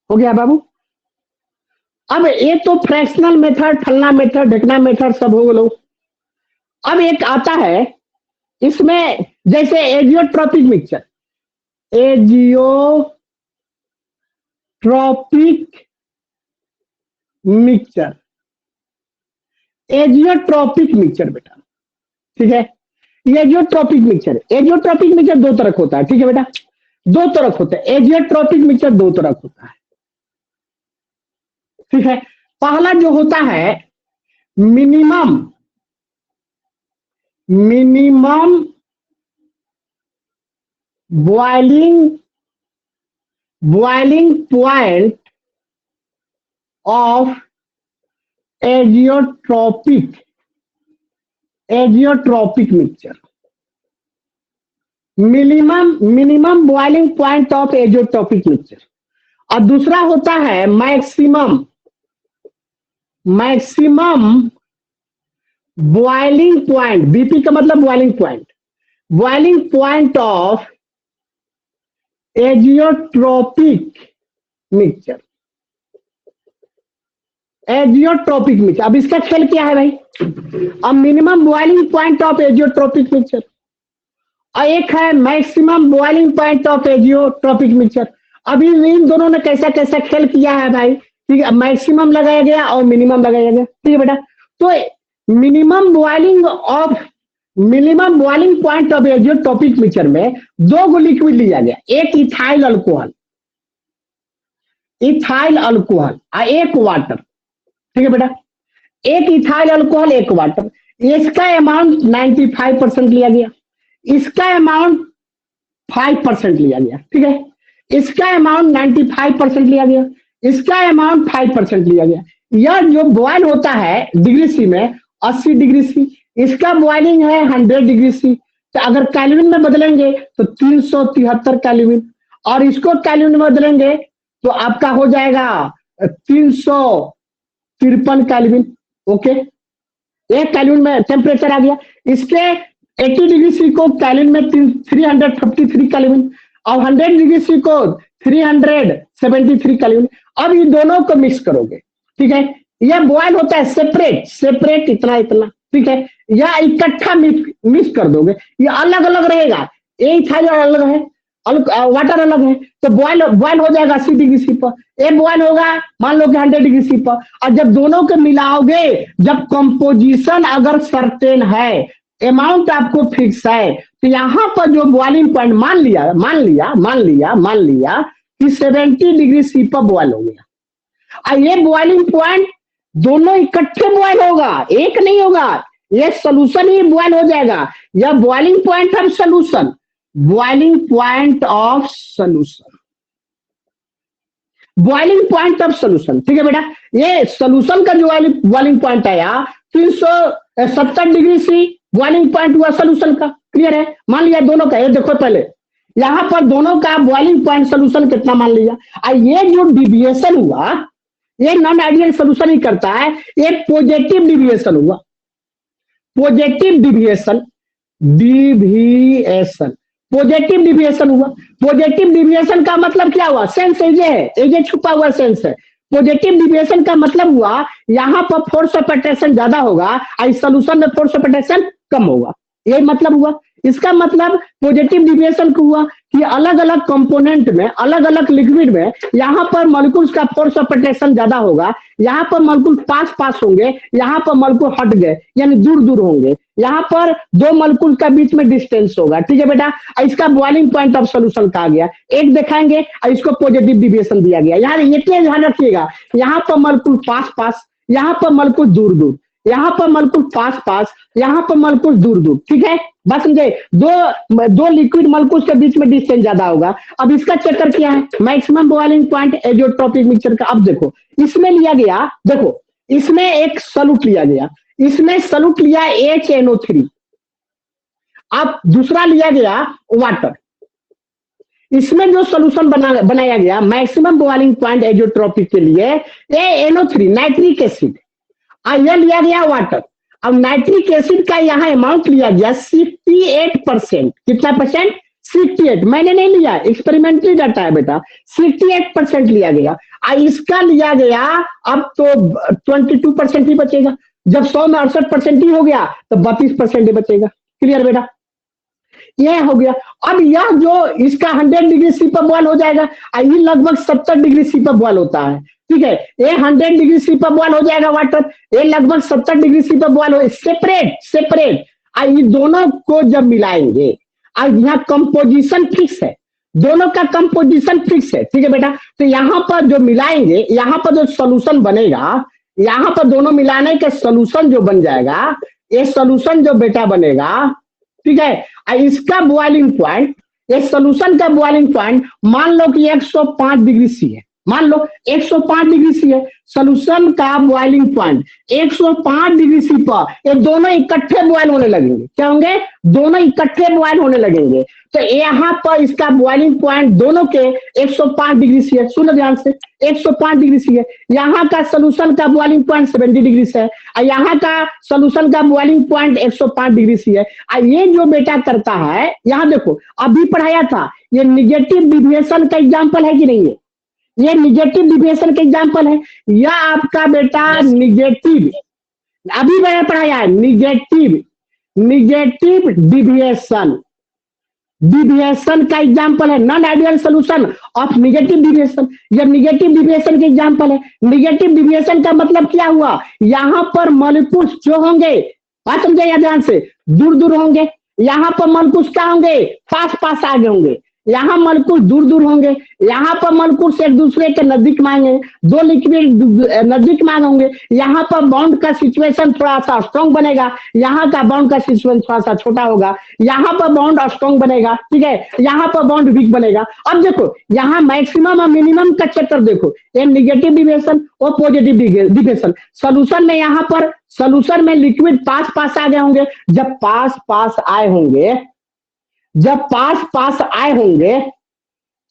हो गया बाबू? अब ये तो फ्रैक्शनल मेथड, फलना मेथड, ढकना मेथड सब हो लो। अब एक आता है इसमें, जैसे एजियोट्रोपिक मिक्सचर, एजियोट्रोपिक मिक्सचर बेटा, ठीक है। एजियोट्रोपिक मिक्सचर दो तरह होता है, ठीक है बेटा, दो तरह होता है। एजियोट्रोपिक मिक्सचर दो तरह होता है, ठीक है। पहला जो होता है minimum boiling point of azeotropic mixture, minimum boiling point of azeotropic mixture. और दूसरा होता है मैक्सिमम बॉइलिंग पॉइंट, बीपी का मतलब boiling point of azeotropic mixture. अब इसका खेल क्या है भाई? अब minimum boiling point of azeotropic mixture और एक है maximum boiling point of azeotropic mixture. अभी इन दोनों ने कैसा कैसा खेल किया है भाई, ठीक है, मैक्सिमम लगाया गया और मिनिमम लगाया गया, ठीक है बेटा। तो minimum boiling point of azeotropic mixture में दो गो लिक्विड लिया गया, एक इथाइल अल्कोहल और एक वाटर, ठीक है बेटा, एक इथाइल अल्कोहल एक वाटर। इसका अमाउंट 95% लिया गया, इसका अमाउंट 5% लिया गया, ठीक है, इसका अमाउंट 95% लिया गया, इसका अमाउंट 5% लिया गया। यह जो बॉयल होता है डिग्री सी में 80 डिग्री सी, इसका बॉइलिंग है 100 डिग्री सी। तो अगर कैल्विन में बदलेंगे तो 373 कैल्विन, और इसको कैल्विन में बदलेंगे तो आपका हो जाएगा 353 कैल्विन। ओके, एक कैल्विन में टेम्परेचर आ गया। इसके 80 डिग्री सी को कैल्विन में 353 कैल्विन और 100 डिग्री सी को 373 कैल्विन। अब ये दोनों को मिक्स करोगे, ठीक है, यह बॉयल होता है सेपरेट इतना इतना, ठीक है, या इकट्ठा मिक्स कर दोगे, ये अलग अलग रहेगा, एक था जो अलग है, वाटर अलग है, तो बॉयल हो जाएगा 80 डिग्री सी पर, एक बॉयल होगा मान लो कि 100 डिग्री सी पर। और जब दोनों को मिलाओगे, जब कंपोजिशन अगर सर्टेन है, अमाउंट आपको फिक्स है, तो यहाँ पर जो बॉइलिंग पॉइंट मान लिया कि 70 डिग्री सी पर बॉयल हो गया, और ये बॉइलिंग पॉइंट दोनों इकट्ठे बॉयल होगा, एक नहीं होगा, ये सोल्यूशन ही बॉयल हो जाएगा। यह boiling point of solution, boiling point of solution, ठीक है बेटा। ये सोल्यूशन का जो बॉइलिंग पॉइंट आया 370 डिग्री सी बॉइलिंग पॉइंट हुआ सोल्यूशन का, क्लियर है। मान लिया दोनों का, ये देखो पहले यहां पर दोनों का बॉइलिंग पॉइंट सोल्यूशन कितना मान लिया, और ये जो डिविएशन हुआ ये नॉन आइडियल सोल्यूशन ही करता है, ये पॉजिटिव डिविएशन हुआ, पॉजिटिव डिविएशन हुआ। पॉजिटिव डिविएशन का मतलब क्या हुआ, सेंस एजे छुपा हुआ सेंस है। पॉजिटिव डिविएशन का मतलब हुआ यहां पर फोर्स ऑफ अट्रैक्शन ज्यादा होगा और इस सोल्यूशन में फोर्स ऑफ अट्रैक्शन कम होगा, यही मतलब हुआ। इसका मतलब पॉजिटिव डिविएशन को हुआ कि अलग अलग कंपोनेंट में, अलग अलग लिक्विड में यहाँ पर मॉलिक्यूल्स का फोर्स ऑफ अट्रैक्शन ज्यादा होगा, यहाँ पर मॉलिक्यूल पास होंगे, यहाँ पर मॉलिक्यूल हट गए यानी दूर होंगे, यहाँ पर दो मॉलिक्यूल का बीच में डिस्टेंस होगा, ठीक है बेटा। इसका बॉइलिंग पॉइंट ऑफ सोल्यूशन कहा गया, एक दिखाएंगे और इसको पॉजिटिव डिविएशन दिया गया। यार ये ध्यान रखिएगा, यहाँ पर मॉलिक्यूल पास, यहाँ पर मॉलिक्यूल दूर, यहाँ पर मॉलिक्यूल पास, यहाँ पर मॉलिक्यूल दूर, ठीक है, बस समझे। दो लिक्विड मॉलिक्यूल्स के बीच में डिस्टेंस ज्यादा होगा। अब इसका चक्कर क्या है, maximum boiling point azeotropic mixture का। अब देखो इसमें लिया गया, देखो इसमें एक सॉल्यूट लिया गया, इसमें सॉल्यूट लिया HNO3, अब दूसरा लिया गया वाटर। इसमें जो सोल्यूशन बनाया गया मैक्सिमम बॉइलिंग पॉइंट एजियोट्रॉपिक के लिए, ये NO3 नाइट्रिक एसिड, यह लिया गया वाटर। अब नाइट्रिक एसिड का यहाँ अमाउंट लिया गया 68%, कितना परसेंट, 68, मैंने नहीं लिया, एक्सपेरिमेंटली डाटा है बेटा, 68% लिया गया। इसका लिया गया अब तो 22% ही बचेगा, जब 100 में 68% ही हो गया तो 32% ही बचेगा, क्लियर बेटा, यह हो गया। अब यह जो इसका 100 डिग्री सी पर बॉयल हो जाएगा, ये लगभग 70 डिग्री सी पर बॉयल होता है, ठीक है, ये 100 डिग्री सी पर बॉयल हो जाएगा वाटर, ये लगभग 70 डिग्री सी पर बॉयल हो, सेपरेट। ये दोनों को जब मिलाएंगे, यहाँ कंपोजिशन फिक्स है, दोनों का कंपोजिशन फिक्स है, ठीक है बेटा। तो यहाँ पर जो मिलाएंगे, यहाँ पर जो सोल्यूशन बनेगा, यहाँ पर दोनों मिलाने के सोल्यूशन जो बन जाएगा, ये सोल्यूशन जो बेटा बनेगा, ठीक है, इसका बॉइलिंग पॉइंट, ये सोल्यूशन का बॉइलिंग पॉइंट मान लो कि 105 डिग्री सी है, मान लो 105 डिग्री सी है, सोल्यूशन का बॉइलिंग पॉइंट 105 डिग्री सी पर ये दोनों इकट्ठे बॉयल होने लगेंगे, क्या होंगे, दोनों इकट्ठे बॉयल होने लगेंगे। तो यहाँ पर इसका बॉइलिंग पॉइंट दोनों के 105 डिग्री सी है, सुनो ध्यान से, 105 डिग्री सी है। यहाँ का सोल्यूशन का बॉइलिंग पॉइंट 70 डिग्री से है, और यहाँ का सोल्यूशन का बॉइलिंग पॉइंट 105 डिग्री सी है। ये जो बेटा करता है, यहाँ देखो अभी पढ़ाया था, ये निगेटिव डिविएशन का एग्जाम्पल है कि नहीं है, ये निगेटिव डिविएशन का एग्जाम्पल है। यह आपका बेटा निगेटिव, अभी मैंने पढ़ाया है निगेटिव डिविएशन, डिविएशन का एग्जाम्पल है, non ideal solution of negative deviation. यह निगेटिव डिविएशन के एग्जाम्पल है। निगेटिव डिविएशन का मतलब क्या हुआ, यहाँ पर मॉलिक्यूल्स जो होंगे, बात समझे ध्यान से, दूर दूर होंगे। यहाँ पर मॉलिक्यूल्स क्या होंगे, पास पास आगे होंगे। यहाँ मॉलिक्यूल दूर दूर होंगे। यहाँ पर मॉलिक्यूल्स एक दूसरे के नजदीक मांगे, दो लिक्विड नजदीक मांग होंगे। यहाँ पर बॉन्ड का सिचुएशन थोड़ा सा स्ट्रॉन्ग बनेगा, यहाँ का बॉन्ड का सिचुएशन थोड़ा सा छोटा होगा। यहाँ पर बॉन्ड स्ट्रॉन्ग बनेगा, ठीक है, यहाँ पर बॉन्ड वीक बनेगा। अब देखो यहाँ मैक्सिमम और मिनिमम का चक्कर देखो, ये निगेटिव डिविएशन और पॉजिटिव डिविएशन। सोल्यूशन में यहाँ पर सोल्यूशन में लिक्विड पास पास आ गए होंगे। जब पास पास आए होंगे, जब पास पास आए होंगे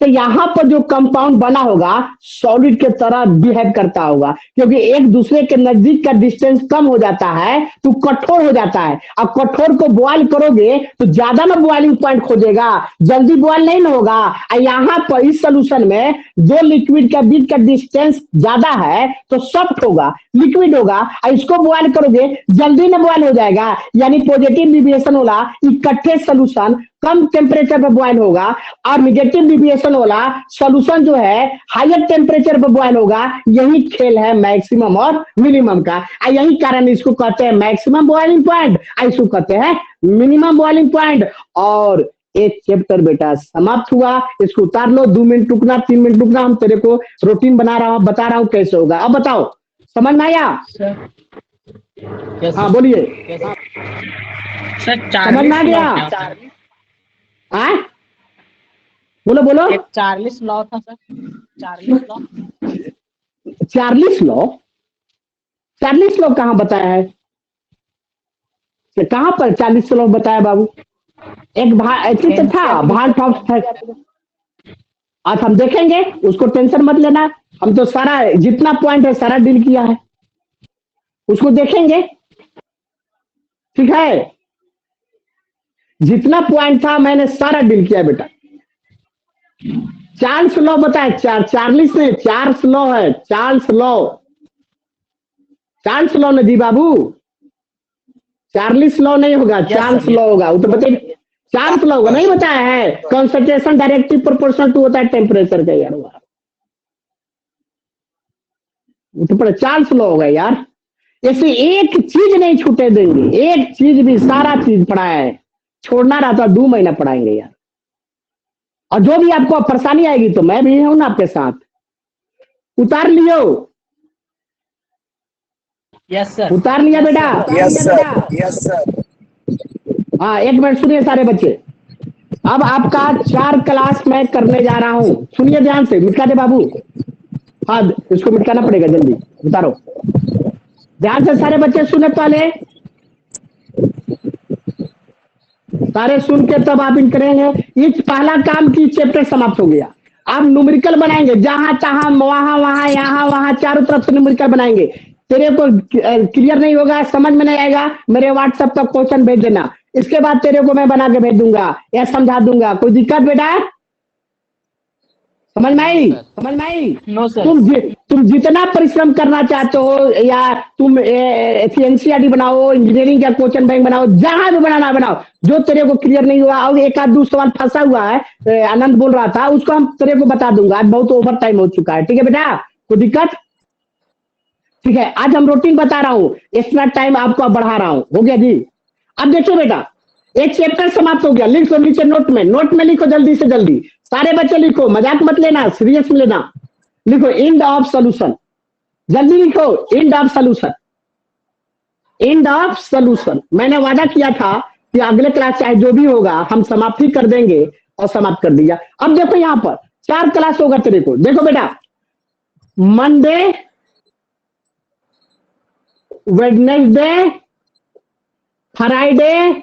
तो यहां पर जो कंपाउंड बना होगा सॉलिड के तरह बिहेव करता होगा, क्योंकि एक दूसरे के नजदीक का डिस्टेंस कम हो जाता है तो कठोर हो जाता है। अब कठोर को बॉयल करोगे तो ज्यादा ना बॉइलिंग पॉइंट खोजेगा, जल्दी बॉयल नहीं ना होगा। यहाँ पर इस सोल्यूशन में दो लिक्विड के बीच का डिस्टेंस ज्यादा है तो सॉफ्ट होगा, लिक्विड होगा। इसको बॉयल करोगे जल्दी ना बॉयल हो जाएगा। यानी पॉजिटिव डिविएशन वाला इकट्ठे सोल्यूशन कम टेम्परेचर पर बॉयल होगा और निगेटिव डिविएशन वाला सॉल्यूशन जो है हायर टेम्परेचर पर बॉयल होगा। यही खेल है मैक्सिमम और मिनिमम का। यही कारण इसको कहते हैं मैक्सिमम बॉइलिंग पॉइंट, इसको कहते हैं मिनिमम बॉइलिंग पॉइंट। और एक चैप्टर बेटा समाप्त हुआ। इसको उतार लो, 2 मिनट रुकना, 3 मिनट रुकना। हम तेरे को रूटीन बना रहा हूं, बता रहा हूं कैसे होगा। अब बताओ, समझ में आया? हाँ बोलिए सर। समझ में आ गया? हाँ बोलो बोलो। 40 लॉ था सर, 40 लॉ। 40 लॉ? 40 लॉ कहाँ बताया है? कहाँ पर 40 लॉ बताया बाबू? एक तो था भार्ट्ज था। आज हम देखेंगे, उसको टेंशन मत लेना। हम तो सारा जितना पॉइंट है सारा डील किया है, उसको देखेंगे, ठीक है। जितना पॉइंट था मैंने सारा डील किया बेटा। 40 लॉ बताया, 40 नहीं 4 लॉ है। 40 लॉ, 40 लॉ नहीं बाबू, 40 लॉ नहीं होगा, 40 लॉ होगा। वो तो बताइए 40 लॉ होगा, नहीं बताया है। कंसंट्रेशन डायरेक्टली प्रोपोर्शनल टू होता है टेम्परेचर का यार। वो तो 40 लॉ होगा यार। ऐसे एक चीज नहीं छूटे देंगे, एक चीज भी, सारा चीज पढ़ाया है। छोड़ना रहा था 2 महीना पढ़ाएंगे यार। और जो भी आपको परेशानी आएगी तो मैं भी हूं ना आपके साथ। उतार लियो? Yes sir. उतार लिया बेटा? Yes sir, yes sir. हाँ, 1 मिनट सुनिए सारे बच्चे। अब आपका 4 क्लास मैं करने जा रहा हूं, सुनिए ध्यान से। मिटका दे बाबू, हाँ इसको मिटकाना पड़ेगा जल्दी। उतारो ध्यान से सारे बच्चे, सुने पहले सारे सुन के तब आप इन करेंगे। इस पहला काम की चैप्टर समाप्त हो गया। आप न्यूमेरिकल बनाएंगे, जहां तहां वहां वहां यहाँ वहां चारों तरफ से न्यूमेरिकल बनाएंगे। तेरे को क्लियर नहीं होगा, समझ में नहीं आएगा, मेरे व्हाट्सएप पर क्वेश्चन भेज देना। इसके बाद तेरे को मैं बना के भेज दूंगा या समझा दूंगा। कोई दिक्कत बेटा? समझ में आई? समझ में आई? No sir. तुम जितना परिश्रम करना चाहते हो, या तुम एनसीईआरटी बनाओ, इंजीनियरिंग का क्वेश्चन बैंक बनाओ, जहां भी बनाना बनाओ। जो तेरे को क्लियर नहीं हुआ और एक आध 2 सवाल फंसा हुआ है, आनंद बोल रहा था, उसको हम तेरे को बता दूंगा। आज बहुत ओवर टाइम हो चुका है, ठीक है बेटा? कोई दिक्कत? ठीक है, आज हम रूटीन बता रहा हूँ, इतना टाइम आपको बढ़ा रहा हूँ। हो गया जी? अब देखो बेटा, एक चैप्टर समाप्त हो गया। लिखो नीचे नोट में लिखो, जल्दी से जल्दी सारे बच्चे लिखो, मजाक मत लेना, सीरियस में लेना। लिखो एंड ऑफ सॉल्यूशन, जल्दी लिखो end of solution, end of solution. मैंने वादा किया था कि अगले क्लास चाहे जो भी होगा हम समाप्त ही कर देंगे, और समाप्त कर दिया। अब देखो यहाँ पर 4 क्लास होगा तेरे को। देखो बेटा, मंडे, वेडनेसडे, फ्राइडे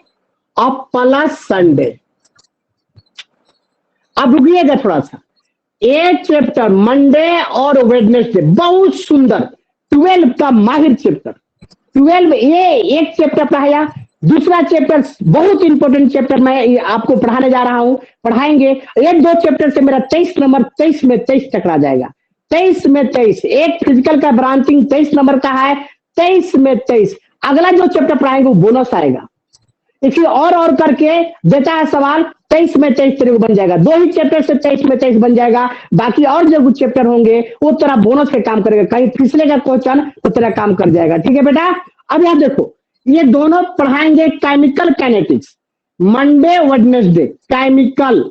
और प्लस संडे। अब रुकिएगा थोड़ा सा। एक चैप्टर मंडे और वेडनेसडे बहुत सुंदर, 12 का माहिर चैप्टर। 12 ये एक चैप्टर पढ़ाया। दूसरा चैप्टर बहुत इंपॉर्टेंट चैप्टर मैं आपको पढ़ाने जा रहा हूं, पढ़ाएंगे। 1-2 चैप्टर से मेरा 23 नंबर, 23 में 23 टकरा जाएगा। 23 में 23। एक फिजिकल का ब्रांचिंग 23 नंबर का है, 23 में 23। अगला जो चैप्टर पढ़ाएंगे वो बोनस आएगा। इसी और करके देता है सवाल, 23 में 23 तेरे को बन जाएगा। 2 ही चैप्टर से 23 में 23 बन जाएगा। बाकी और जो कुछ चैप्टर होंगे वो तेरा बोनस के काम करेगा, कहीं फिसलेगा क्वेश्चन तो तेरा काम कर जाएगा। ठीक है बेटा। अब यहाँ देखो, ये दोनों पढ़ाएंगे chemical kinetics, Monday Wednesday chemical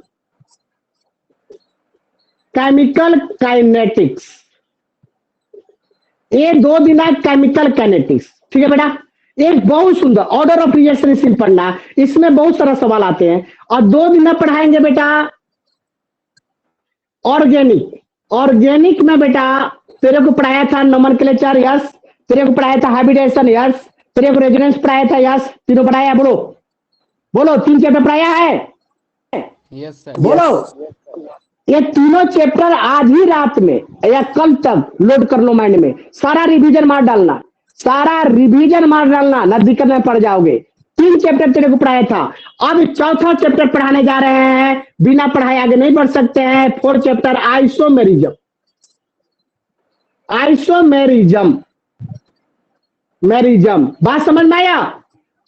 kinetics, ये 2 दिन है केमिकल काइनेटिक्स। ठीक है बेटा। एक बहुत सुंदर ऑर्डर ऑफ रिएक्शन पढ़ना, इसमें बहुत सारा सवाल आते हैं। और 2 दिन में पढ़ाएंगे बेटा ऑर्गेनिक में बेटा तेरे को पढ़ाया था नोमेनक्लेचर, यस। तेरे को पढ़ाया था हाइब्रिडेशन, यस। तेरे को रेजोनेंस पढ़ाया था, यस। तीनों पढ़ाया, बोलो बोलो 3 चैप्टर पढ़ाया है, यस सर। बोलो। ये तीनों चैप्टर आज ही रात में या कल तक लोड कर लो माइंड में, सारा रिवीजन मार डालना, ना दिक्कत में पड़ जाओगे। 3 चैप्टर तेरे को पढ़ाया था, अब 4था चैप्टर पढ़ाने जा रहे हैं, बिना पढ़ाए आगे नहीं बढ़ सकते हैं। 4 चैप्टर आइसोमेरिज्म, बात समझ में आया?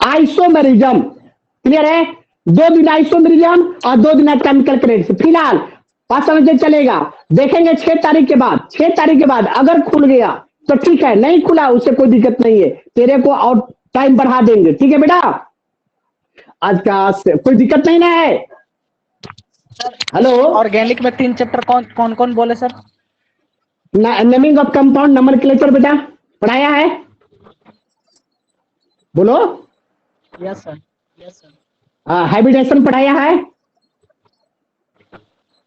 आइसोमेरिज्म क्लियर है? 2 दिन आइसोमेरिज्म और 2 दिन केमिकल काइनेटिक्स। फिलहाल बात समझ चलेगा, देखेंगे 6 तारीख के बाद। 6 तारीख के बाद अगर खुल गया तो ठीक है, नहीं खुला उससे कोई दिक्कत नहीं है, तेरे को और टाइम बढ़ा देंगे। ठीक है बेटा। आज का कोई दिक्कत नहीं ना है? हेलो, ऑर्गेनिक में 3 चैप्टर कौन कौन बोले sir? Naming of compound, nomenclature बेटा पढ़ाया है, बोलो। Yes sir, yes sir, hybridization पढ़ाया है,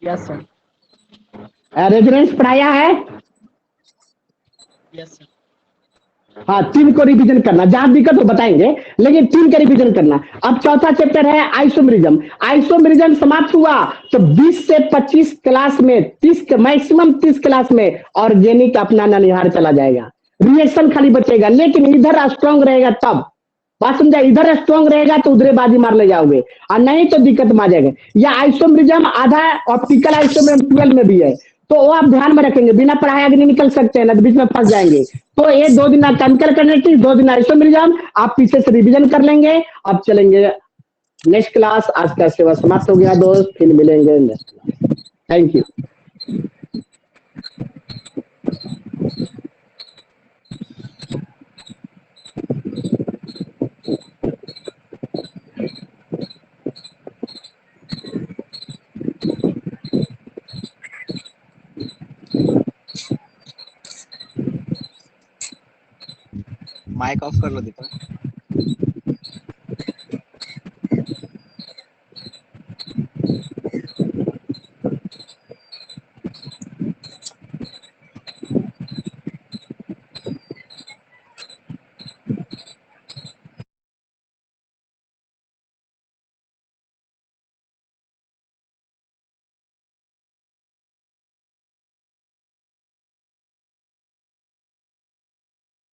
यस सर, रेजोनेंस पढ़ाया है, यस सर। हाँ 3 को रिवीजन करना, जहां दिक्कत हो बताएंगे, लेकिन 3 का रिवीजन करना। अब 4था चैप्टर है आइसोमेरिज्म समाप्त हुआ तो 20 से 25 क्लास में, 30 मैक्सिमम 30 क्लास में ऑर्गेनिक अपना ननिहार चला जाएगा, रिएक्शन खाली बचेगा। लेकिन इधर स्ट्रांग रहेगा तब, बात समझा? इधर स्ट्रांग रहेगा तो उधरे बाजी मार ले जाओगे, और नहीं तो दिक्कत में आ जाएगा। या आइसोमेरिज्म आधा ऑप्टिकल आइसोमेरिज्म 12 में भी है, तो वो आप ध्यान में रखेंगे, बिना पढ़ाए आगे नहीं निकल सकते हैं, ना तो बीच में फंस जाएंगे। तो ये 2 दिन केमिकल काइनेटिक्स, 2 दिन आइसोमेरिज्म, आप पीछे से रिवीजन कर लेंगे। अब चलेंगे नेक्स्ट क्लास। आज का सेवा समाप्त हो गया दोस्त, फिर मिलेंगे next class. Thank you. Mic off कर लो दीपक।